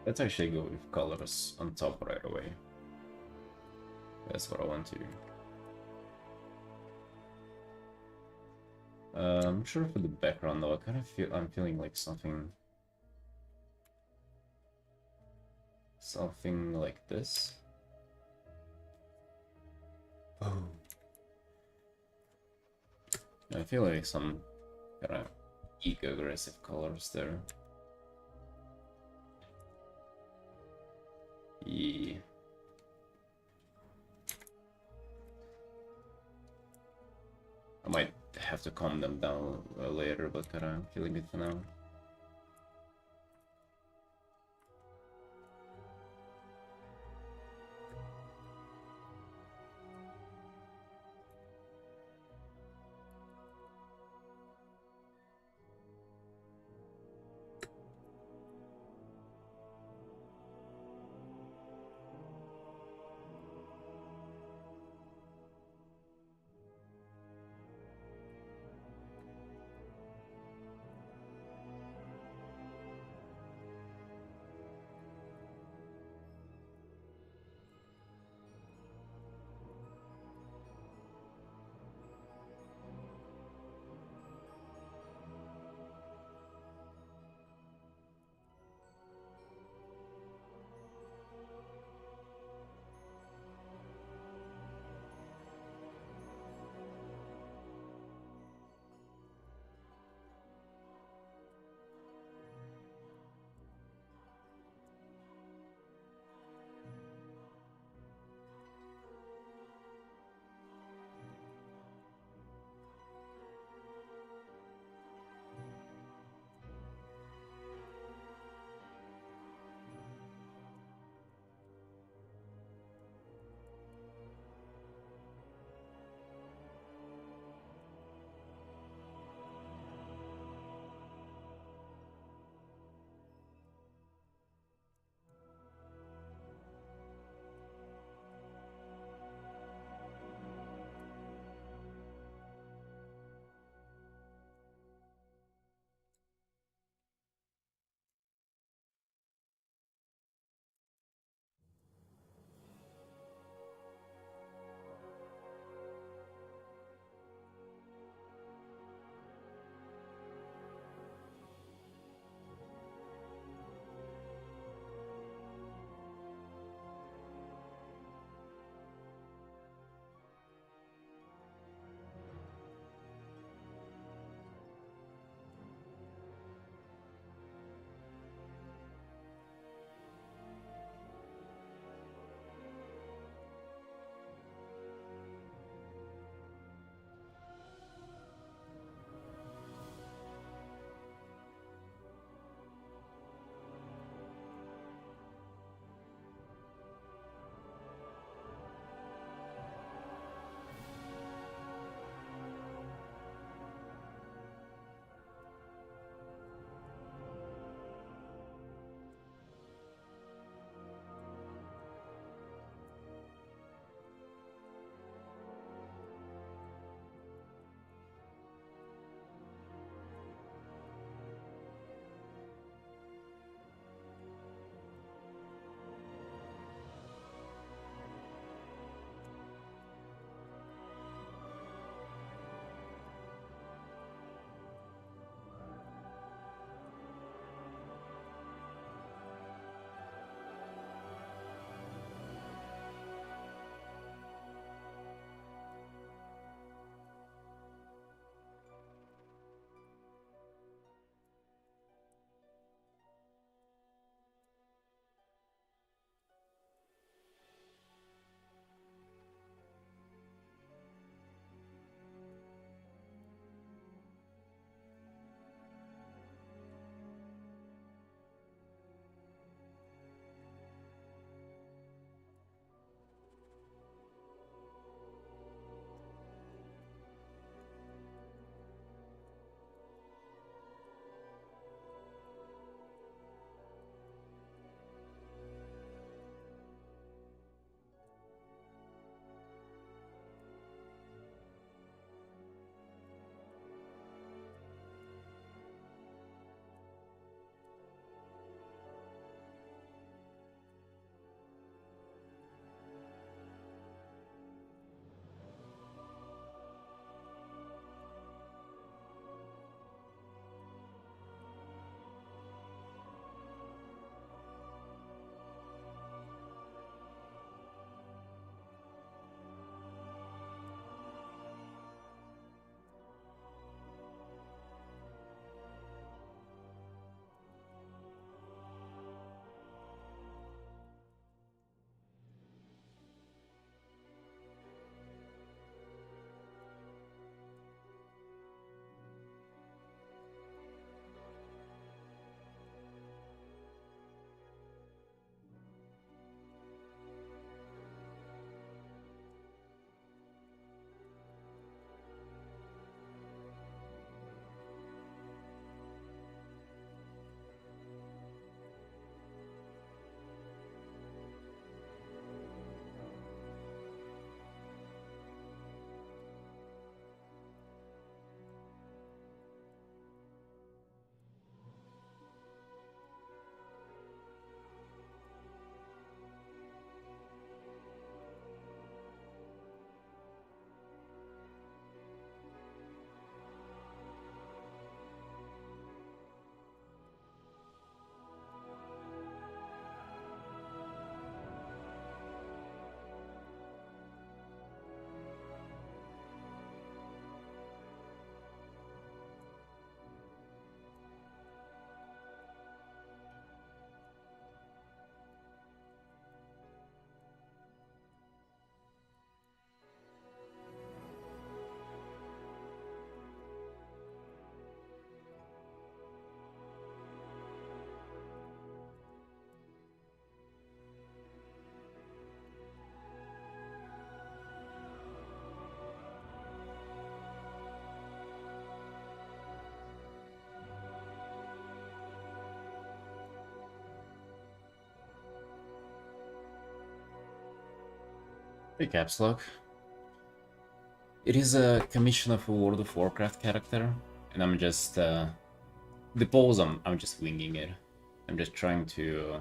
Let's actually go with colors on top right away. That's what I want to do. I'm sure for the background though, I'm feeling like something like this. Oh. I feel like some kind of eco-aggressive colors there. Yeah. I might have to calm them down later, but I'm feeling good for now. Hey, Caps Lock. It is a commission of a World of Warcraft character, and I'm just the pose. I'm just winging it. I'm just trying to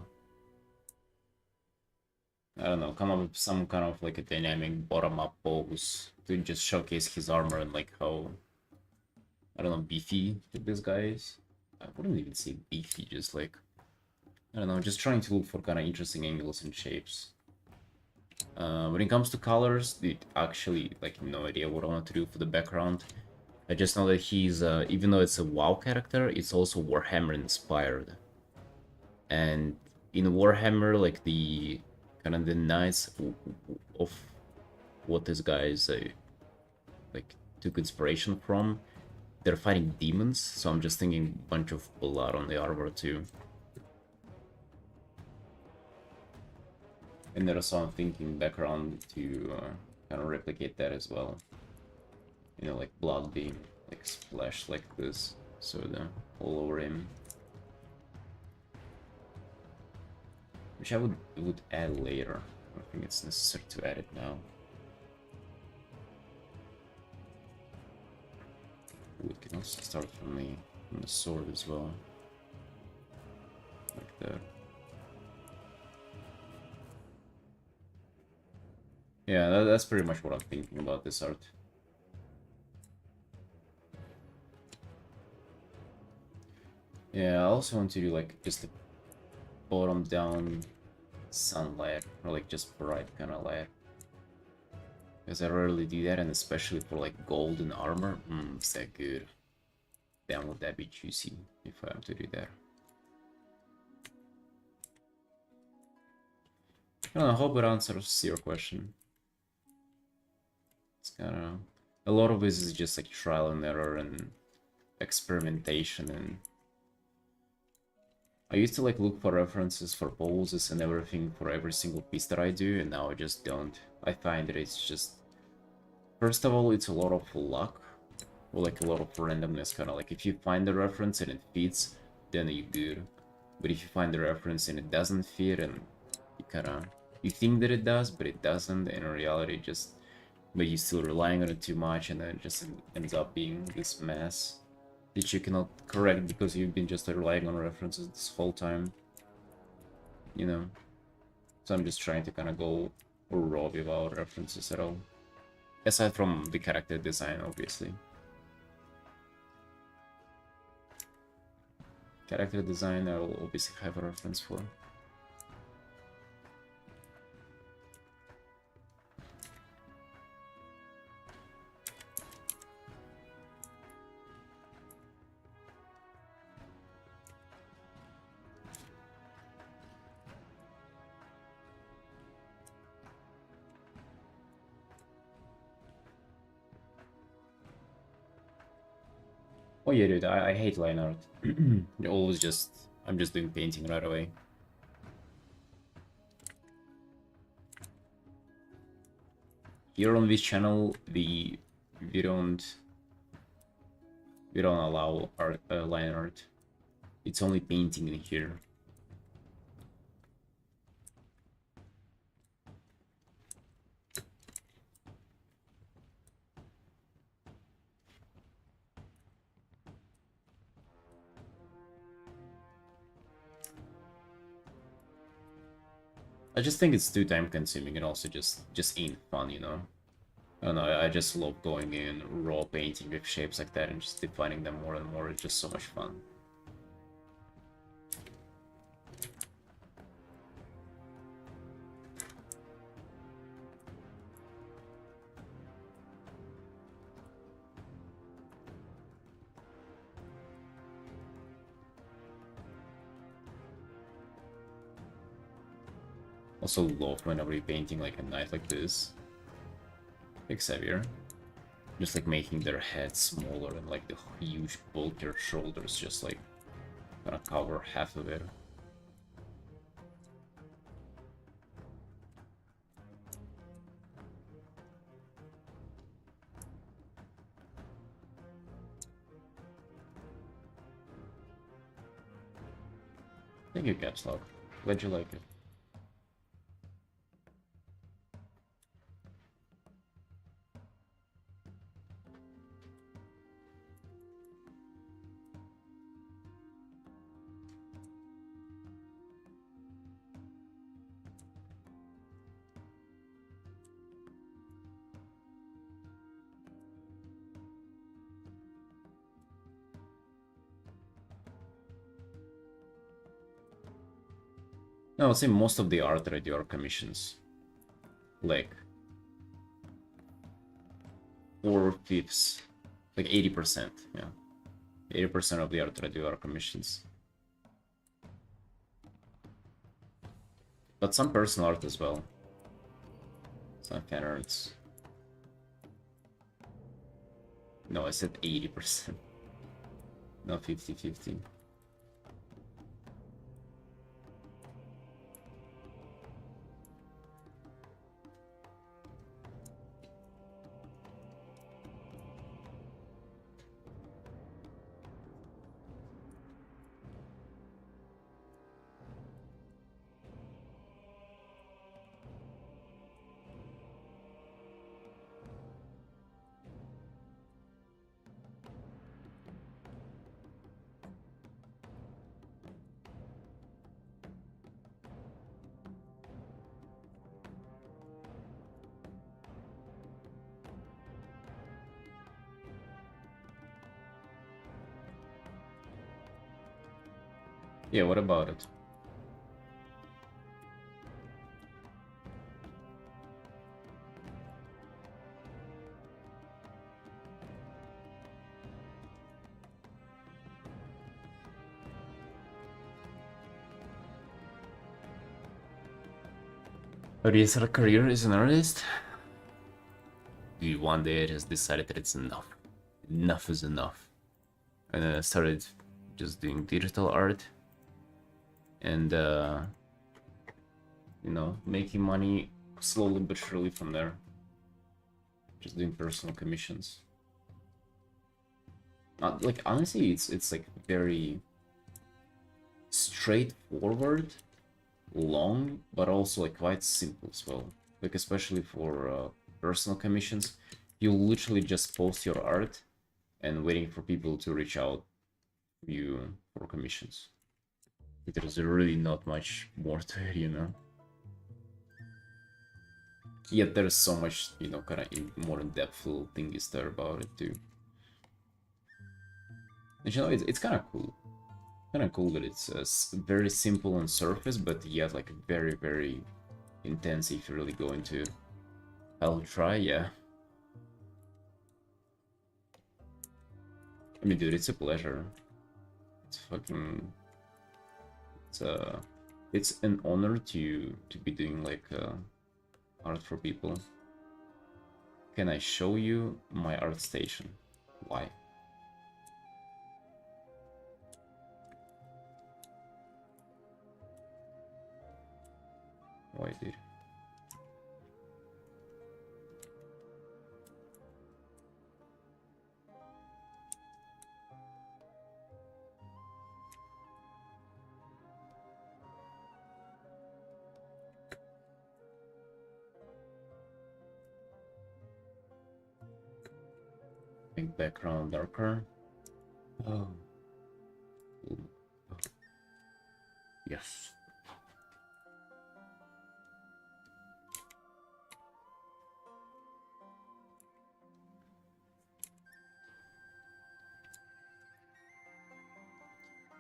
I don't know, come up with some kind of like a dynamic bottom-up pose to just showcase his armor and like how I don't know beefy this guy is. I wouldn't even say beefy, just like I don't know, just trying to look for kind of interesting angles and shapes. When it comes to colors, dude, actually, like, no idea what I want to do for the background. I just know that he's, even though it's a WoW character, it's also Warhammer inspired. And in Warhammer, like, the kind of the knights of what this guy is, like, took inspiration from, they're fighting demons, so I'm just thinking bunch of blood on the armor, too. And there's some thinking background to kind of replicate that as well. You know, like blood being like splashed like this, so the all over him. Which I would add later. I don't think it's necessary to add it now. We can also start from the sword as well, like that. Yeah, that's pretty much what I'm thinking about this art. Yeah, I also want to do like just a bottom down sunlight, or like just bright kind of light. Because I rarely do that, and especially for like golden armor, is that good? Damn, would that be juicy if I have to do that? I don't know, I hope it answers your question. It's kind of a lot of this is just like trial and error and experimentation, and I used to like look for references for poses and everything for every single piece that I do, and now I just don't. I find that it's just, first of all, it's a lot of luck, or like a lot of randomness, kind of like if you find the reference and it fits, then you're good. But if you find the reference and it doesn't fit, and you kind of, you think that it does, but it doesn't, and in reality just, but you're still relying on it too much, and then it just ends up being this mess that you cannot correct because you've been just relying on references this whole time, you know? So I'm just trying to kind of go raw without references at all. Aside from the character design, obviously. Character design I will obviously have a reference for. Oh yeah, dude, I hate line art. Always just, I'm just doing painting right away. Here on this channel, we don't allow art, line art. It's only painting in here. I just think it's too time consuming, and also just ain't fun, you know? I don't know, I just love going in, raw painting with shapes like that and just defining them more and more. It's just so much fun. Also love whenever you're painting like a knight like this. Like Xavier. Just like making their head smaller and like the huge bulkier shoulders just like gonna cover half of it. Thank you, Caps Lock. Glad you like it. No, I would say most of the art that I do are commissions. Like 4/5, like 80%, yeah. 80% of the art that I do are commissions. But some personal art as well. Some fan arts. No, I said 80%. Not 50/50. Yeah, what about it? But is it a career as an artist? Dude, one day I just decided that it's enough. Enough is enough. And then I started just doing digital art. And, you know, making money slowly but surely from there. Just doing personal commissions. Like, honestly, it's like very straightforward, long, but also like quite simple as well. Like, especially for personal commissions, you literally just post your art and waiting for people to reach out to you for commissions. There's really not much more to it, you know. Yet there's so much, you know, kind of more in-depth little thingies there about it too. And you know, it's kind of cool. Kind of cool that it's very simple on surface, but yet like very, very intense if you really go into it. I'll try, yeah. I mean, dude, it's a pleasure. It's fucking... It's an honor to be doing like art for people. Can I show you my art station? Why? Why, dude? Make background darker. Oh. Ooh. Oh. Yes.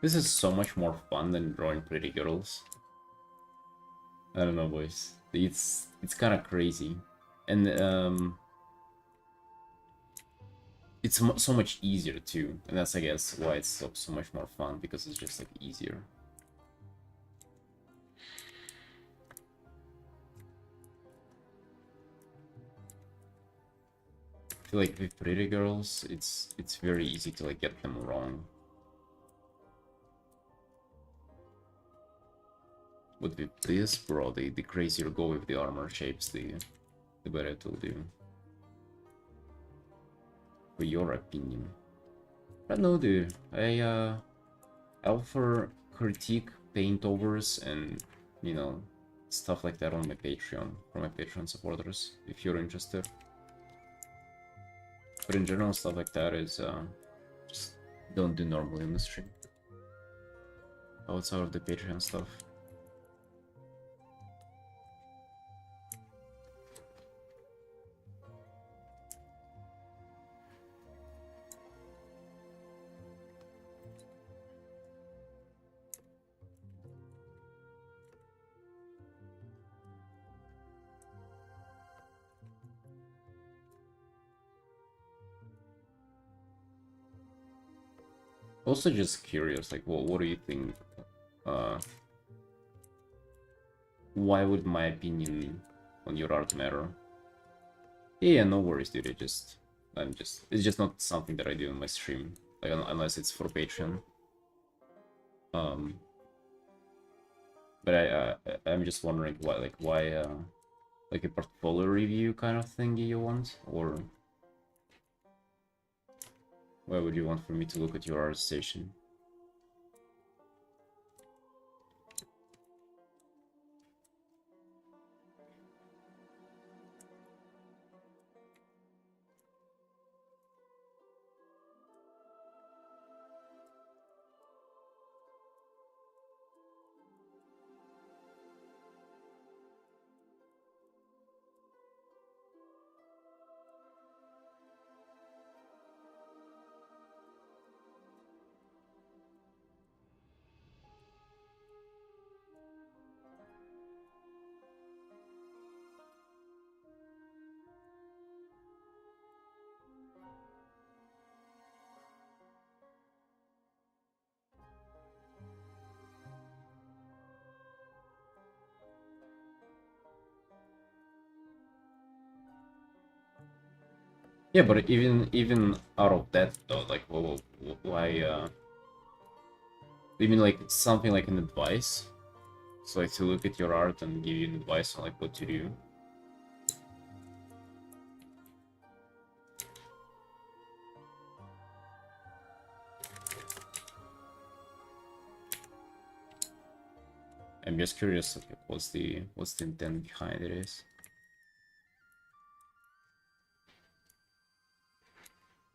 This is so much more fun than drawing pretty girls. I don't know, boys. It's kind of crazy, and it's so much easier too, and that's I guess why it's so much more fun, because it's just like easier. I feel like with pretty girls, it's very easy to like get them wrong. But with this, bro, the crazier you go with the armor shapes, the better it will do. For your opinion. I don't know, dude. I offer critique paintovers and, you know, stuff like that on my Patreon, for my Patreon supporters, if you're interested. But in general, stuff like that is just don't do normally in the stream. Outside of the Patreon stuff. Also, just curious, like, what do you think? Uh, why would my opinion on your art matter? Yeah, no worries, dude. It's just not something that I do on my stream, like unless it's for Patreon. Um, but I'm just wondering why like a portfolio review kind of thing you want, or why would you want for me to look at your art station? Yeah, but even out of that though, like, why? You mean like something like an advice? So like to look at your art and give you advice on like what to do. I'm just curious, like, what's the intent behind it is.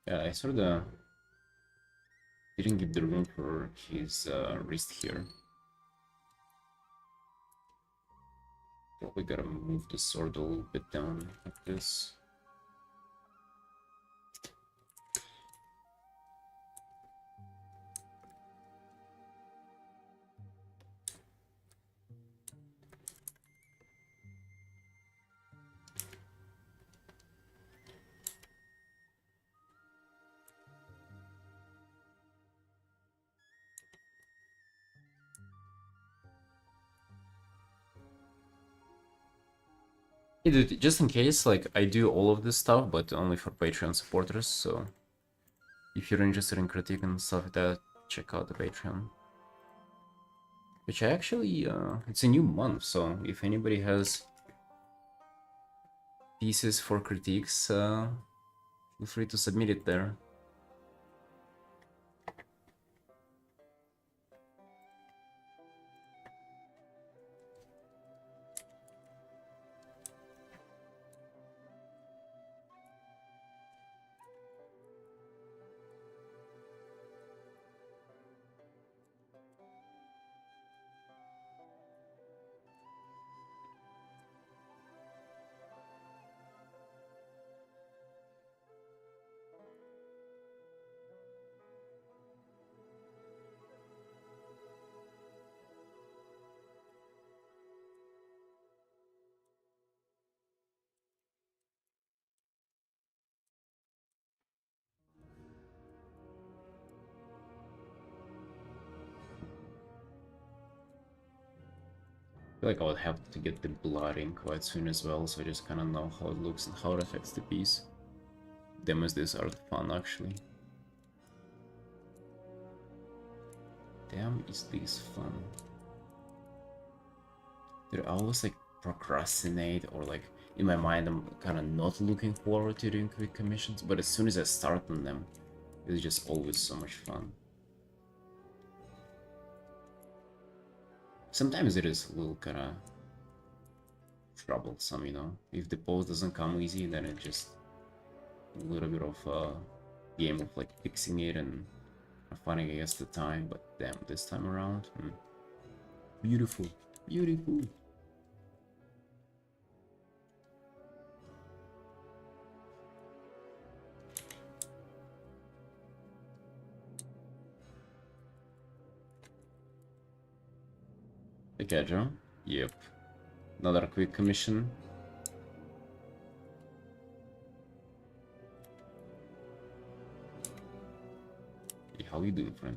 Yeah, I sort of didn't give the room for his wrist here. Probably gotta move the sword a little bit down like this. Hey, dude, just in case, like, I do all of this stuff, but only for Patreon supporters, so if you're interested in critique and stuff like that, check out the Patreon. Which I actually, it's a new month, so if anybody has pieces for critiques, feel free to submit it there. I feel like I would have to get the blooding quite soon as well, so I just kind of know how it looks and how it affects the piece. Demos this are fun, actually. Damn, is this fun. Dude, I always like procrastinate, or like in my mind I'm kind of not looking forward to doing quick commissions, but as soon as I start on them, it's just always so much fun. Sometimes it is a little kind of troublesome, you know? If the pose doesn't come easy, then it's just a little bit of a game of like fixing it and finding, I guess, the time, but damn, this time around, beautiful, beautiful. Okay, Joe. Yep. Another quick commission. how you doing, friend?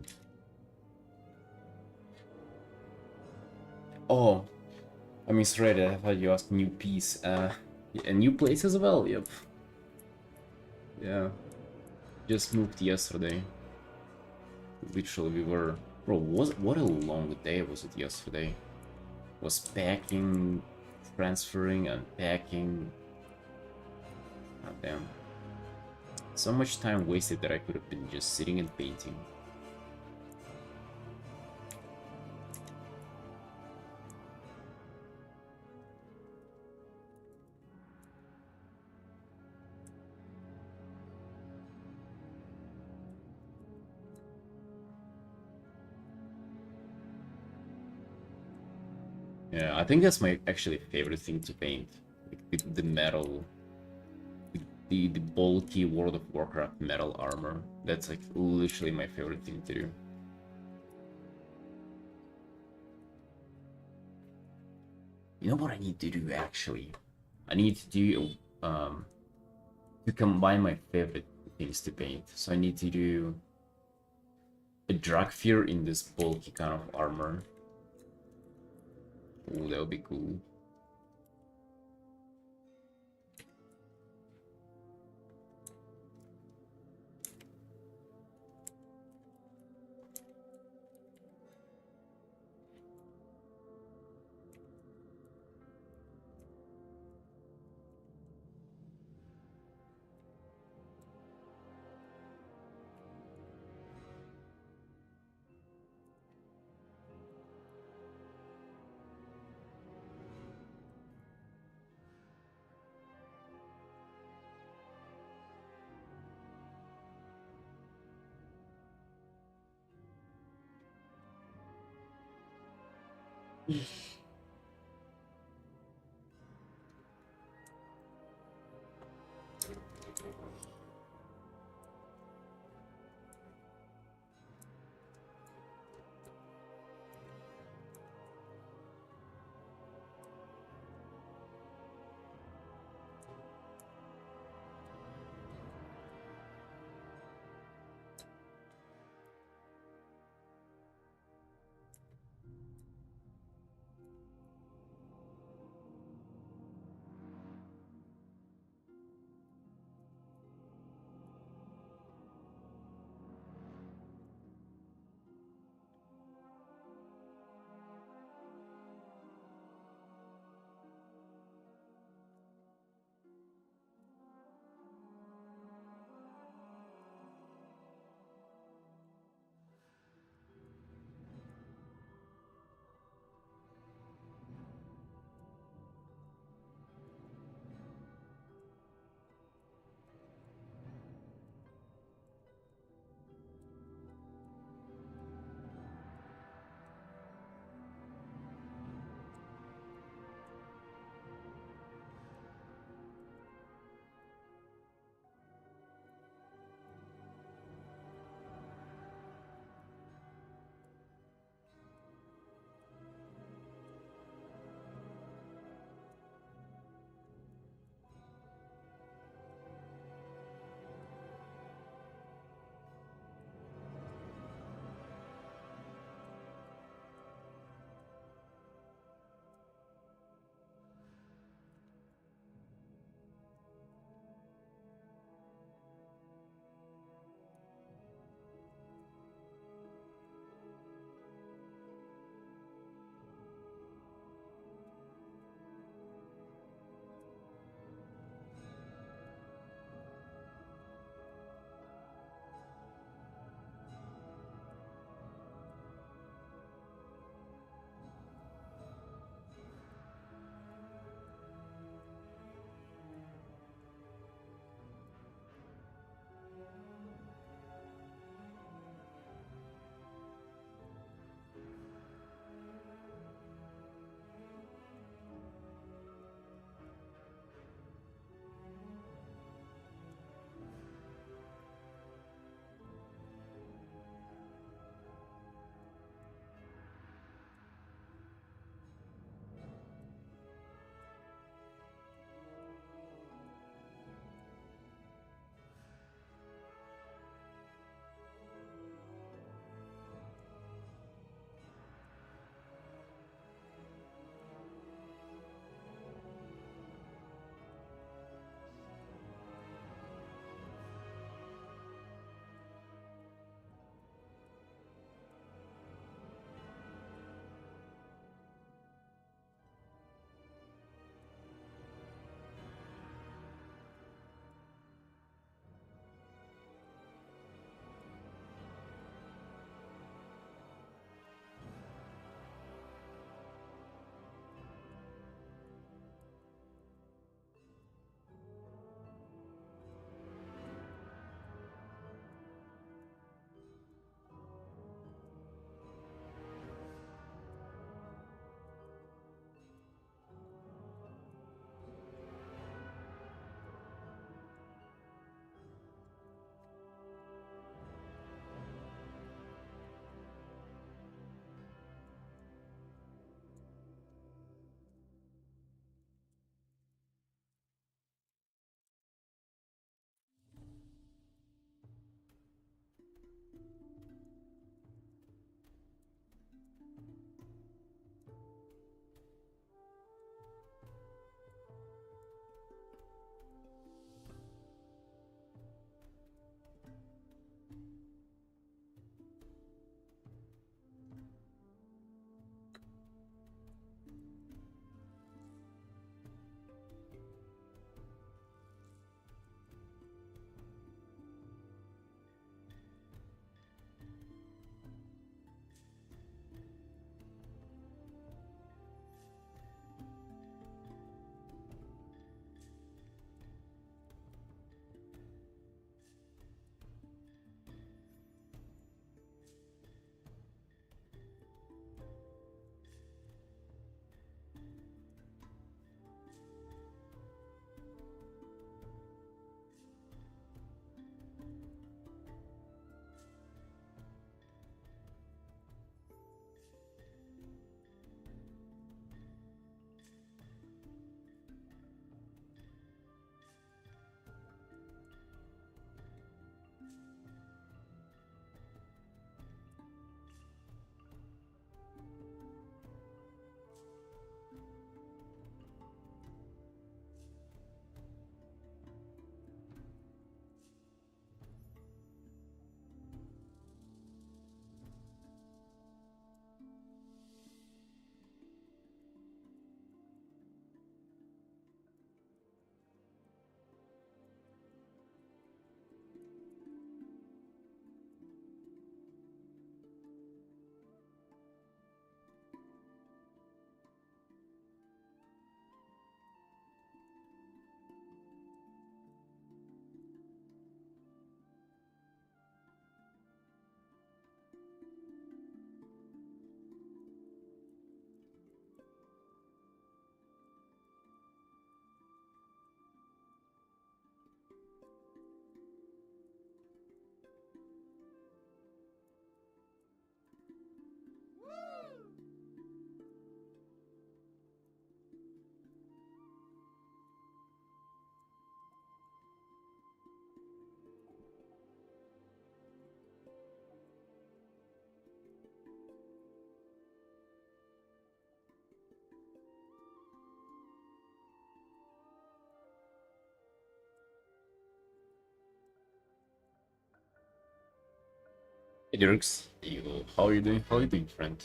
Oh, I misread it. I thought you asked new piece. A new place as well. Yep. Yeah. Just moved yesterday. Literally, we were. Bro, what a long day was it yesterday? Was packing, transferring, unpacking. God damn. So much time wasted that I could have been just sitting and painting. Yeah, I think that's my actually favorite thing to paint. Like the metal, the bulky World of Warcraft metal armor. That's like literally my favorite thing to do. You know what I need to do actually? I need to do to combine my favorite things to paint. So I need to do a Dragfear in this bulky kind of armor. Ooh, that would be cool. Hey Dirks, how are you doing? How are you doing, friend?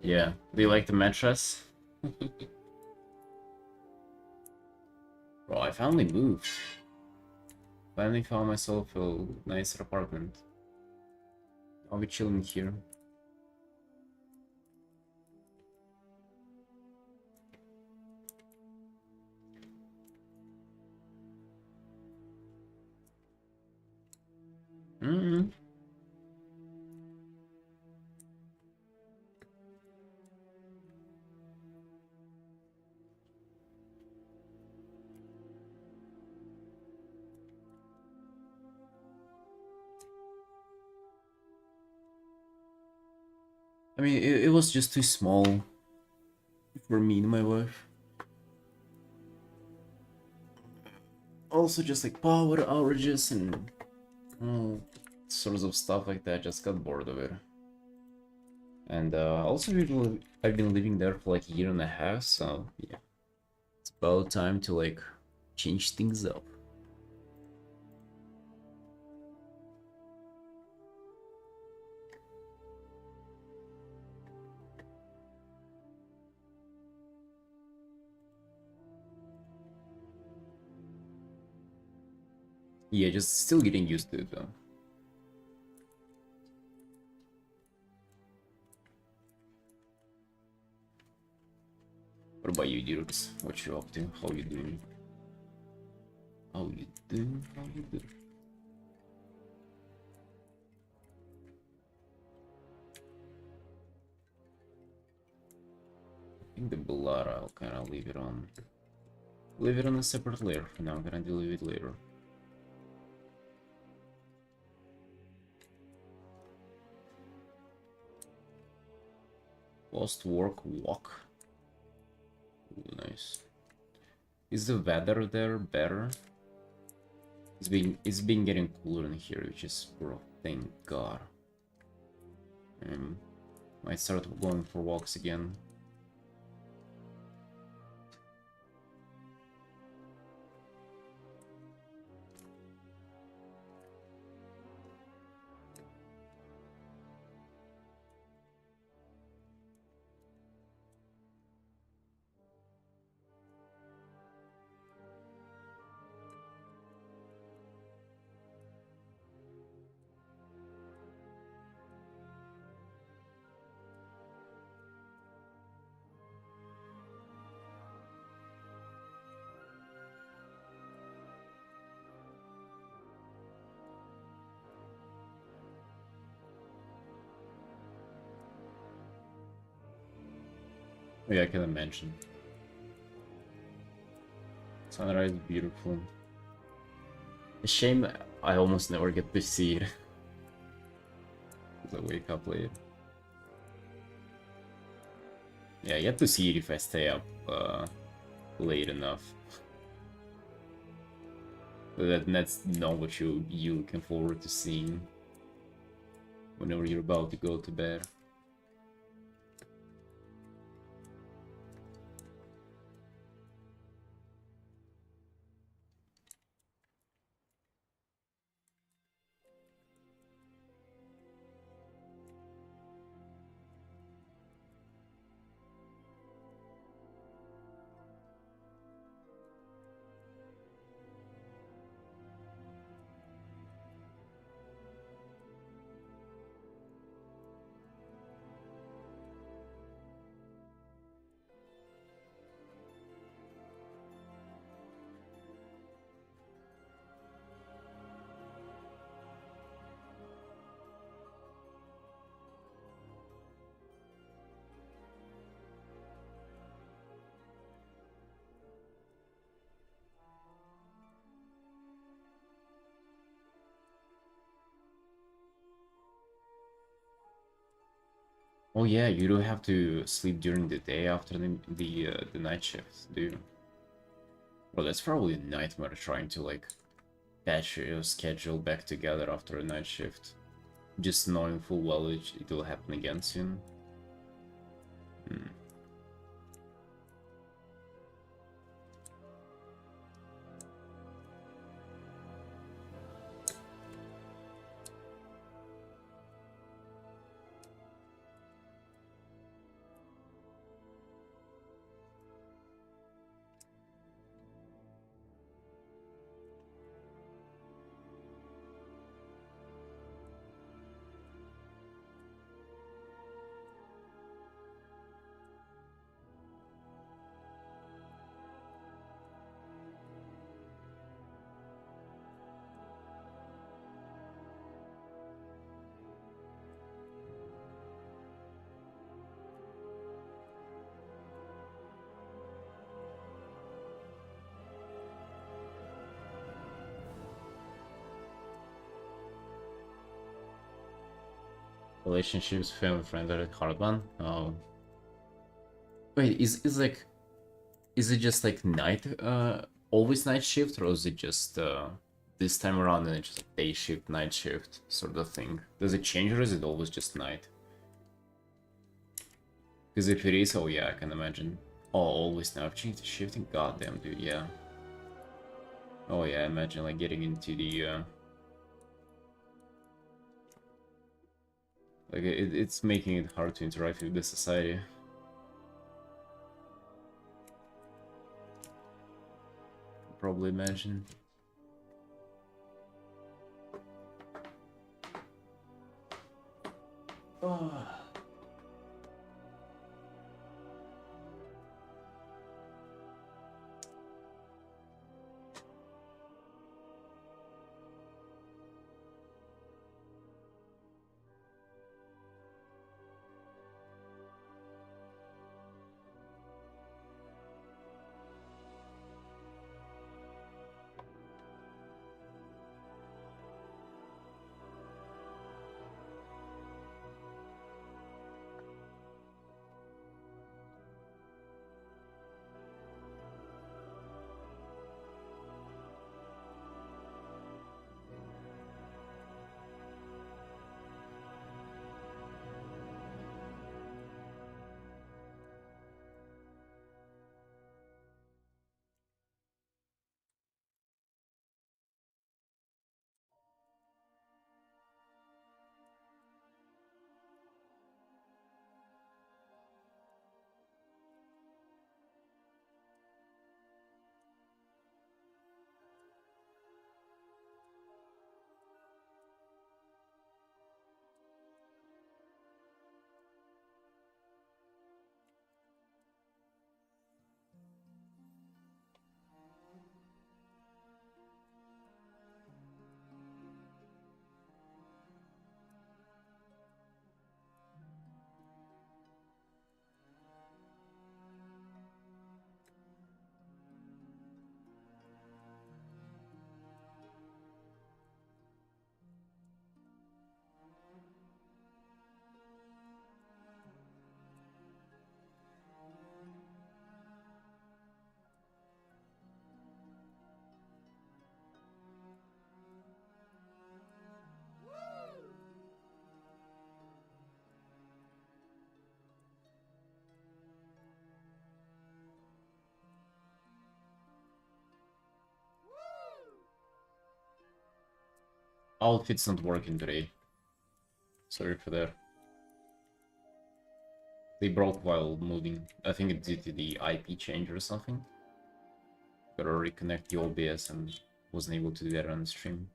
Yeah, do you like the mattress? Bro, I finally moved. Finally found myself a nicer apartment. I'll be chilling here. Mm. I mean, it was just too small for me and my wife. Also, just like power outages and all sorts of stuff like that. Just got bored of it. And also, I've been living there for like a year and a half, so yeah, it's about time to like change things up. Yeah, just still getting used to it though. What about you, dudes? What you up to? How you doing? How you doing? How you doing? I think the blood I'll kind of leave it on. Leave it on a separate layer for now. I'm gonna deal with it later. Post-work walk. Ooh, nice. Is the weather there better? It's been getting cooler in here, which is bro. Thank God. Might start going for walks again. Oh, yeah, I can imagine. Sunrise is beautiful. A shame I almost never get to see it. Because I wake up late. Yeah, I get to see it if I stay up late enough. But that's not what you looking forward to seeing whenever you're about to go to bed. Oh yeah, you don't have to sleep during the day after the night shift, do you? Well, that's probably a nightmare trying to like patch your schedule back together after a night shift. Just knowing full well it will happen again soon. Hmm. Relationships, family, friends are a hard one. Oh. Wait, is it just like night always night shift, or is it just this time around and it's just like day shift, night shift sort of thing? Does it change or is it always just night? Because if it is, oh yeah, I can imagine. Oh, always now. I've changed the shifting. Goddamn, dude, yeah. Oh yeah, imagine like getting into the like it's making it hard to interact with the society. Probably imagine. Oh. Outfit's not working today. Sorry for that. They broke while moving. I think it's due to the IP change or something. Gotta reconnect the OBS and wasn't able to do that on the stream.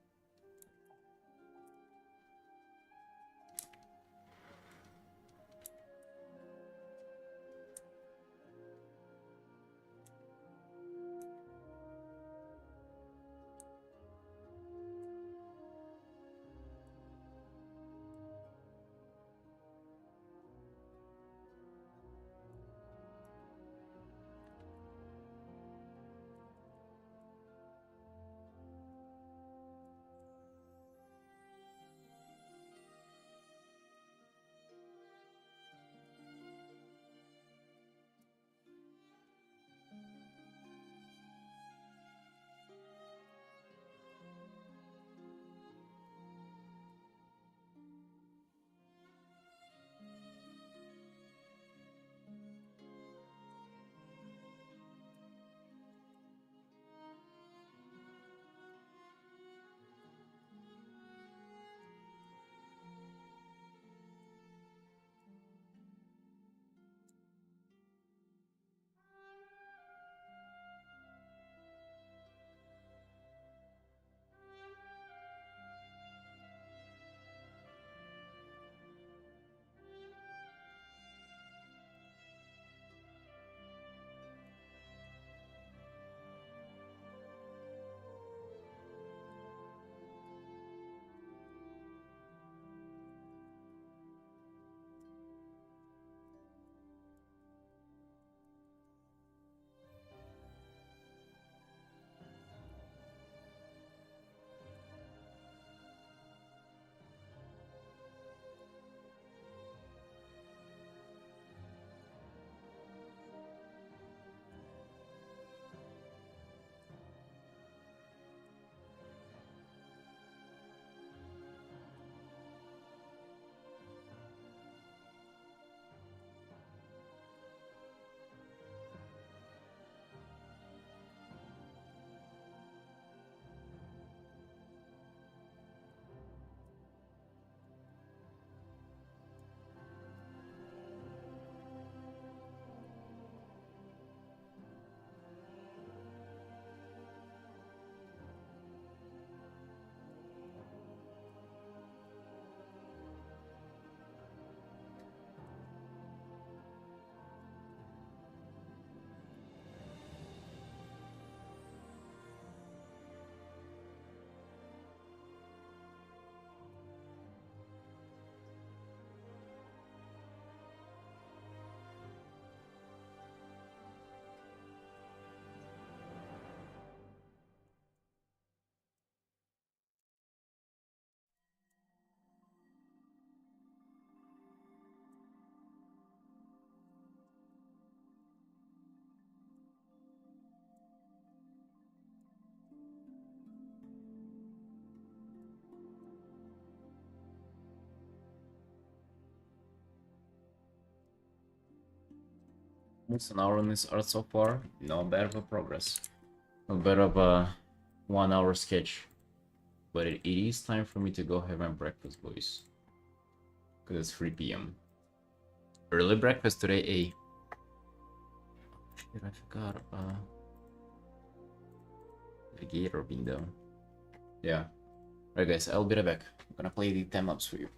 Almost an hour on this art so far. Not bad of a progress. Not bad of a 1 hour sketch. But it is time for me to go have my breakfast, boys. Because it's 3 p.m. Early breakfast today, eh? Shit, I forgot. The gator being down. Yeah. Alright, guys, I'll be right back. I'm gonna play the time lapse for you.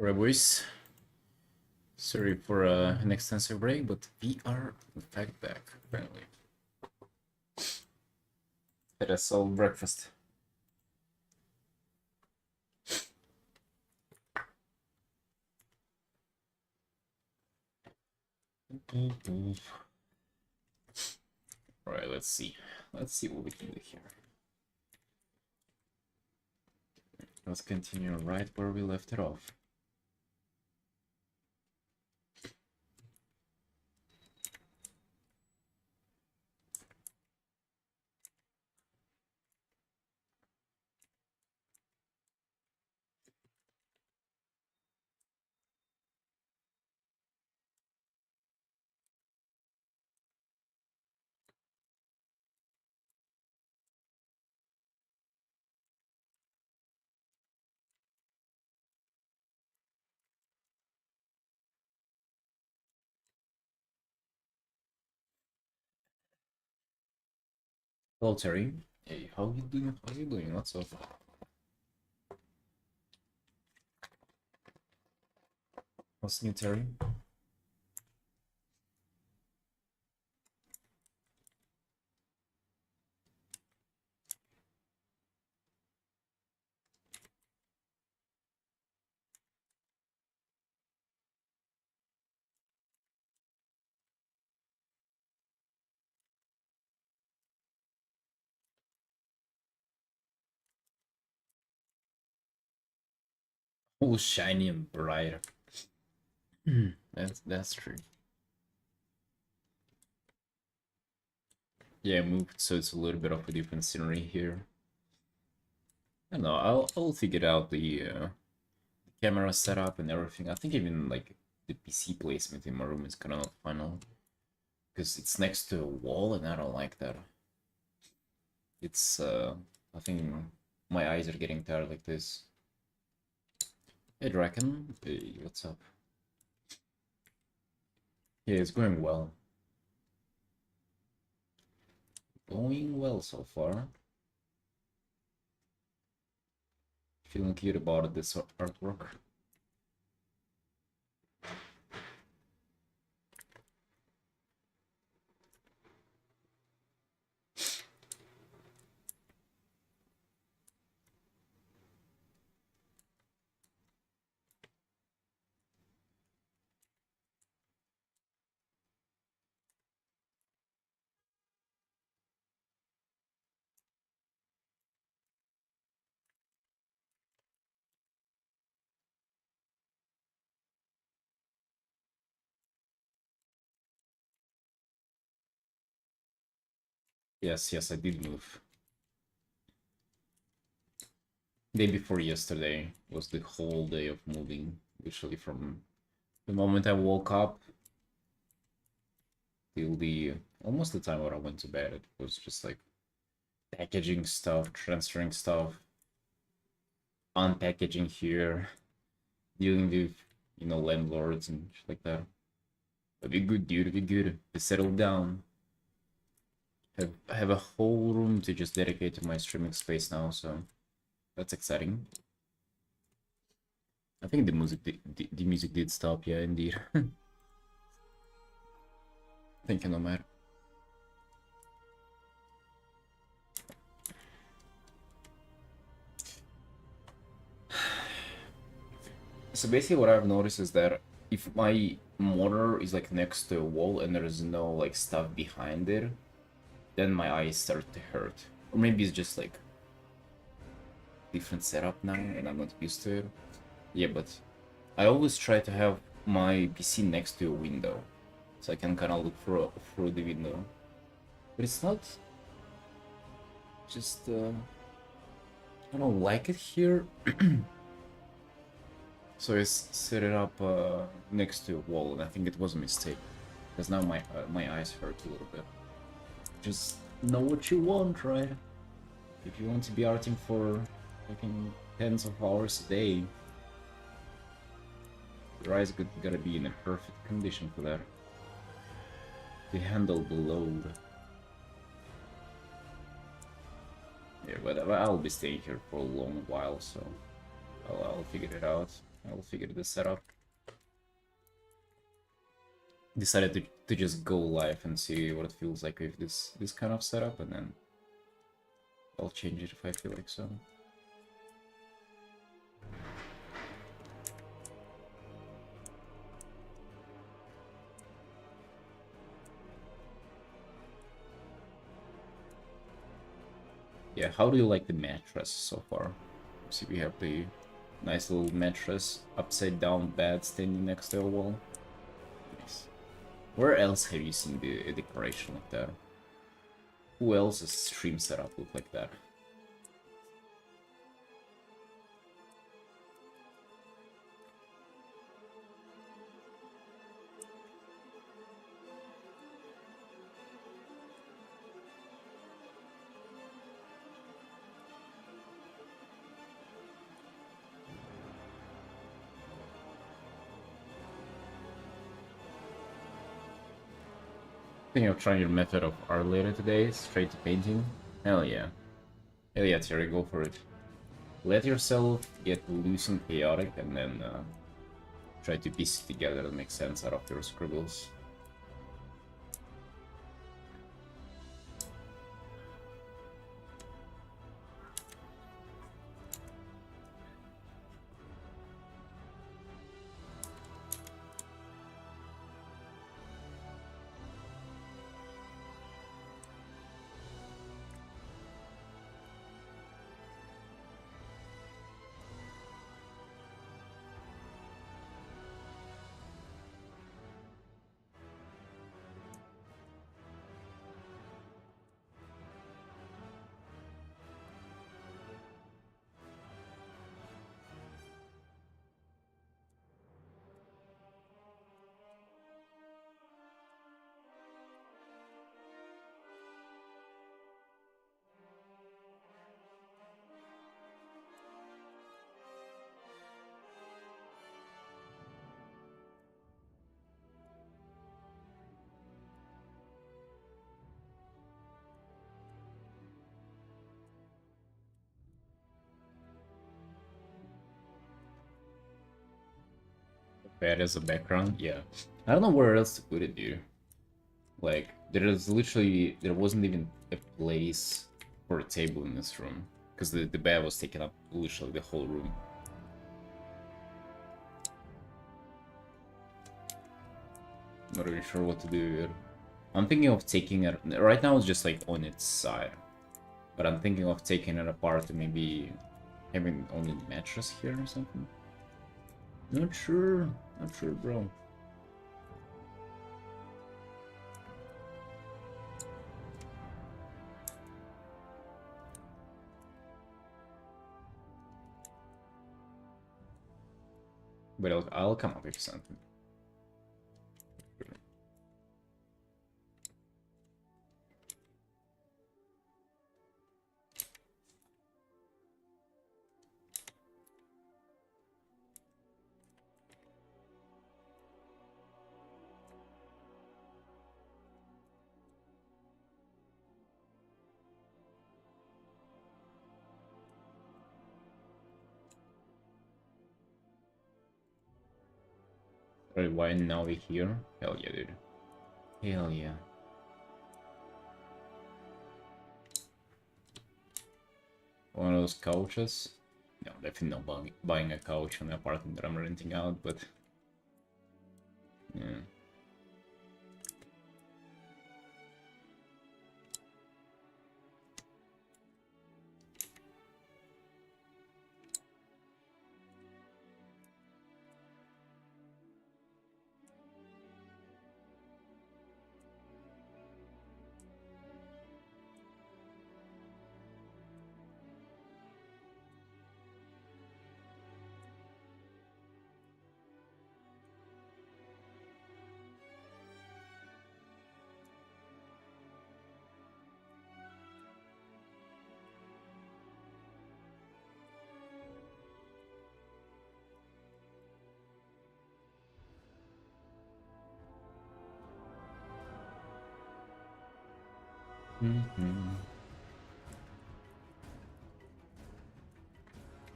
Alright, boys. Sorry for an extensive break, but we are in fact back, apparently. Had a solid breakfast. Alright, let's see. Let's see what we can do here. Let's continue right where we left it off. Hello, Terry. Hey, how you doing? How you doing? What's up? What's new, Terry? Oh, shiny and bright. That's true. Yeah, moved so it's a little bit of a different scenery here. I don't know. I'll figure out the camera setup and everything. I think even like the PC placement in my room is kind of not final because it's next to a wall and I don't like that. It's I think my eyes are getting tired like this. Hey Draken, hey, what's up? Yeah, it's going well. Going well so far. Feeling good about this artwork. Yes, yes, I did move. Day before yesterday was the whole day of moving, literally from the moment I woke up till the almost the time where I went to bed. It was just like packaging stuff, transferring stuff, unpackaging here, dealing with, you know, landlords and shit like that. But be good, dude, be good. Be settled down. Have a whole room to just dedicate to my streaming space now, so that's exciting. I think the music did stop, yeah, indeed. Thank you, Nomad. So basically what I've noticed is that if my monitor is like next to a wall and there's no like stuff behind it, then my eyes start to hurt. Or maybe it's just like different setup now and I'm not used to it. Yeah, but I always try to have my PC next to a window so I can kind of look through the window. But it's not just I don't like it here. So I set it up next to a wall, and I think it was a mistake because now my eyes hurt a little bit. Just know what you want, right? If you want to be arting for fucking tens of hours a day, your eyes gotta be in a perfect condition for that. To handle the load. Yeah, but I'll be staying here for a long while, so I'll figure it out. I'll figure this setup. Decided to just go live and see what it feels like with this kind of setup, and then I'll change it if I feel like so. Yeah, how do you like the mattress so far? See, we have the nice little mattress, upside down bed standing next to a wall. Nice. Where else have you seen the decoration like that? Who else's stream setup look like that? Thinking of trying your method of art later today, straight to painting? Hell yeah. Hell yeah, Terry, go for it. Let yourself get loose and chaotic, and then try to piece it together and make sense out of your scribbles. Bad as a background, yeah. I don't know where else to put it, dude. Like, there wasn't even a place for a table in this room. Because the bed was taking up literally the whole room. Not really sure what to do here. I'm thinking of taking it... Right now it's just like on its side. But I'm thinking of taking it apart and maybe having only mattress here or something. Not sure, bro. But I'll come up with something. Sorry, why now we here? Hell yeah, dude. Hell yeah. One of those couches? No, definitely not buying a couch on an apartment that I'm renting out, but... Yeah.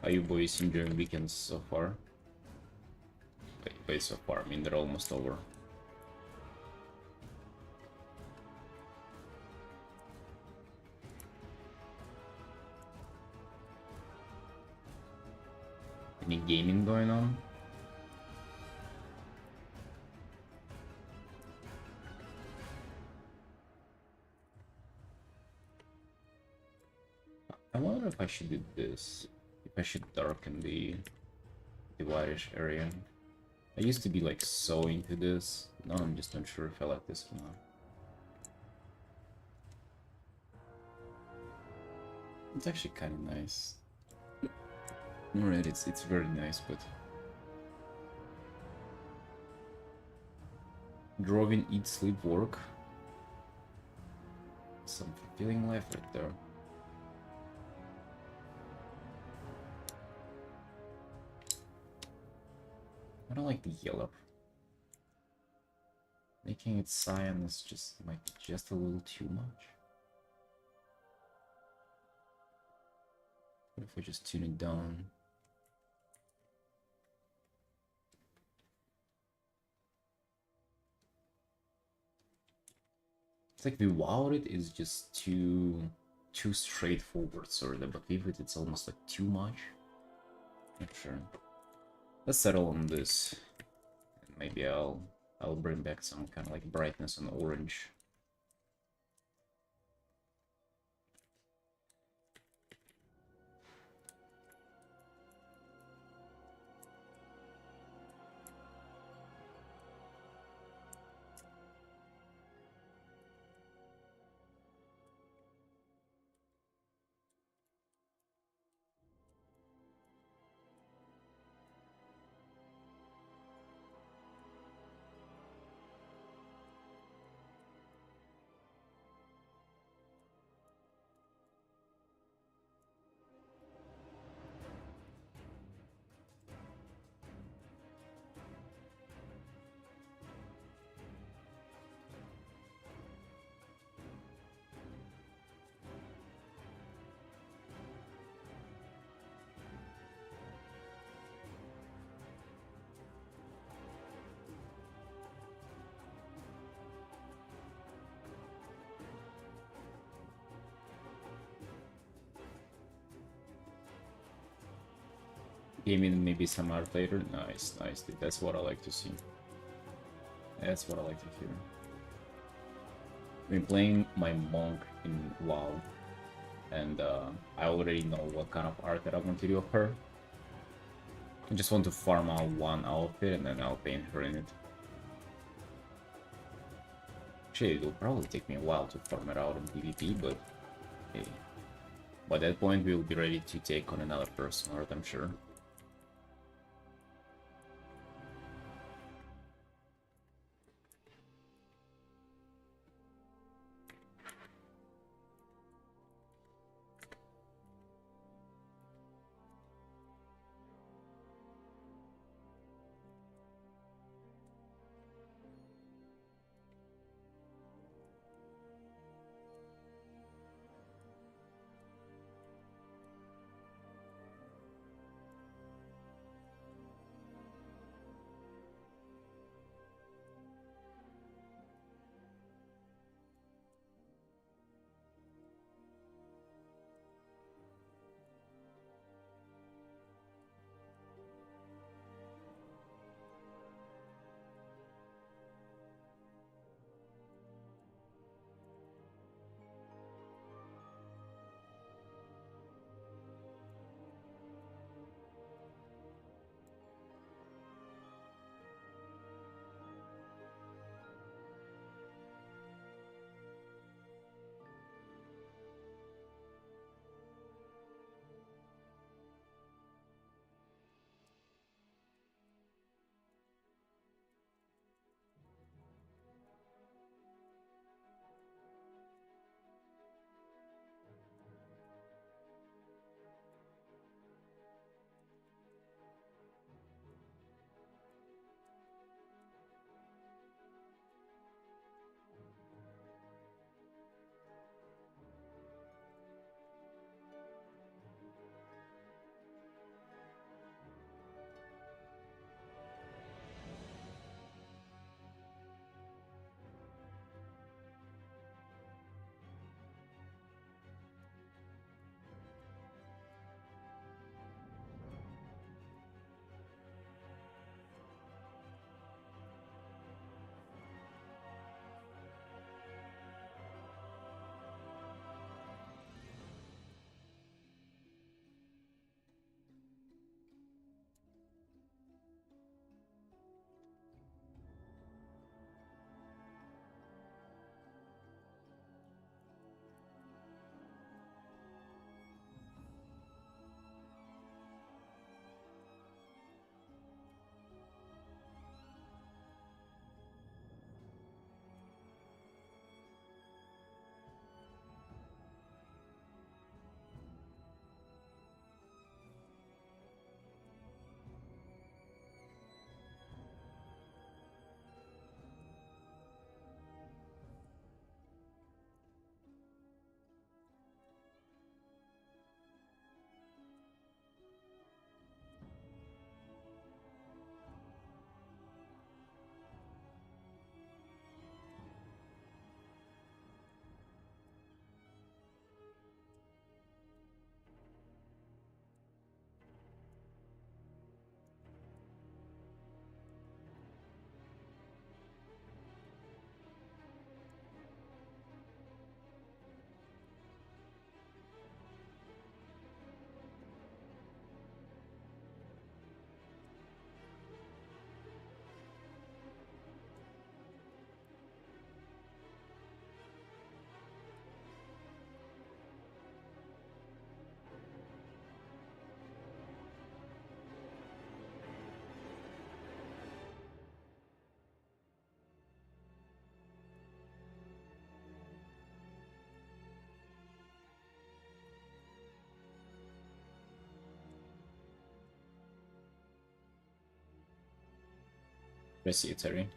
Are you boys enjoying weekends so far? ways so far. I mean, they're almost over. Any gaming going on? I wonder if I should do this. If I should darken the whitish area. I used to be like so into this. Now I'm just not sure if I like this or not. It's actually kind of nice. Alright, it's very nice, but drawing, eat, sleep, work. Some fulfilling life right there. I don't like the yellow. Making it cyan is just might be just a little too much. What if we just tune it down? It's like the without it is just too straightforward, sort of, but with it it's almost like too much. Not sure. Let's settle on this. Maybe I'll bring back some kind of like brightness on orange. Gaming maybe some art later. Nice, nice, dude. That's what I like to see. That's what I like to hear. I've been playing my monk in WoW, and I already know what kind of art that I want to do of her. I just want to farm out one outfit and then I'll paint her in it. Actually, it'll probably take me a while to farm it out in PvP, but hey. By that point, we'll be ready to take on another person art, I'm sure. I see it, Terry.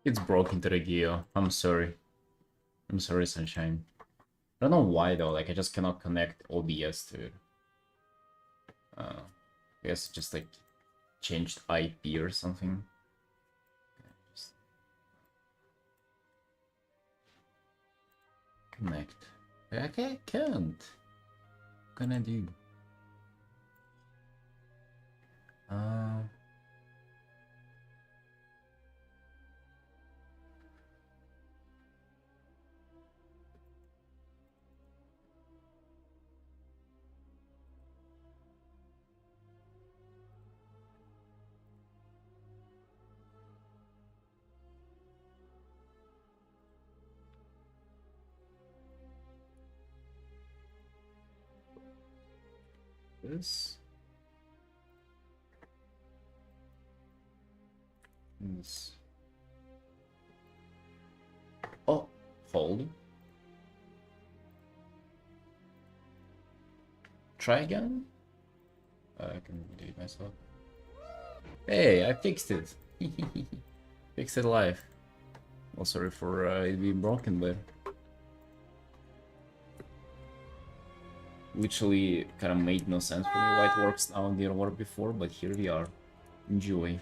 It's broken to the gear. I'm sorry. I'm sorry, Sunshine. I don't know why though, like I just cannot connect OBS to it. I guess it just like changed IP or something. Just connect. I can't. What can I do? Uh, this. This. Oh, hold. Try again? I can do it myself. Hey, I fixed it. Fixed it live. Well, sorry for it being broken, but literally kind of made no sense for me why it works now and didn't work before, but here we are. Enjoy.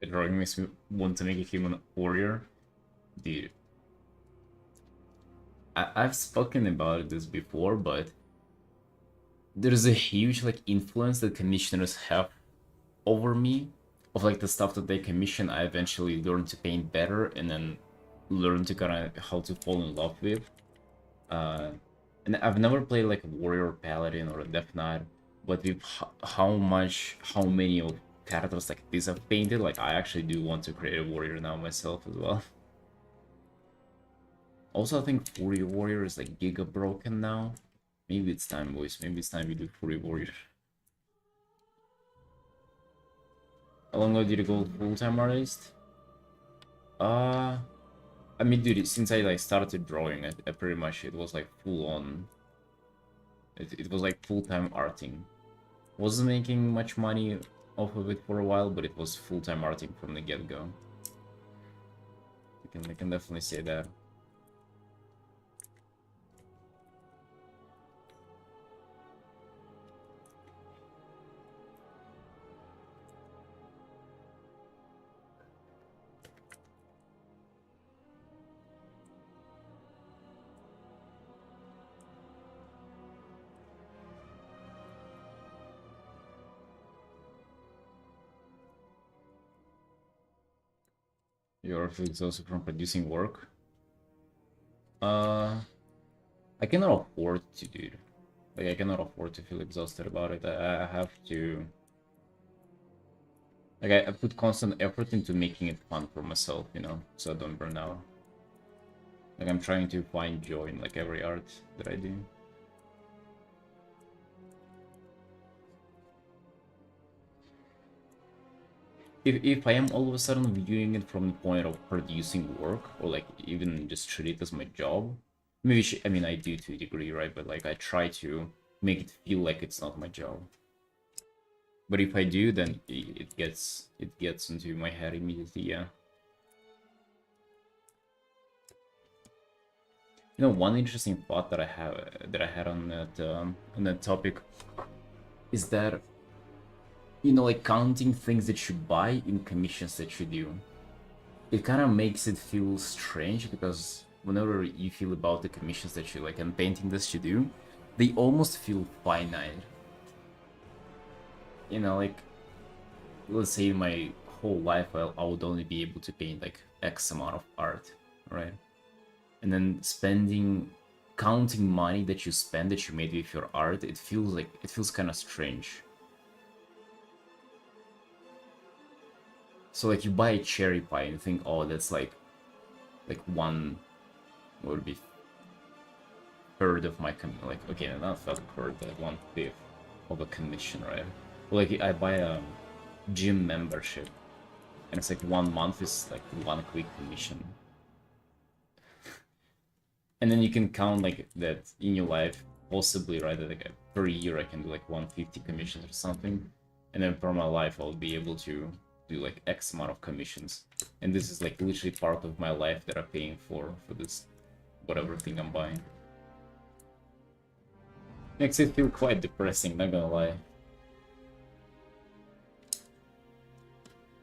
The drawing makes me want to make a human warrior. Dude. I've spoken about this before, but there's a huge like influence that commissioners have over me of like the stuff that they commission. I eventually learned to paint better and then learn to kind of how to fall in love with. Uh, and I've never played like a warrior paladin or a death knight, but with how many of characters like this I've painted, like I actually do want to create a warrior now myself as well. Also, I think Fury Warrior is like giga broken now. Maybe it's time, boys. Maybe it's time we do Fury Warrior. How long ago did you go full-time artist? Uh, I mean, dude, since I like started drawing, I pretty much it was like full on. It was like full-time arting. Wasn't making much money off of it for a while, but it was full-time arting from the get-go. I can definitely say that. You're exhausted from producing work. I cannot afford to, dude. Like, I cannot afford to feel exhausted about it. I have to... Like, I put constant effort into making it fun for myself, you know? So I don't burn out. Like, I'm trying to find joy in, like, every art that I do. If I am all of a sudden viewing it from the point of producing work, or, like, even just treat it as my job, maybe, I mean, I do to a degree, right? But, like, I try to make it feel like it's not my job. But if I do, then it gets into my head immediately, yeah. You know, one interesting thought that I had on that topic is that, you know, like counting things that you buy in commissions that you do, it kind of makes it feel strange because whenever you feel about the commissions that you like and painting that you do, they almost feel finite. You know, like let's say my whole life I would only be able to paint like X amount of art, right? And then counting money that you spend that you made with your art, it feels kind of strange. So like you buy a cherry pie and you think, oh, that's like one, what would be third of my like, okay, not a third, but 1/5 of a commission, right? Or like I buy a gym membership and it's like 1 month is like one quick commission. And then you can count like that in your life, possibly, right? That like per year I can do like 150 commissions or something. And then per my life I'll be able to do like X amount of commissions. And this is like literally part of my life that I'm paying for this whatever thing I'm buying. Makes it feel quite depressing, not gonna lie.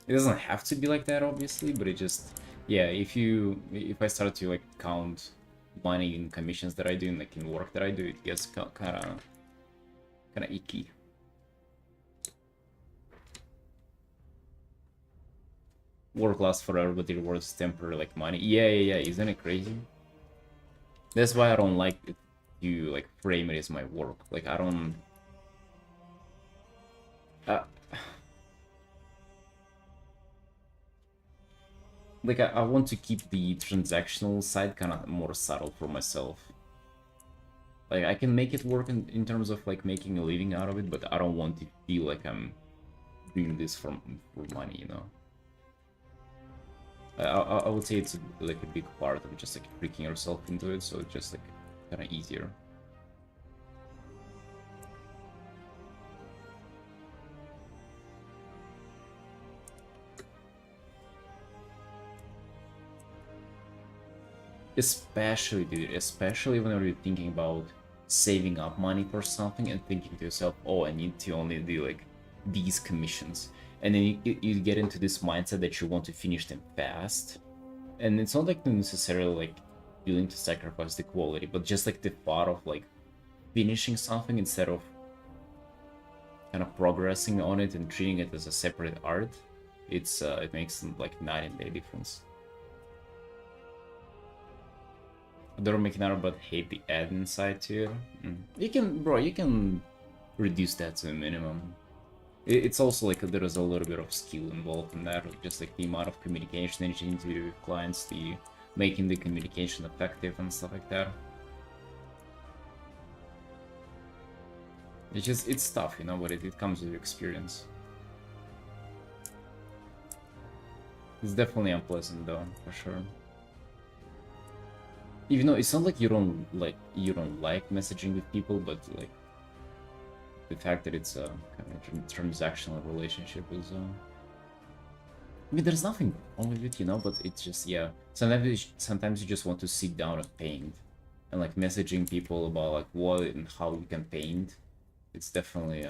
It doesn't have to be like that, obviously, but it just, yeah, if I start to like count money in commissions that I do and like in work that I do, it gets kind of icky. Work lasts forever, but the rewards temporary, like money. Yeah. Isn't it crazy? That's why I don't like it. You like frame it as my work. Like I don't. Uh, like I want to keep the transactional side kind of more subtle for myself. Like I can make it work in terms of like making a living out of it, but I don't want to feel like I'm doing this for money, you know. I would say it's like a big part of just like freaking yourself into it, so it's just like kind of easier. Especially, dude, especially whenever you're thinking about saving up money for something and thinking to yourself, oh, I need to only do like these commissions. And then you get into this mindset that you want to finish them fast. And it's not like necessarily like willing to sacrifice the quality, but just like the thought of like finishing something instead of kind of progressing on it and treating it as a separate art, it makes like night and day difference. Don't make an art but hate the admin side too. You can, bro, you can reduce that to a minimum. It's also like there is a little bit of skill involved in that, just like the amount of communication that you need to do with clients, the making the communication effective and stuff like that. It's tough, you know, but it comes with experience. It's definitely unpleasant though, for sure. Even though it's not like you don't like messaging with people, but like the fact that it's a kind of transactional relationship is I mean, there's nothing wrong with it, you know, but it's just, yeah, sometimes you just want to sit down and paint, and like messaging people about like what and how you can paint, it's definitely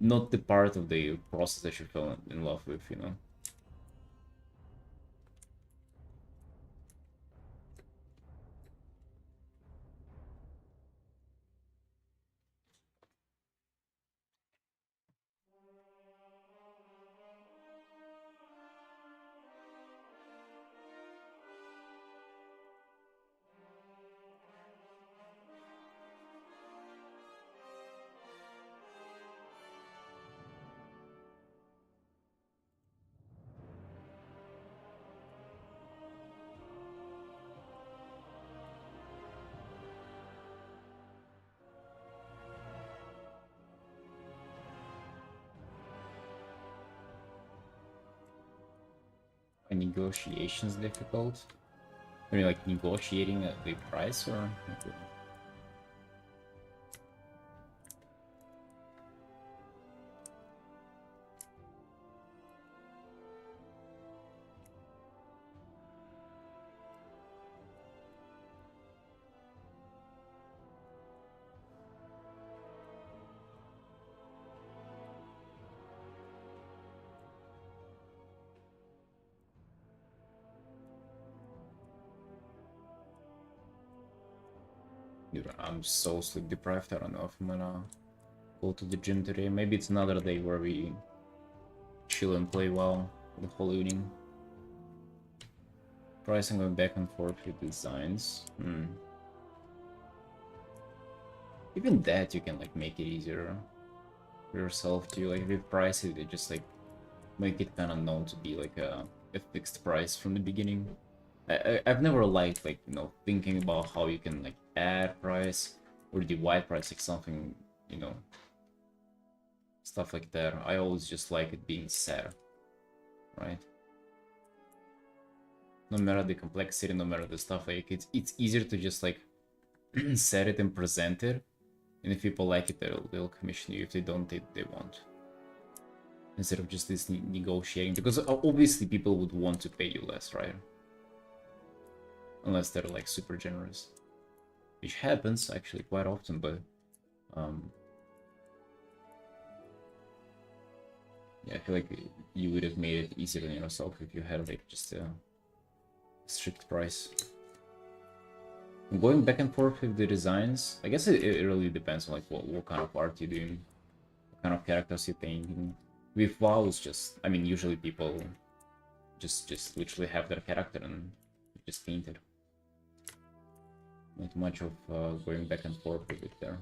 not the part of the process that you fell in love with, you know. Are negotiations difficult? I mean, like negotiating the price or? Dude, I'm so sleep deprived. I don't know if I'm gonna go to the gym today. Maybe it's another day where we chill and play well the whole evening. Price and going back and forth with designs. Even that you can like make it easier for yourself to like with prices. They just like make it kind of known to be like a fixed price from the beginning. I've never liked like thinking about how you can like add price or divide price like something stuff like that. I always just like it being set, right? No matter the complexity, no matter the stuff, like it's easier to just like set it and present it, and if people like it, they'll commission you. If they don't, they won't. Instead of just this negotiating, because obviously people would want to pay you less, right? Unless they're like super generous, which happens actually quite often, but yeah, I feel like you would have made it easier on yourself if you had like just a strict price. Going back and forth with the designs, I guess it really depends on like what kind of art you're doing, what kind of characters you're painting. With WoW, it's just, I mean, usually people just literally have their character and just paint it. Not much of going back and forth with it there.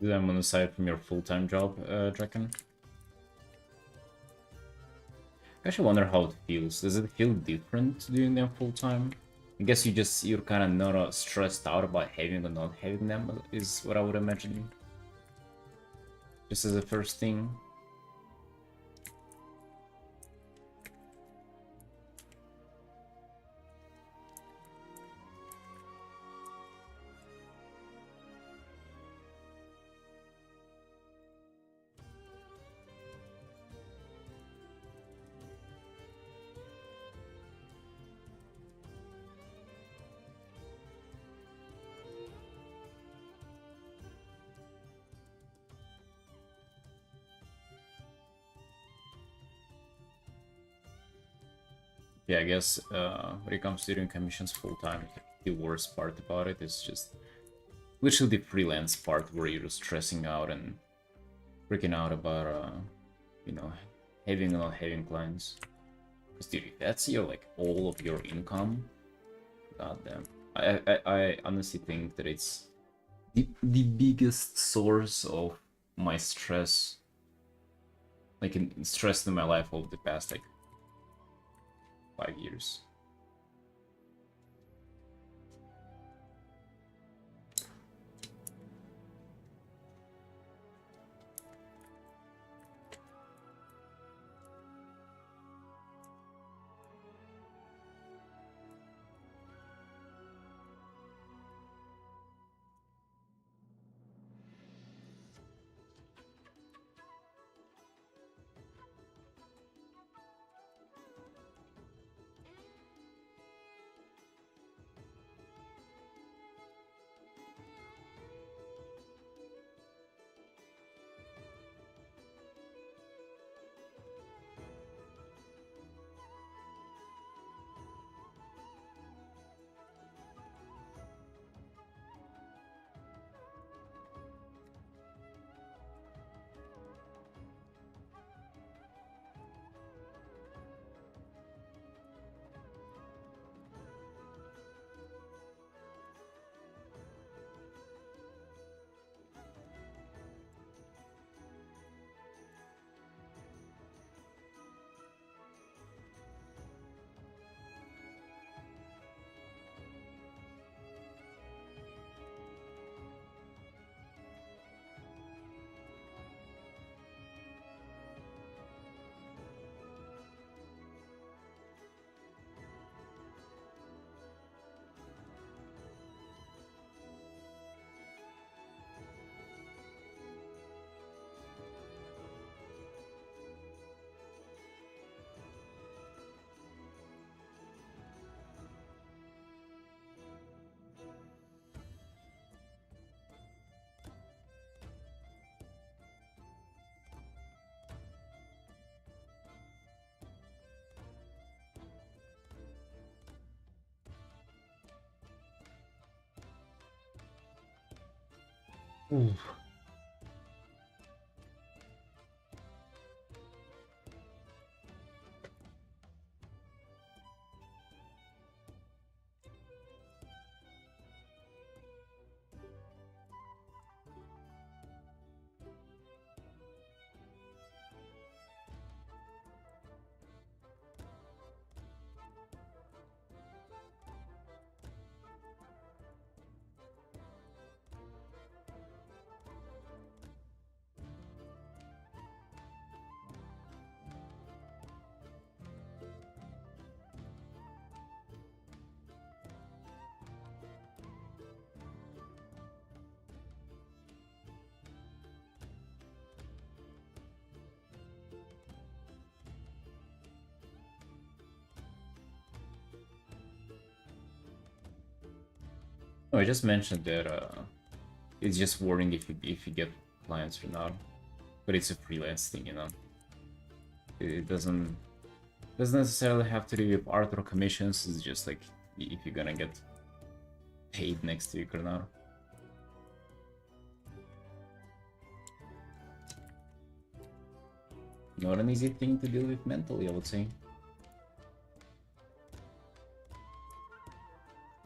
do them on the side from your full-time job, Draken? I actually wonder how it feels. Does it feel different doing them full-time? I guess you're kind of not stressed out about having or not having them, is what I would imagine. Just as a first thing. Yeah, I guess when it comes to doing commissions full-time, the worst part about it is just literally the freelance part where you're stressing out and freaking out about, you know, having or not having clients. Because dude, if that's your, like, all of your income, goddamn. I honestly think that it's the biggest source of my stress, like, stress in my life over the past, like, 5 years. Oof. No, I just mentioned that it's just worrying if you get clients or not, but it's a freelance thing, you know. It doesn't necessarily have to do with art or commissions. It's just like if you're gonna get paid next week or not. Not an easy thing to deal with mentally, I would say.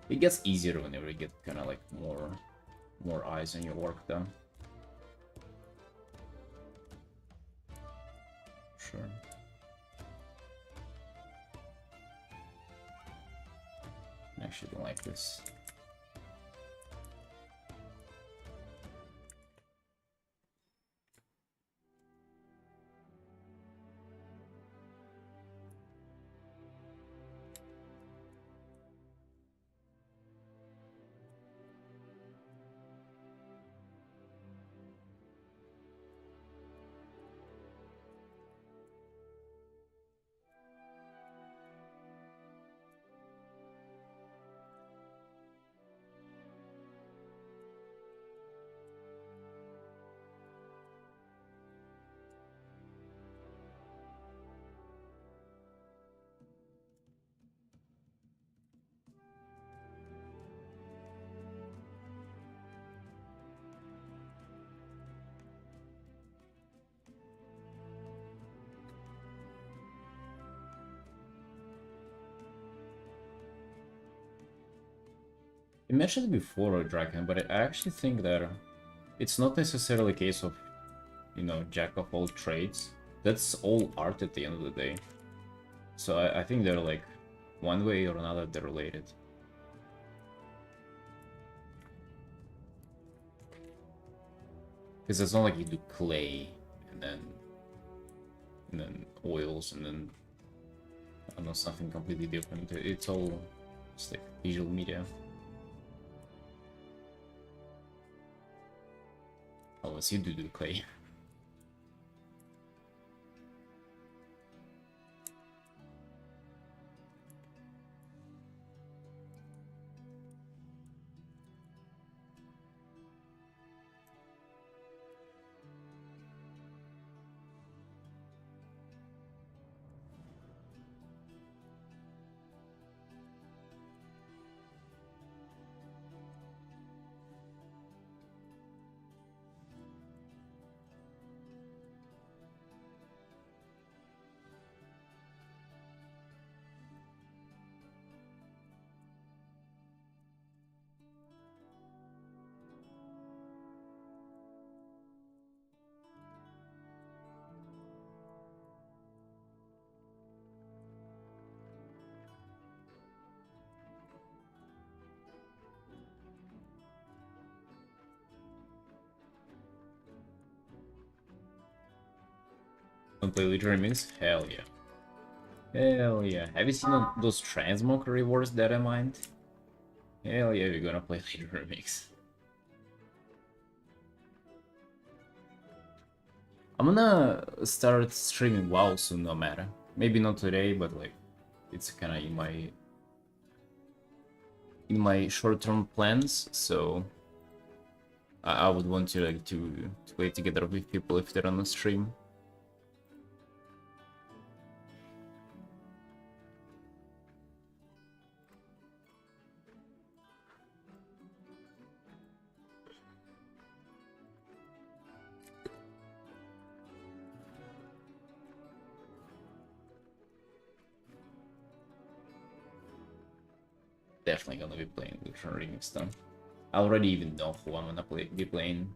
It gets easier whenever you get kind of like more eyes on your work, though. sure. I actually don't like this. You mentioned it before, Draken, but I actually think that it's not necessarily a case of, you know, jack of all trades. That's all art at the end of the day. So I think they're like, one way or another, they're related. Because it's not like you do clay, and then oils, and then, I don't know, something completely different. It's all just like visual media. Unless you do clay. Don't play Literary Means? Hell yeah. Hell yeah. Have you seen those Transmog rewards that I mined? Hell yeah, we're gonna play Literary Mix. I'm gonna start streaming WoW soon, no matter. Maybe not today, but like, it's kinda in my short-term plans, so I would want to like to play together with people if they're on the stream. Definitely gonna be playing Literary Remix though. I already even know who I'm gonna be playing.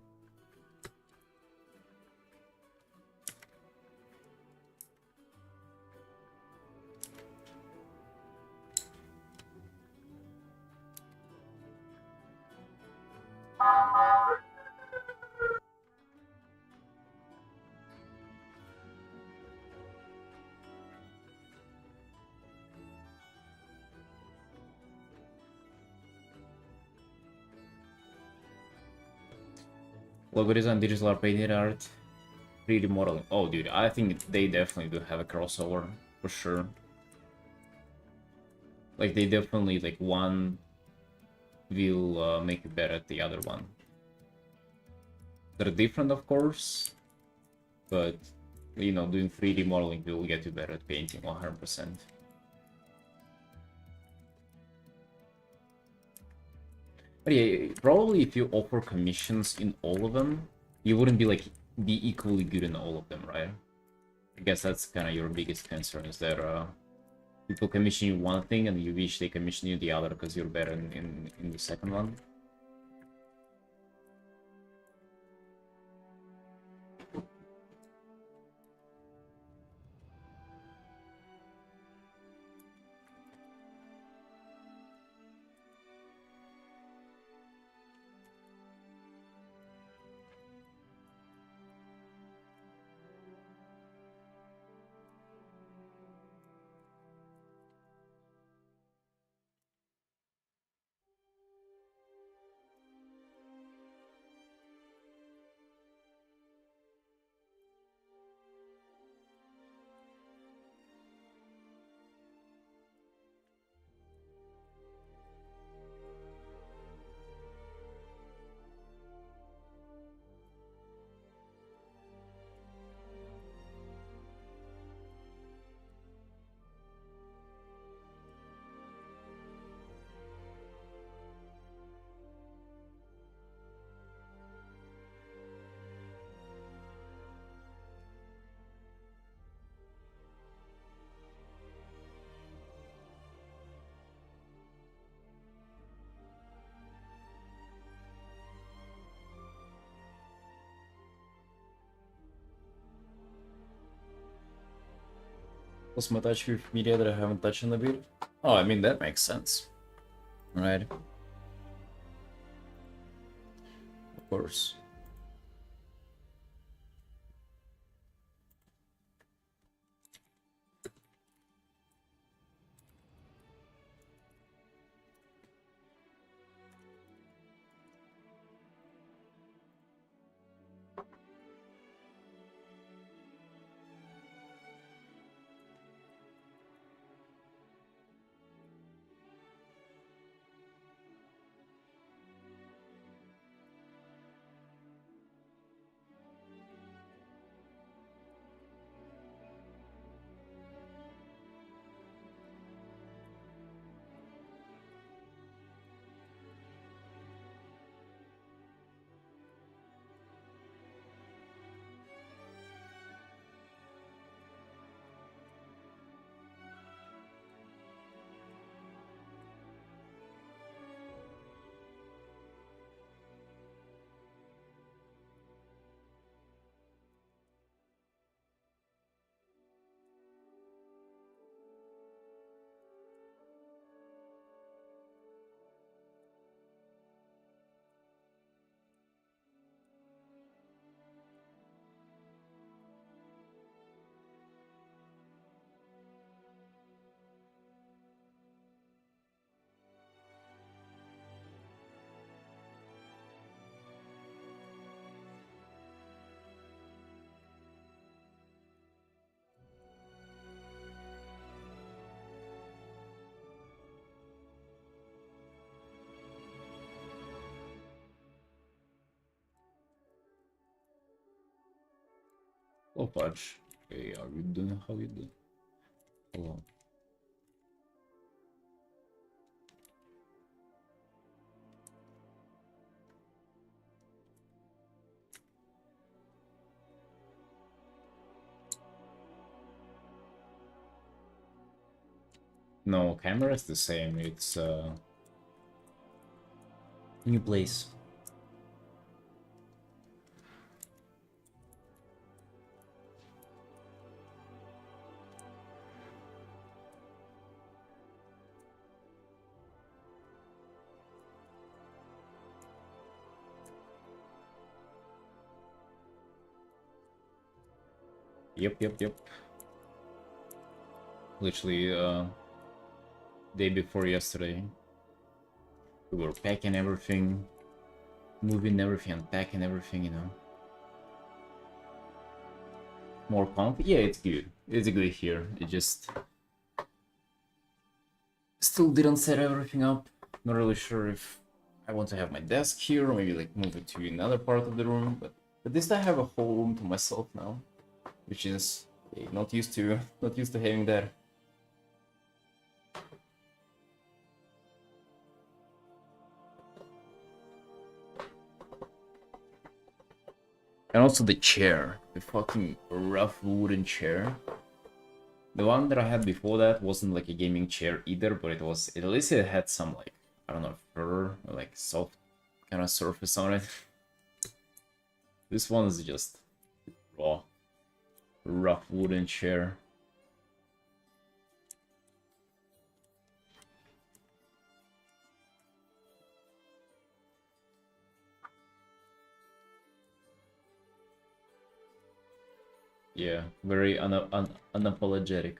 Logo design, digital art, painted art, 3D modeling. Oh, dude, I think they definitely do have a crossover, for sure. Like, they definitely, like, one will make it better at the other one. They're different, of course, but, you know, doing 3D modeling will get you better at painting 100%. But yeah, probably if you offer commissions in all of them, you wouldn't be equally good in all of them, right? I guess that's kind of your biggest concern, is that people commission you one thing and you wish they commission you the other because you're better in the second one. Lost my touch with media that I haven't touched in a bit. Oh, I mean, that makes sense. Right? Of course. Oh, fudge. Okay, are you doing how you do? Hold on. No, camera is the same. It's new place. Yep. Literally, day before yesterday, we were packing everything, moving everything, unpacking everything, you know. More comfy? Yeah, it's good. It's good here. It just still didn't set everything up. Not really sure if I want to have my desk here or maybe like move it to another part of the room. But at least I have a whole room to myself now, which is not used to having that. And also the chair, the fucking rough wooden chair. The one that I had before that wasn't like a gaming chair either, but it was, at least it had some like, I don't know, fur or like soft kind of surface on it. This one is just raw, rough wooden chair. Yeah, very unapologetic.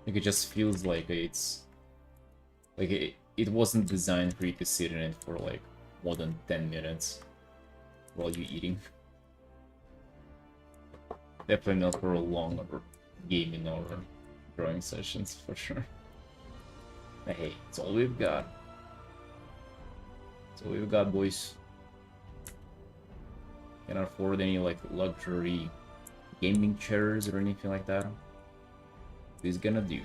Like it just feels like it's like it wasn't designed for you to sit in it for like more than 10 minutes while you're eating. Definitely not for a long or gaming or drawing sessions for sure. But hey, it's all we've got. It's all we've got, boys. Can't afford any like luxury gaming chairs or anything like that. This is gonna do.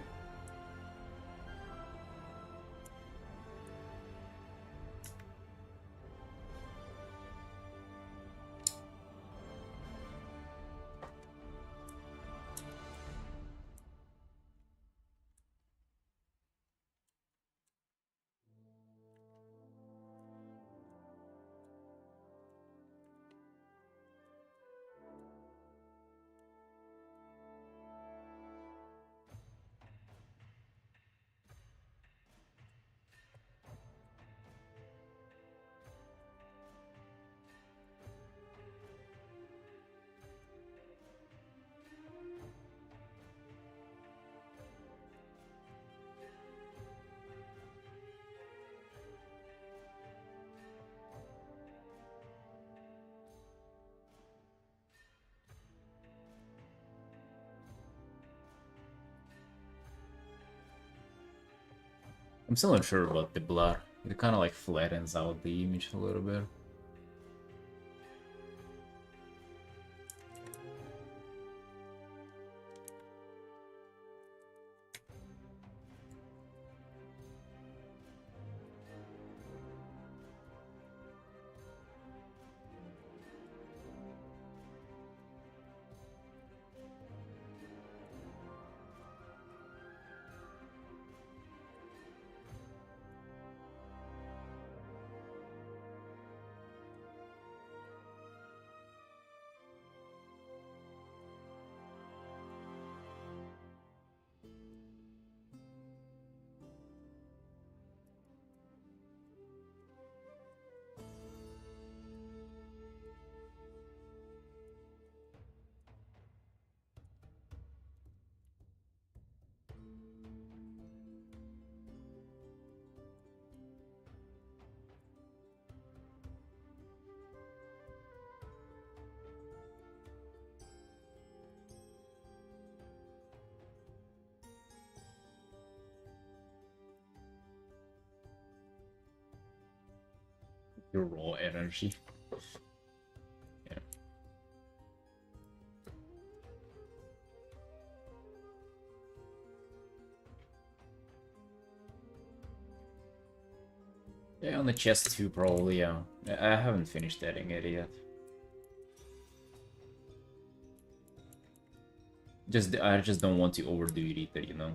I'm still not sure about the blood. It kind of like flattens out the image a little bit. Your raw energy. Yeah. Yeah, on the chest too, probably, yeah. I haven't finished adding it yet. I just don't want to overdo it either, you know?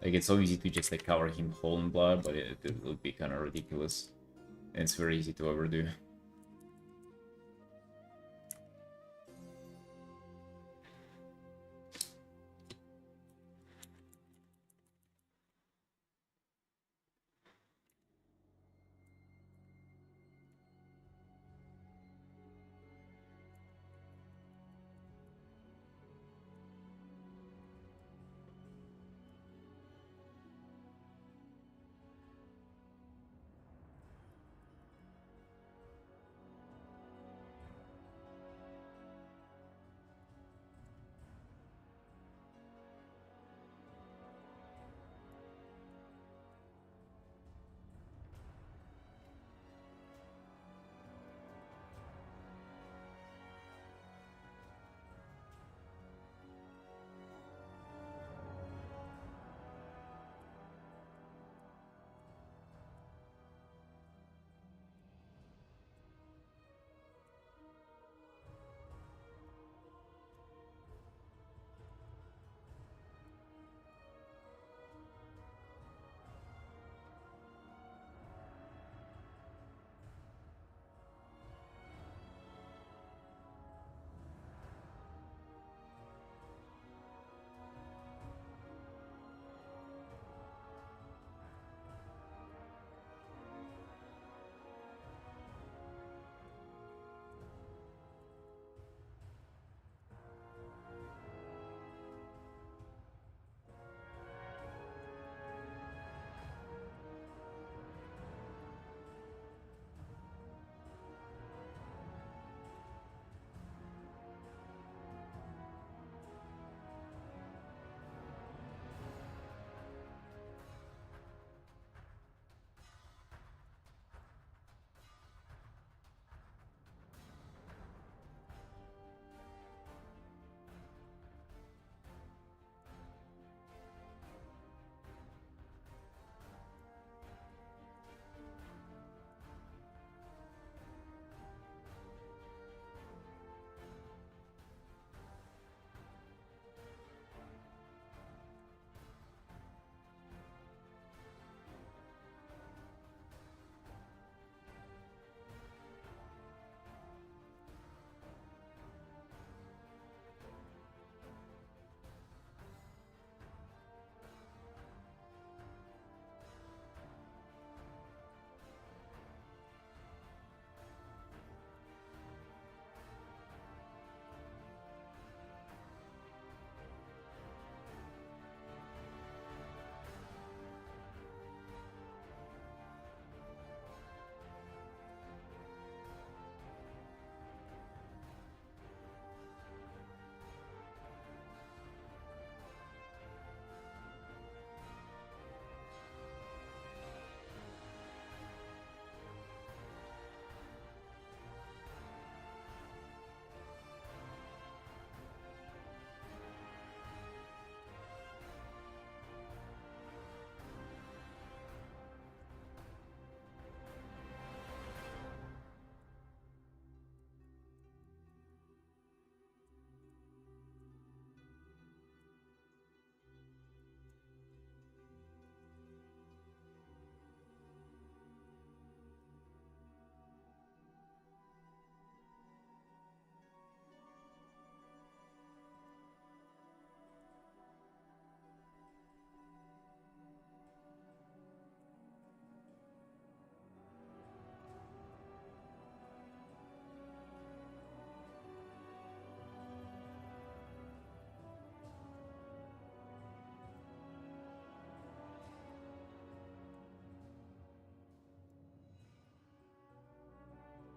Like, it's so easy to just, like, cover him whole in blood, but it would be kind of ridiculous. And it's very easy to overdo.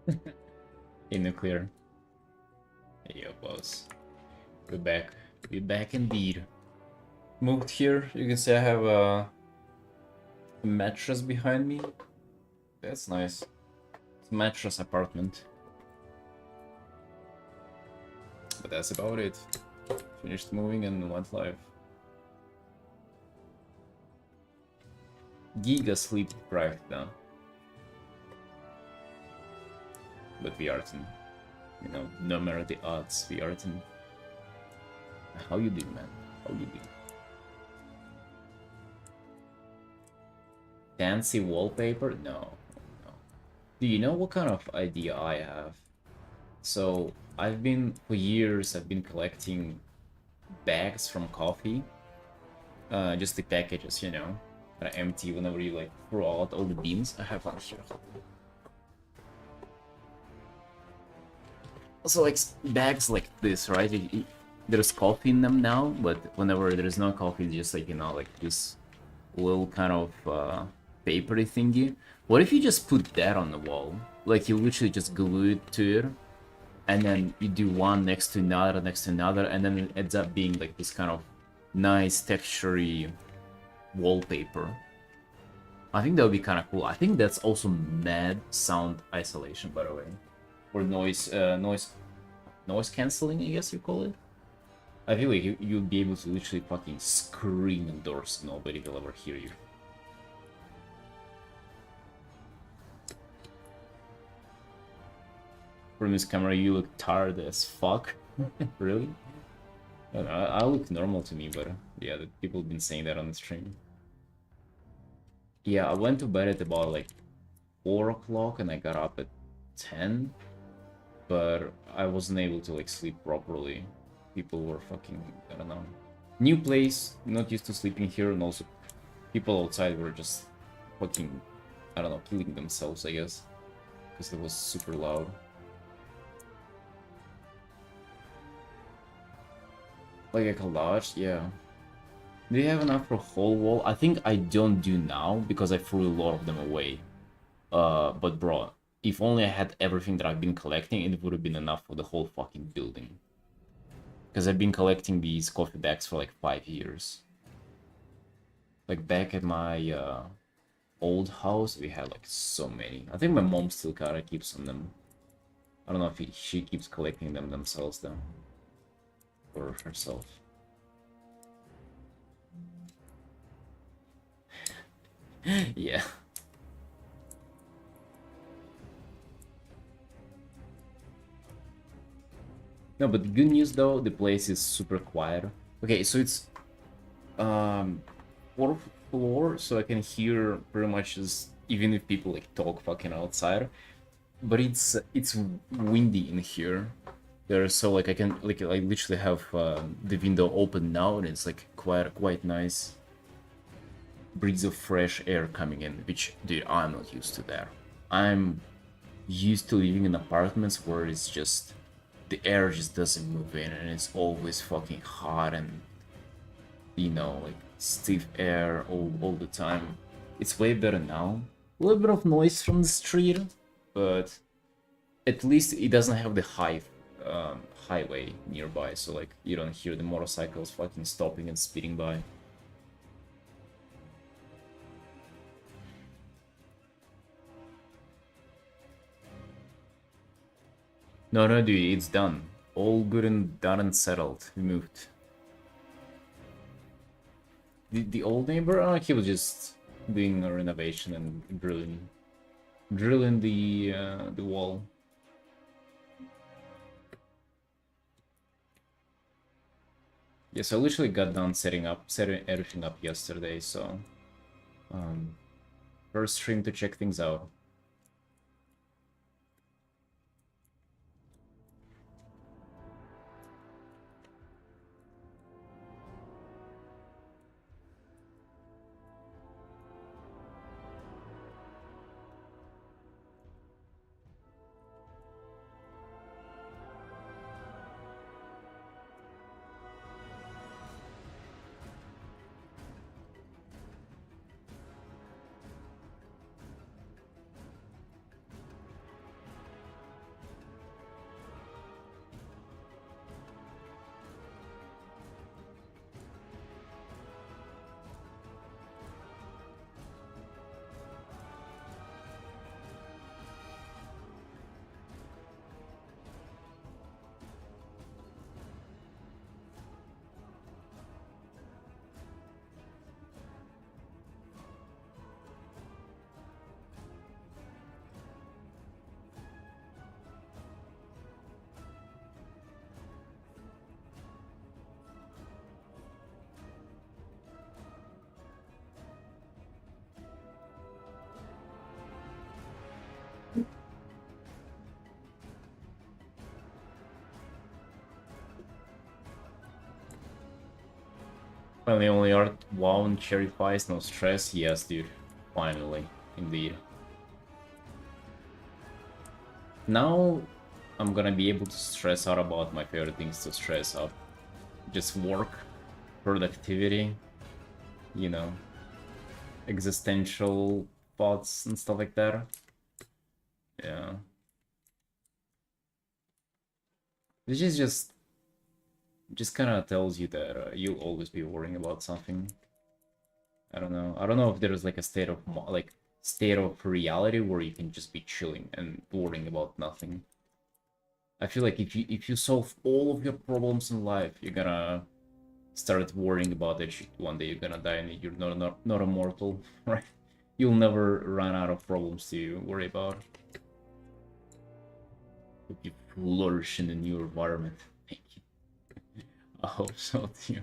In nuclear. Hey, yo, boss. We're back. We're back indeed. Moved here. You can see I have a mattress behind me. That's nice. It's a mattress apartment. But that's about it. Finished moving and went live. Giga sleep deprived now. But we Artin. You know, no matter the odds, we Artin. How you doing, man? How you doing? Fancy wallpaper? No. No. Do you know what kind of idea I have? So, for years, I've been collecting bags from coffee. Just the packages, you know, that are empty whenever you like throw out all the beans. I have one here. Also, like bags like this, right? There's coffee in them now, but whenever there's no coffee, it's just like, you know, like this little kind of papery thingy. What if you just put that on the wall? Like you literally just glue it to it, and then you do one next to another, and then it ends up being like this kind of nice textury wallpaper. I think that would be kind of cool. I think that's also mad sound isolation, by the way, or noise canceling, I guess you call it. I feel like you'll be able to literally fucking scream indoors. Nobody will ever hear you. From this camera, you look tired as fuck. Really? I look normal to me, but yeah, the people have been saying that on the stream. Yeah, I went to bed at about like 4 o'clock and I got up at 10, but I wasn't able to like sleep properly. People were fucking, I don't know. New place, not used to sleeping here, and also people outside were just fucking, I don't know, killing themselves, I guess, because it was super loud. Like a collage, yeah. Do you have enough for a whole wall? I think I don't do now because I threw a lot of them away. But bro, if only I had everything that I've been collecting, it would have been enough for the whole fucking building. Because I've been collecting these coffee bags for like 5 years. Like back at my old house, we had like so many. I think my mom still kinda keeps on them. I don't know if she keeps collecting them themselves though. Or herself. Yeah. No, but the good news though, the place is super quiet. Okay, so it's 4th floor, so I can hear pretty much just even if people like talk fucking outside. But it's windy in here. There, so like I can like I literally have the window open now, and it's like quite nice breeze of fresh air coming in. Which, dude, I'm not used to that. I'm used to living in apartments where it's just the air just doesn't move in, and it's always fucking hot and, you know, like stiff air all the time. It's way better now. A little bit of noise from the street, but at least it doesn't have the highway nearby, so like you don't hear the motorcycles fucking stopping and speeding by. No, dude, it's done. All good and done and settled. We moved. The old neighbor, he was just doing a renovation and drilling the wall. Yes, I literally got done setting everything up yesterday, so first stream to check things out. Finally, only art. Wow, and cherry pies, no stress. Yes, dude. Finally, indeed. Now, I'm gonna be able to stress out about my favorite things to stress out. Just work, productivity, you know, existential thoughts and stuff like that. Yeah. Which is just kind of tells you that you'll always be worrying about something. I don't know. I don't know if there's like a state of reality where you can just be chilling and worrying about nothing. I feel like if you solve all of your problems in life, you're gonna start worrying about that shit. One day you're gonna die and you're not immortal, right? You'll never run out of problems to worry about. Hope you flourish in a new environment. Thank you. I hope so too.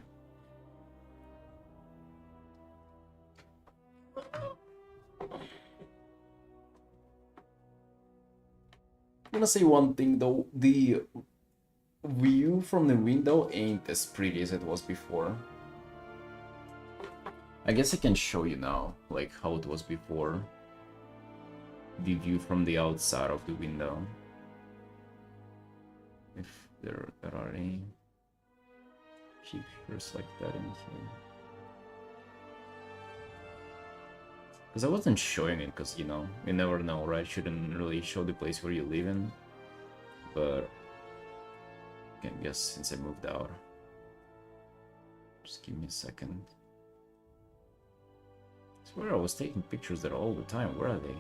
I'm gonna say one thing though, the view from the window ain't as pretty as it was before. I guess I can show you now, like how it was before. The view from the outside of the window. If there are any pictures like that in here. Because I wasn't showing it, because, you know, you never know, right? Shouldn't really show the place where you live in. But I guess since I moved out. Just give me a second. I swear I was taking pictures there all the time. Where are they?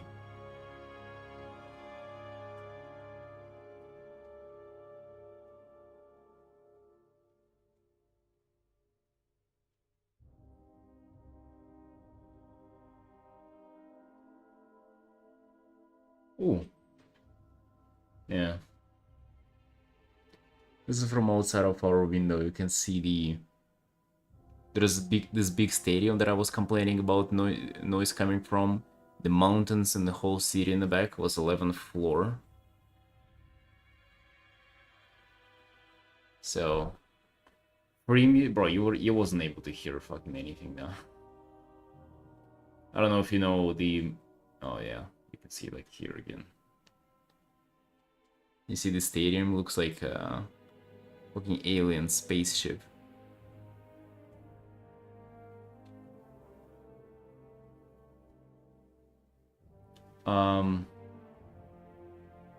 Ooh. Yeah. This is from outside of our window. You can see there's this big stadium that I was complaining about noise coming from. The mountains and the whole city in the back was 11th floor. So, for you, bro, you wasn't able to hear fucking anything now. I don't know if you know the. Oh yeah, you can see like here again. You see the stadium looks like a fucking alien spaceship.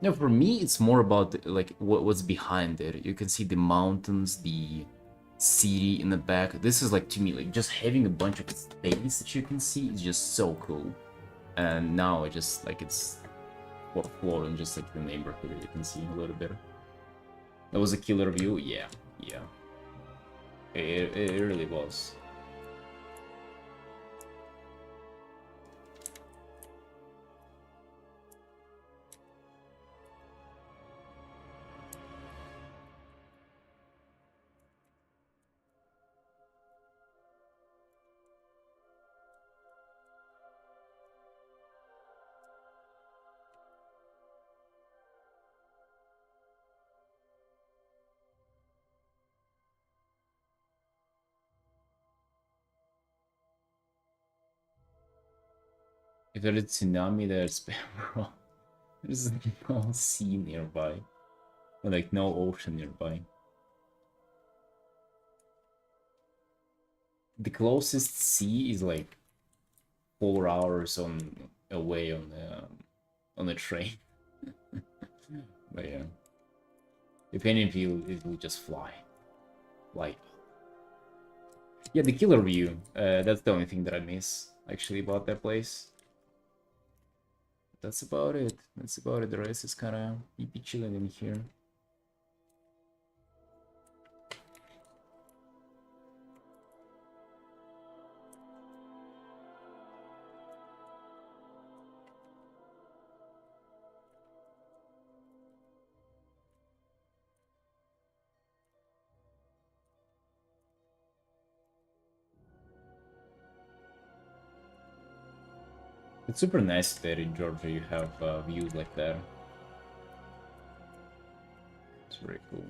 No, for me, it's more about like what's behind it. You can see the mountains, the city in the back. This is like, to me, like just having a bunch of space that you can see is just so cool. And now it just like it's fourth floor and just like the neighborhood you can see a little bit. That was a killer view. Yeah, yeah. It really was. If there's a tsunami, there's bro. There's no sea nearby. Like no ocean nearby. The closest sea is like 4 hours away on the train. But yeah. If any of you, it will just fly. Like, yeah, the killer view. That's the only thing that I miss actually about that place. That's about it. That's about it. The rest is kind of hippie chilling in here. It's super nice that in Georgia you have views like that. It's very cool.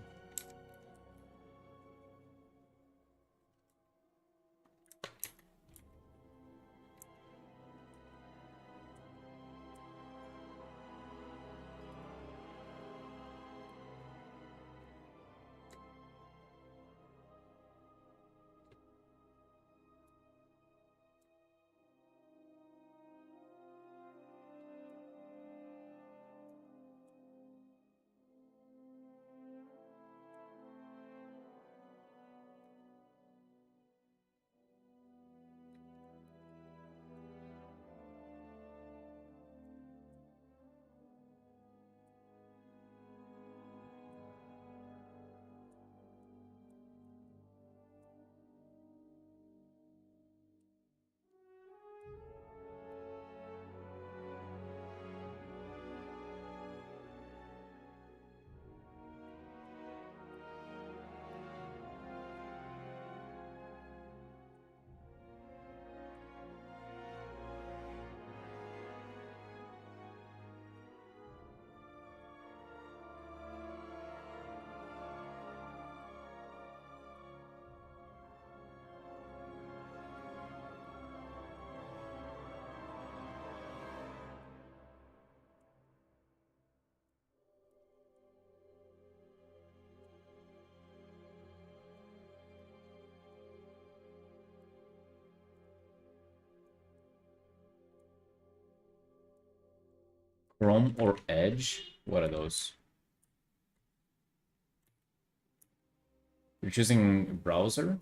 Chrome or Edge? What are those? You're choosing browser?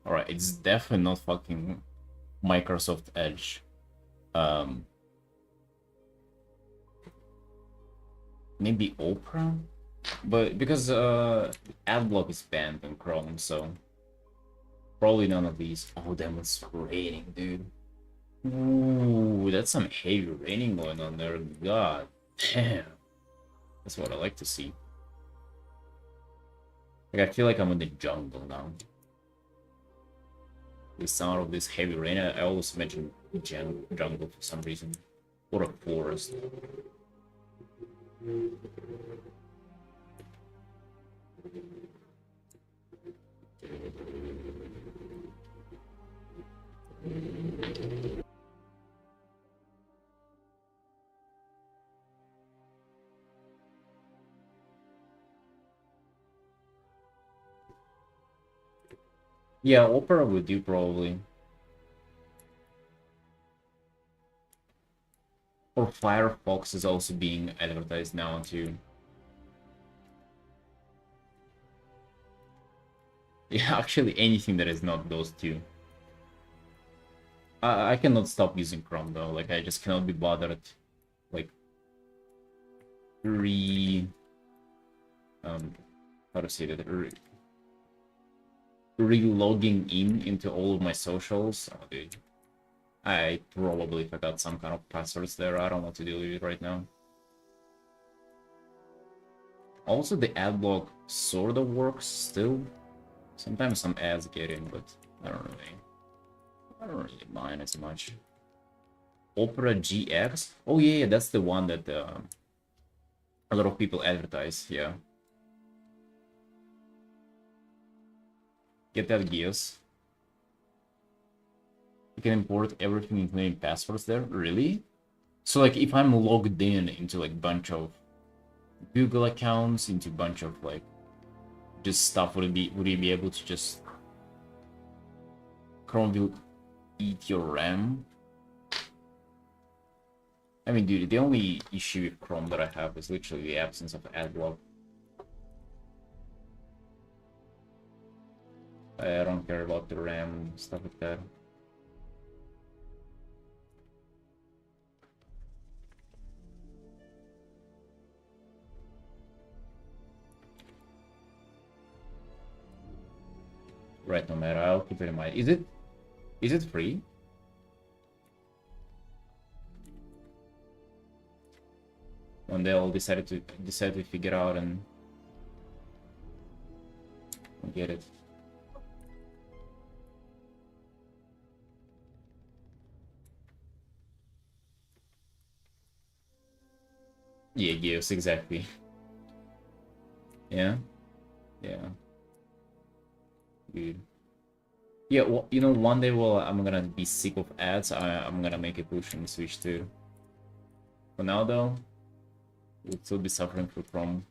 Alright, it's definitely not fucking Microsoft Edge. Maybe Opera? But because Adblock is banned in Chrome, so probably none of these. Oh, demonstrating, dude. Ooh, that's some heavy raining going on there. God damn. That's what I like to see. Like, I feel like I'm in the jungle now. The sound of this heavy rain, I always imagine jungle for some reason. Or a forest. Yeah, Opera would do probably. Or Firefox is also being advertised now too. Yeah, actually anything that is not those two. I cannot stop using Chrome though, like I just cannot be bothered like how to say that, re-logging into all of my socials. Oh, dude. I probably forgot some kind of passwords there. I don't want to deal with it right now. Also, the ad block sort of works still. Sometimes some ads get in, but I don't really mind as much. Opera GX? Oh yeah, that's the one that a lot of people advertise, yeah. Get that, Geos. You can import everything including passwords there? Really? So like if I'm logged in into like bunch of Google accounts, into bunch of like just stuff, would you be able to just Chrome will eat your RAM? I mean, dude, the only issue with Chrome that I have is literally the absence of adblock. I don't care about the RAM, stuff like that. Right, no matter, I'll keep it in mind. Is it free? When they all decided to figure out and get it. Yeah, yes, exactly. Yeah, yeah, dude. Yeah, well, you know, one day, well, I'm gonna be sick of ads. I'm gonna make a push and switch to. For now, though, we'll still be suffering from.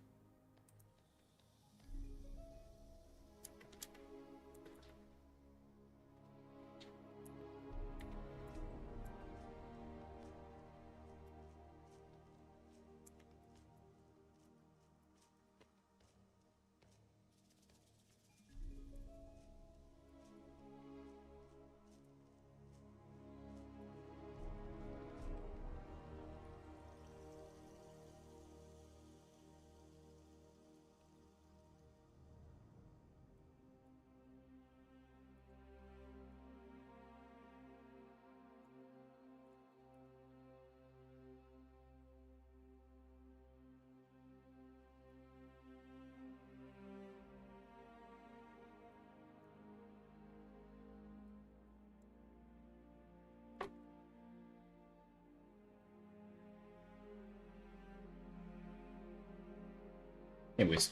Anyways,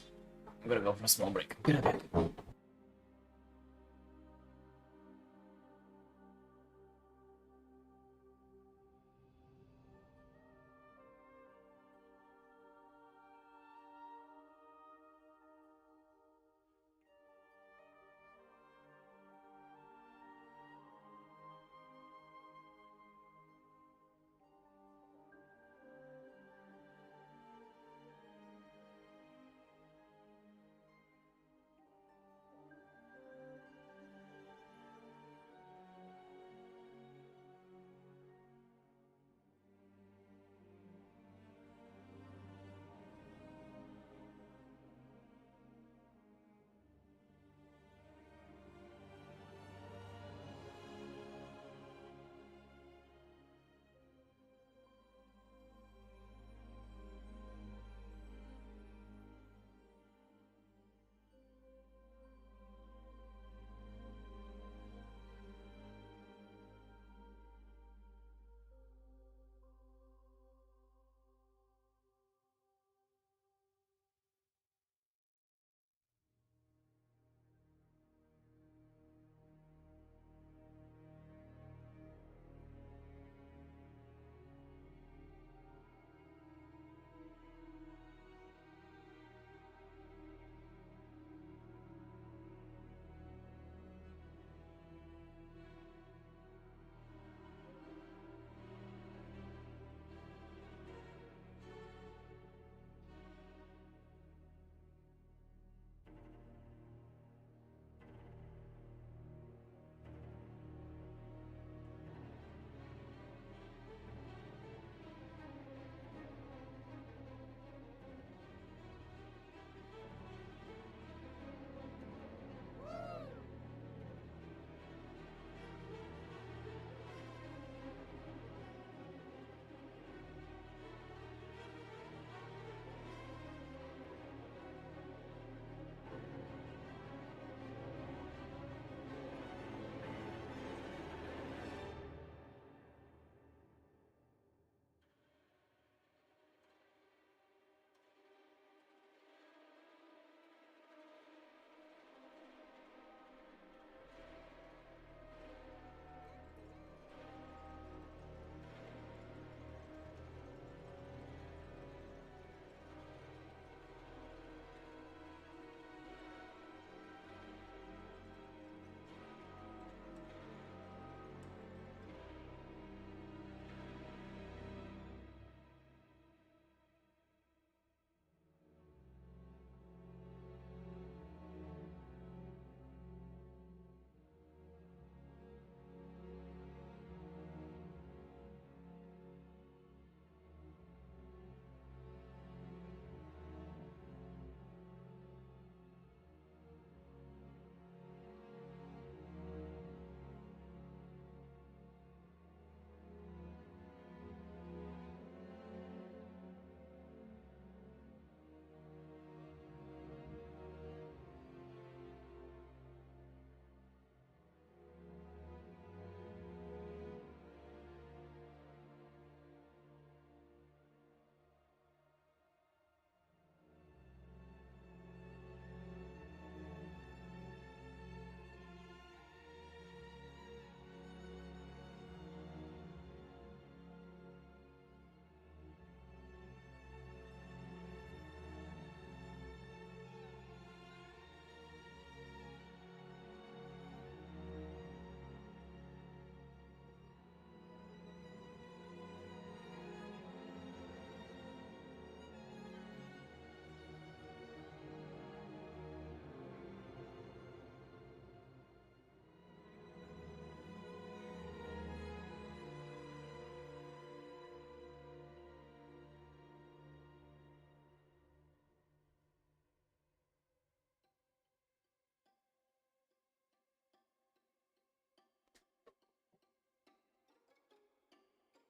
I'm gonna go for a small break. Good idea.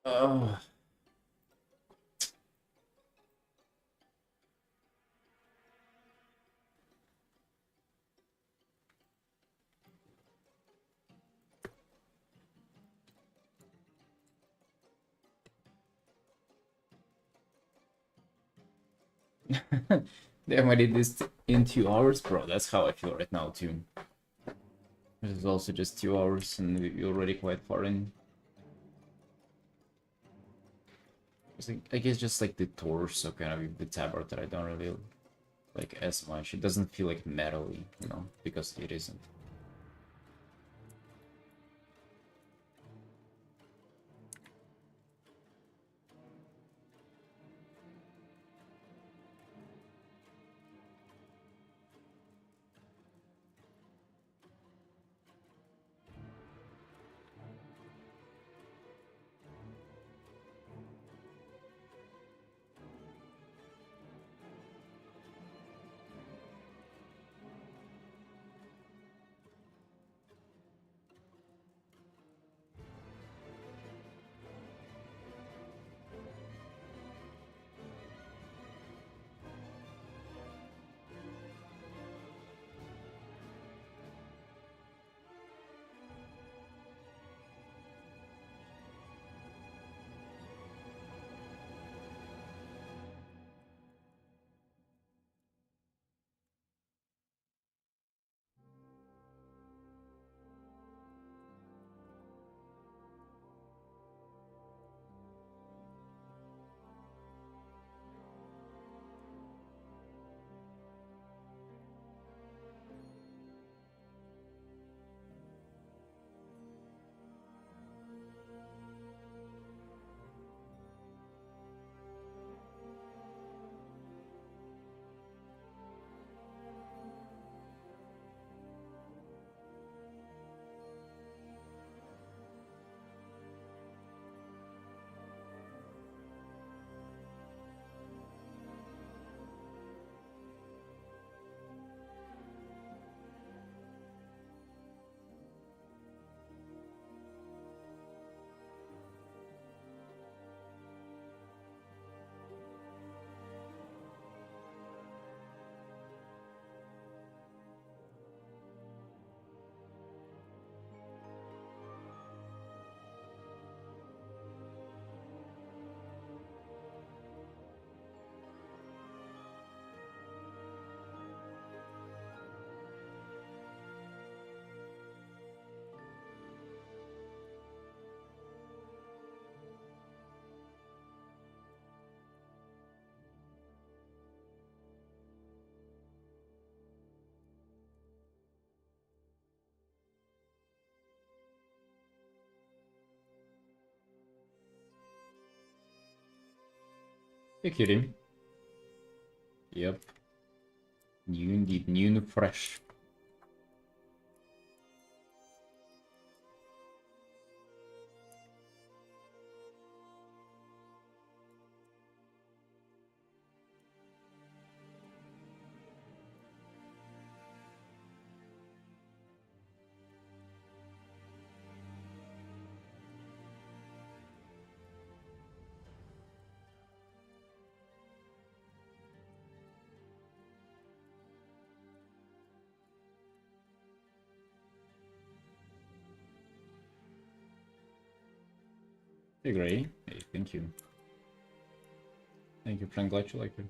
Oh. Damn, I did this in 2 hours, bro. That's how I feel right now too. This is also just 2 hours, and we're already quite far in. It's like, I guess just like the torso kind of the tabard that I don't really like as much. It doesn't feel like metally, you know, because it isn't. Hey, kidding? Yep. New indeed, new and fresh. Hey, Gray. Hey, thank you. Thank you, friend. Glad you like it.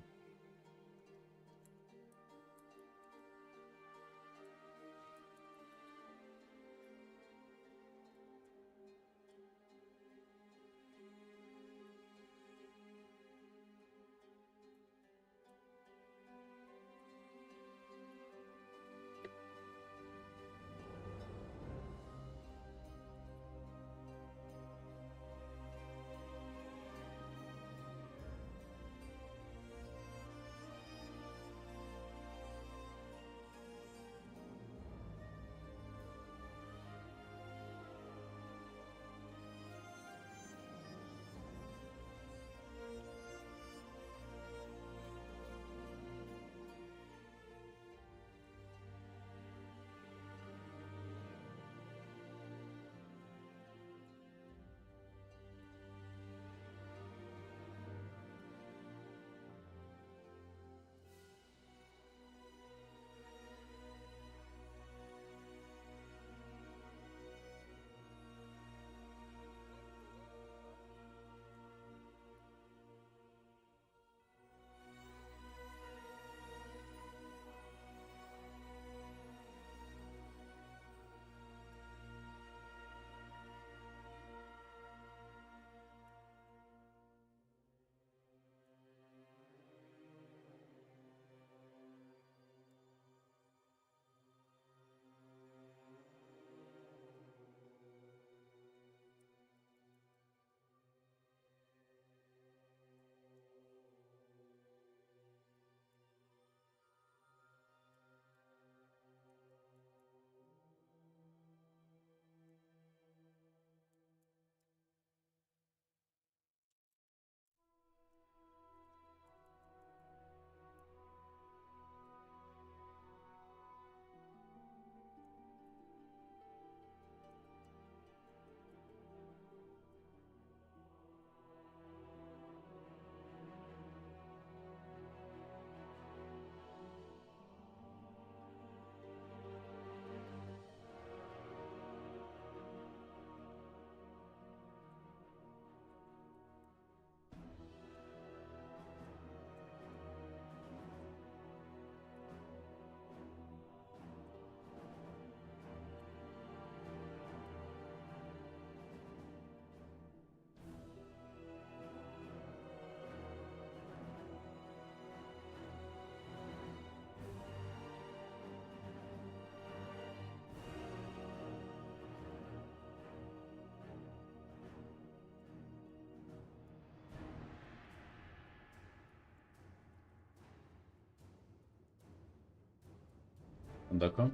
Undercom?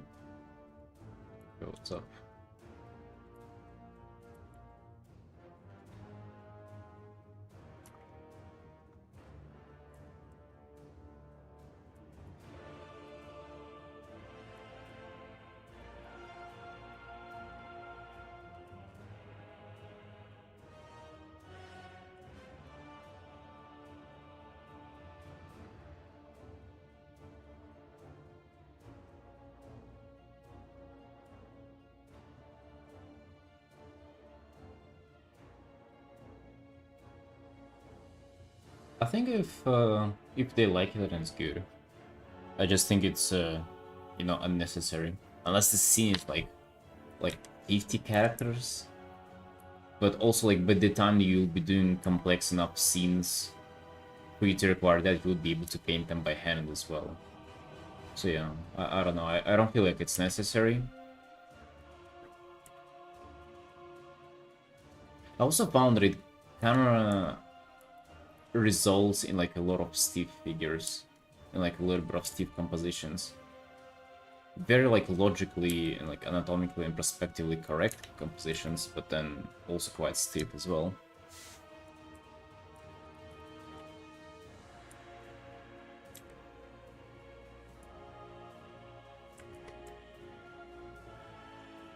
Yo, what's up? I think if they like it, then it's good. I just think it's you know, unnecessary. Unless the scene is like 50 characters. But also like by the time you'll be doing complex enough scenes for you to require that, you would be able to paint them by hand as well. So yeah, I don't know. I don't feel like it's necessary. I also found that it kind of results in like a lot of stiff figures and like a little bit of stiff compositions. Very like logically and like anatomically and prospectively correct compositions, but then also quite stiff as well.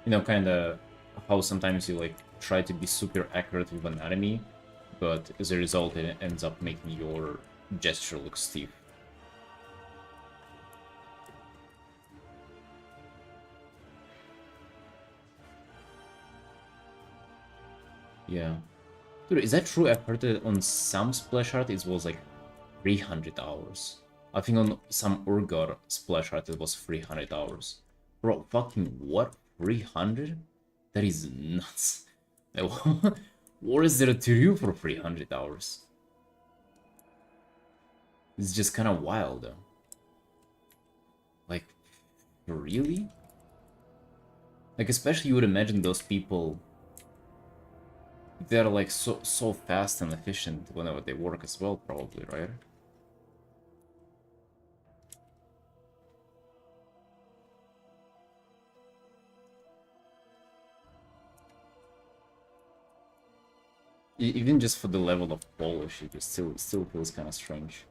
You know, kind of how sometimes you like try to be super accurate with anatomy, but as a result it ends up making your gesture look stiff. Yeah. Dude, is that true? I've heard that on some splash art it was like 300 hours. I think on some Urgar splash art it was 300 hours. Bro, fucking what? 300? That is nuts. Like, what is there to do for 300 hours? It's just kind of wild, though. Like, really? Like, especially you would imagine those people, they're like so fast and efficient whenever they work as well, probably, right? Even just for the level of polish, it just still feels kind of strange.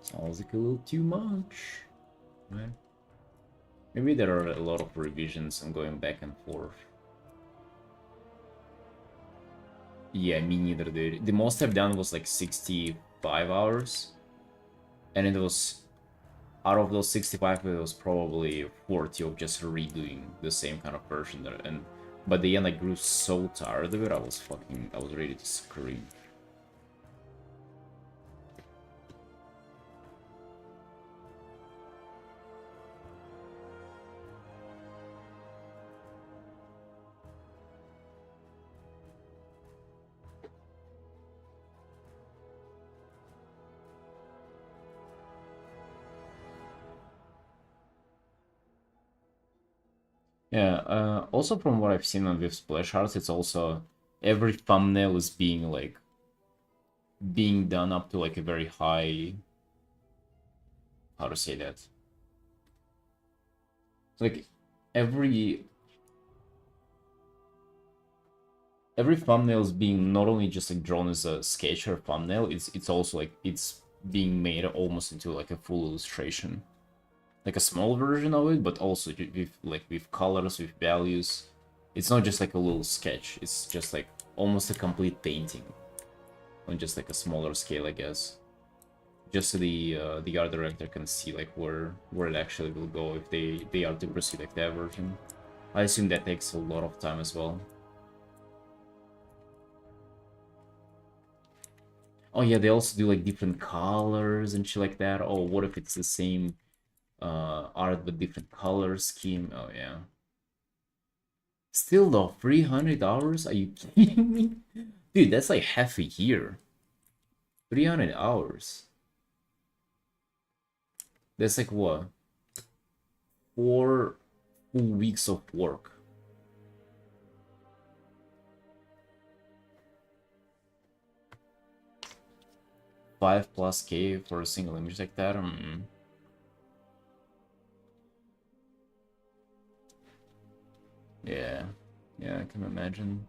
Sounds like a little too much, right? Maybe there are a lot of revisions and going back and forth. Yeah, me neither, dude. The most I've done was like 65 hours. And it was, out of those 65, it was probably 40 of just redoing the same kind of version there. And by the end, I grew so tired of it, I was ready to scream. Yeah, also from what I've seen on with splash arts, it's also every thumbnail is being done up to like a very high, how to say that? Like every every thumbnail is being not only just like drawn as a sketch or thumbnail, it's also like it's being made almost into like a full illustration. Like a small version of it, but also with colors, with values. It's not just like a little sketch, it's just like almost a complete painting on just like a smaller scale, I guess. Just so the art director can see like where it actually will go if they are to proceed like that version. I assume that takes a lot of time as well. Oh yeah, they also do like different colors and shit like that. Oh, what if it's the same art but different color scheme? Oh yeah. Still though, 300 hours? Are you kidding me? Dude, that's like half a year. 300 hours. That's like what? 4 full weeks of work. 5+K for a single image like that. Yeah, yeah, I can imagine.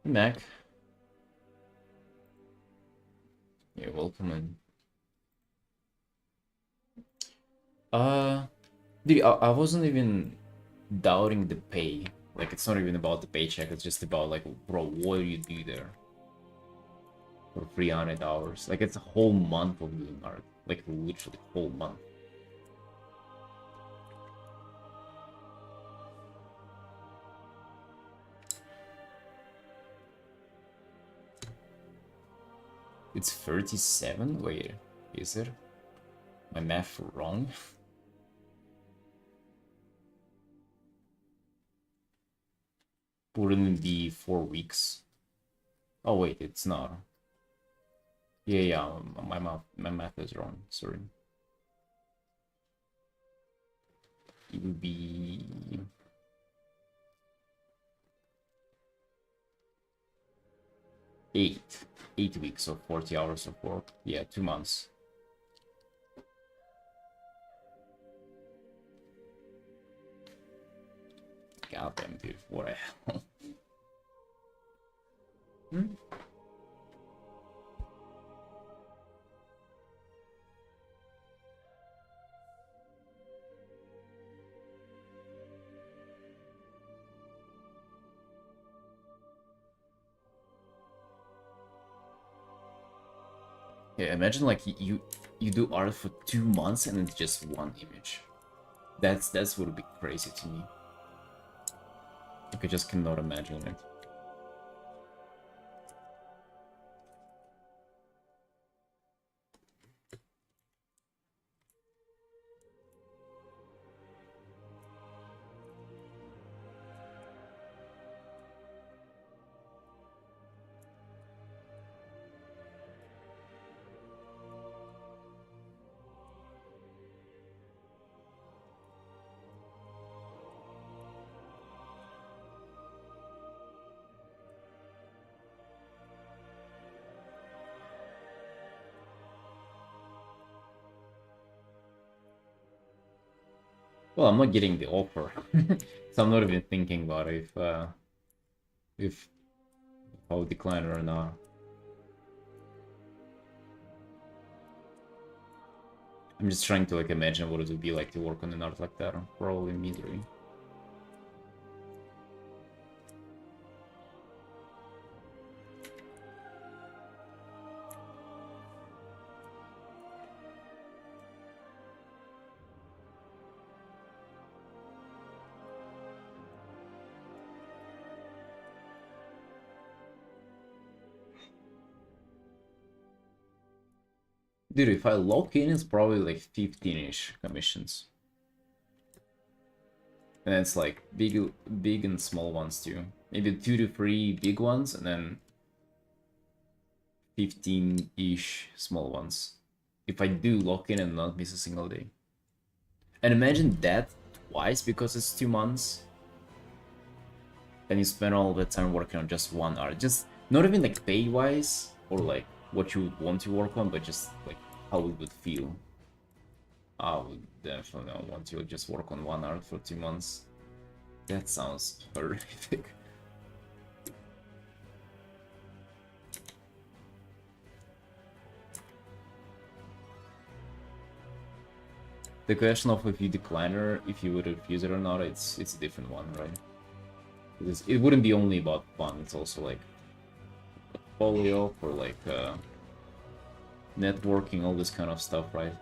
Mac. You're welcome in. Dude, I wasn't even doubting the pay. Like, it's not even about the paycheck, it's just about, like, bro, what do you do there? For 300 hours. Like, it's a whole month of doing art. Like, literally, whole month. It's 37? Wait, is it? My math wrong? Wouldn't it be 4 weeks? Oh wait, it's not. Yeah, my math is wrong. Sorry. It would be 8 weeks of 40 hours of work. Yeah, 2 months. Goddamn, dude, what the hell? Yeah, imagine like you do art for 2 months and it's just one image. That's would be crazy to me. Like, I just cannot imagine it. Well, I'm not getting the offer, so I'm not even thinking about if I'll decline it or not. I'm just trying to like imagine what it would be like to work on an art like that. Probably immediately. Dude, if I lock in, it's probably like 15-ish commissions. And it's like big and small ones too. Maybe 2 to 3 big ones and then 15-ish small ones. If I do lock in and not miss a single day. And imagine that twice because it's 2 months. And you spend all the time working on just one art. Just not even like pay-wise or like what you would want to work on, but just like how it would feel. I would definitely not want to just work on one art for 2 months. That sounds horrific. The question of if you decline or if you would refuse it or not, it's a different one, right? Because it wouldn't be only about fun, it's also like portfolio for like networking, all this kind of stuff, right?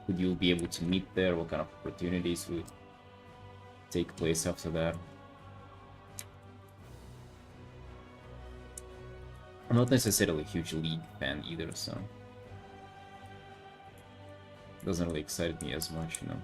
Would you be able to meet there? What kind of opportunities would take place after that? I'm not necessarily a huge League fan either, so it doesn't really excite me as much, you know.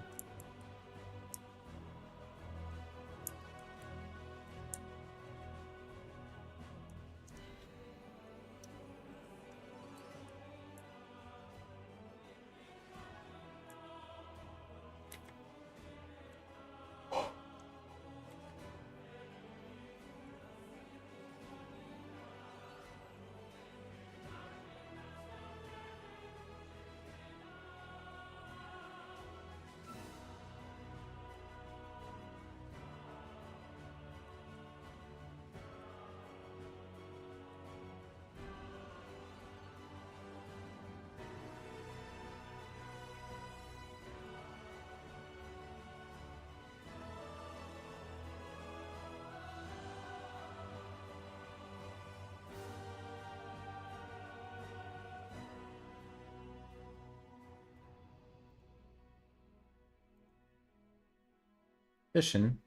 Fishing.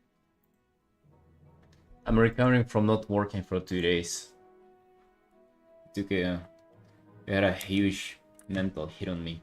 I'm recovering from not working for 2 days. It had a huge mental hit on me.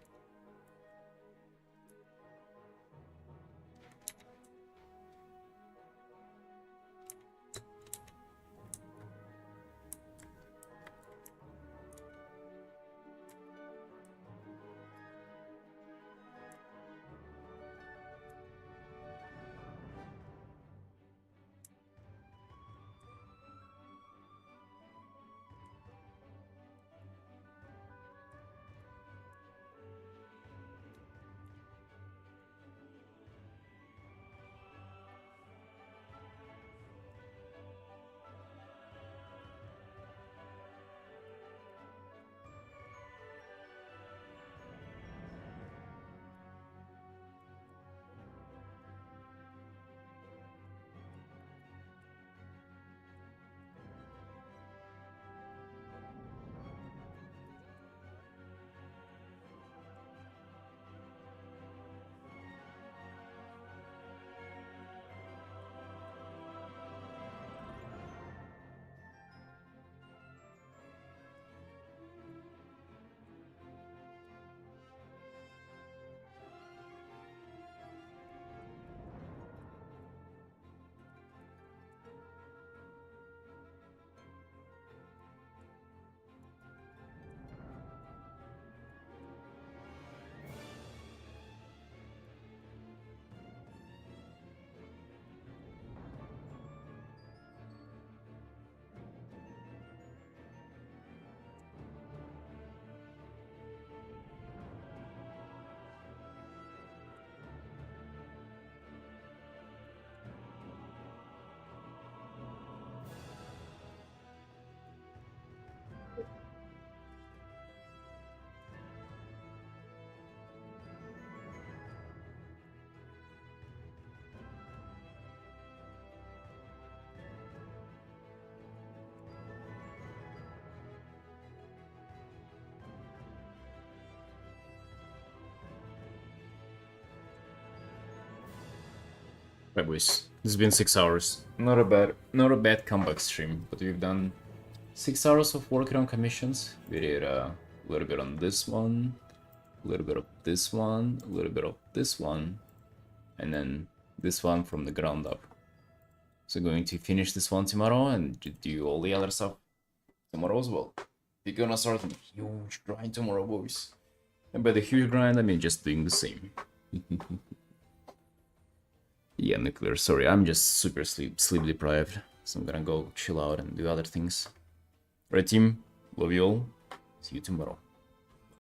Right, boys. This has been 6 hours. Not a bad comeback stream, but we've done 6 hours of working on commissions. We did a little bit on this one, a little bit of this one, a little bit of this one, and then this one from the ground up. So going to finish this one tomorrow and do all the other stuff tomorrow as well. We're gonna start a huge grind tomorrow, boys. And by the huge grind, I mean just doing the same. Yeah, Nuclear, sorry, I'm just super sleep deprived, so I'm gonna go chill out and do other things. Right, team? Love you all. See you tomorrow.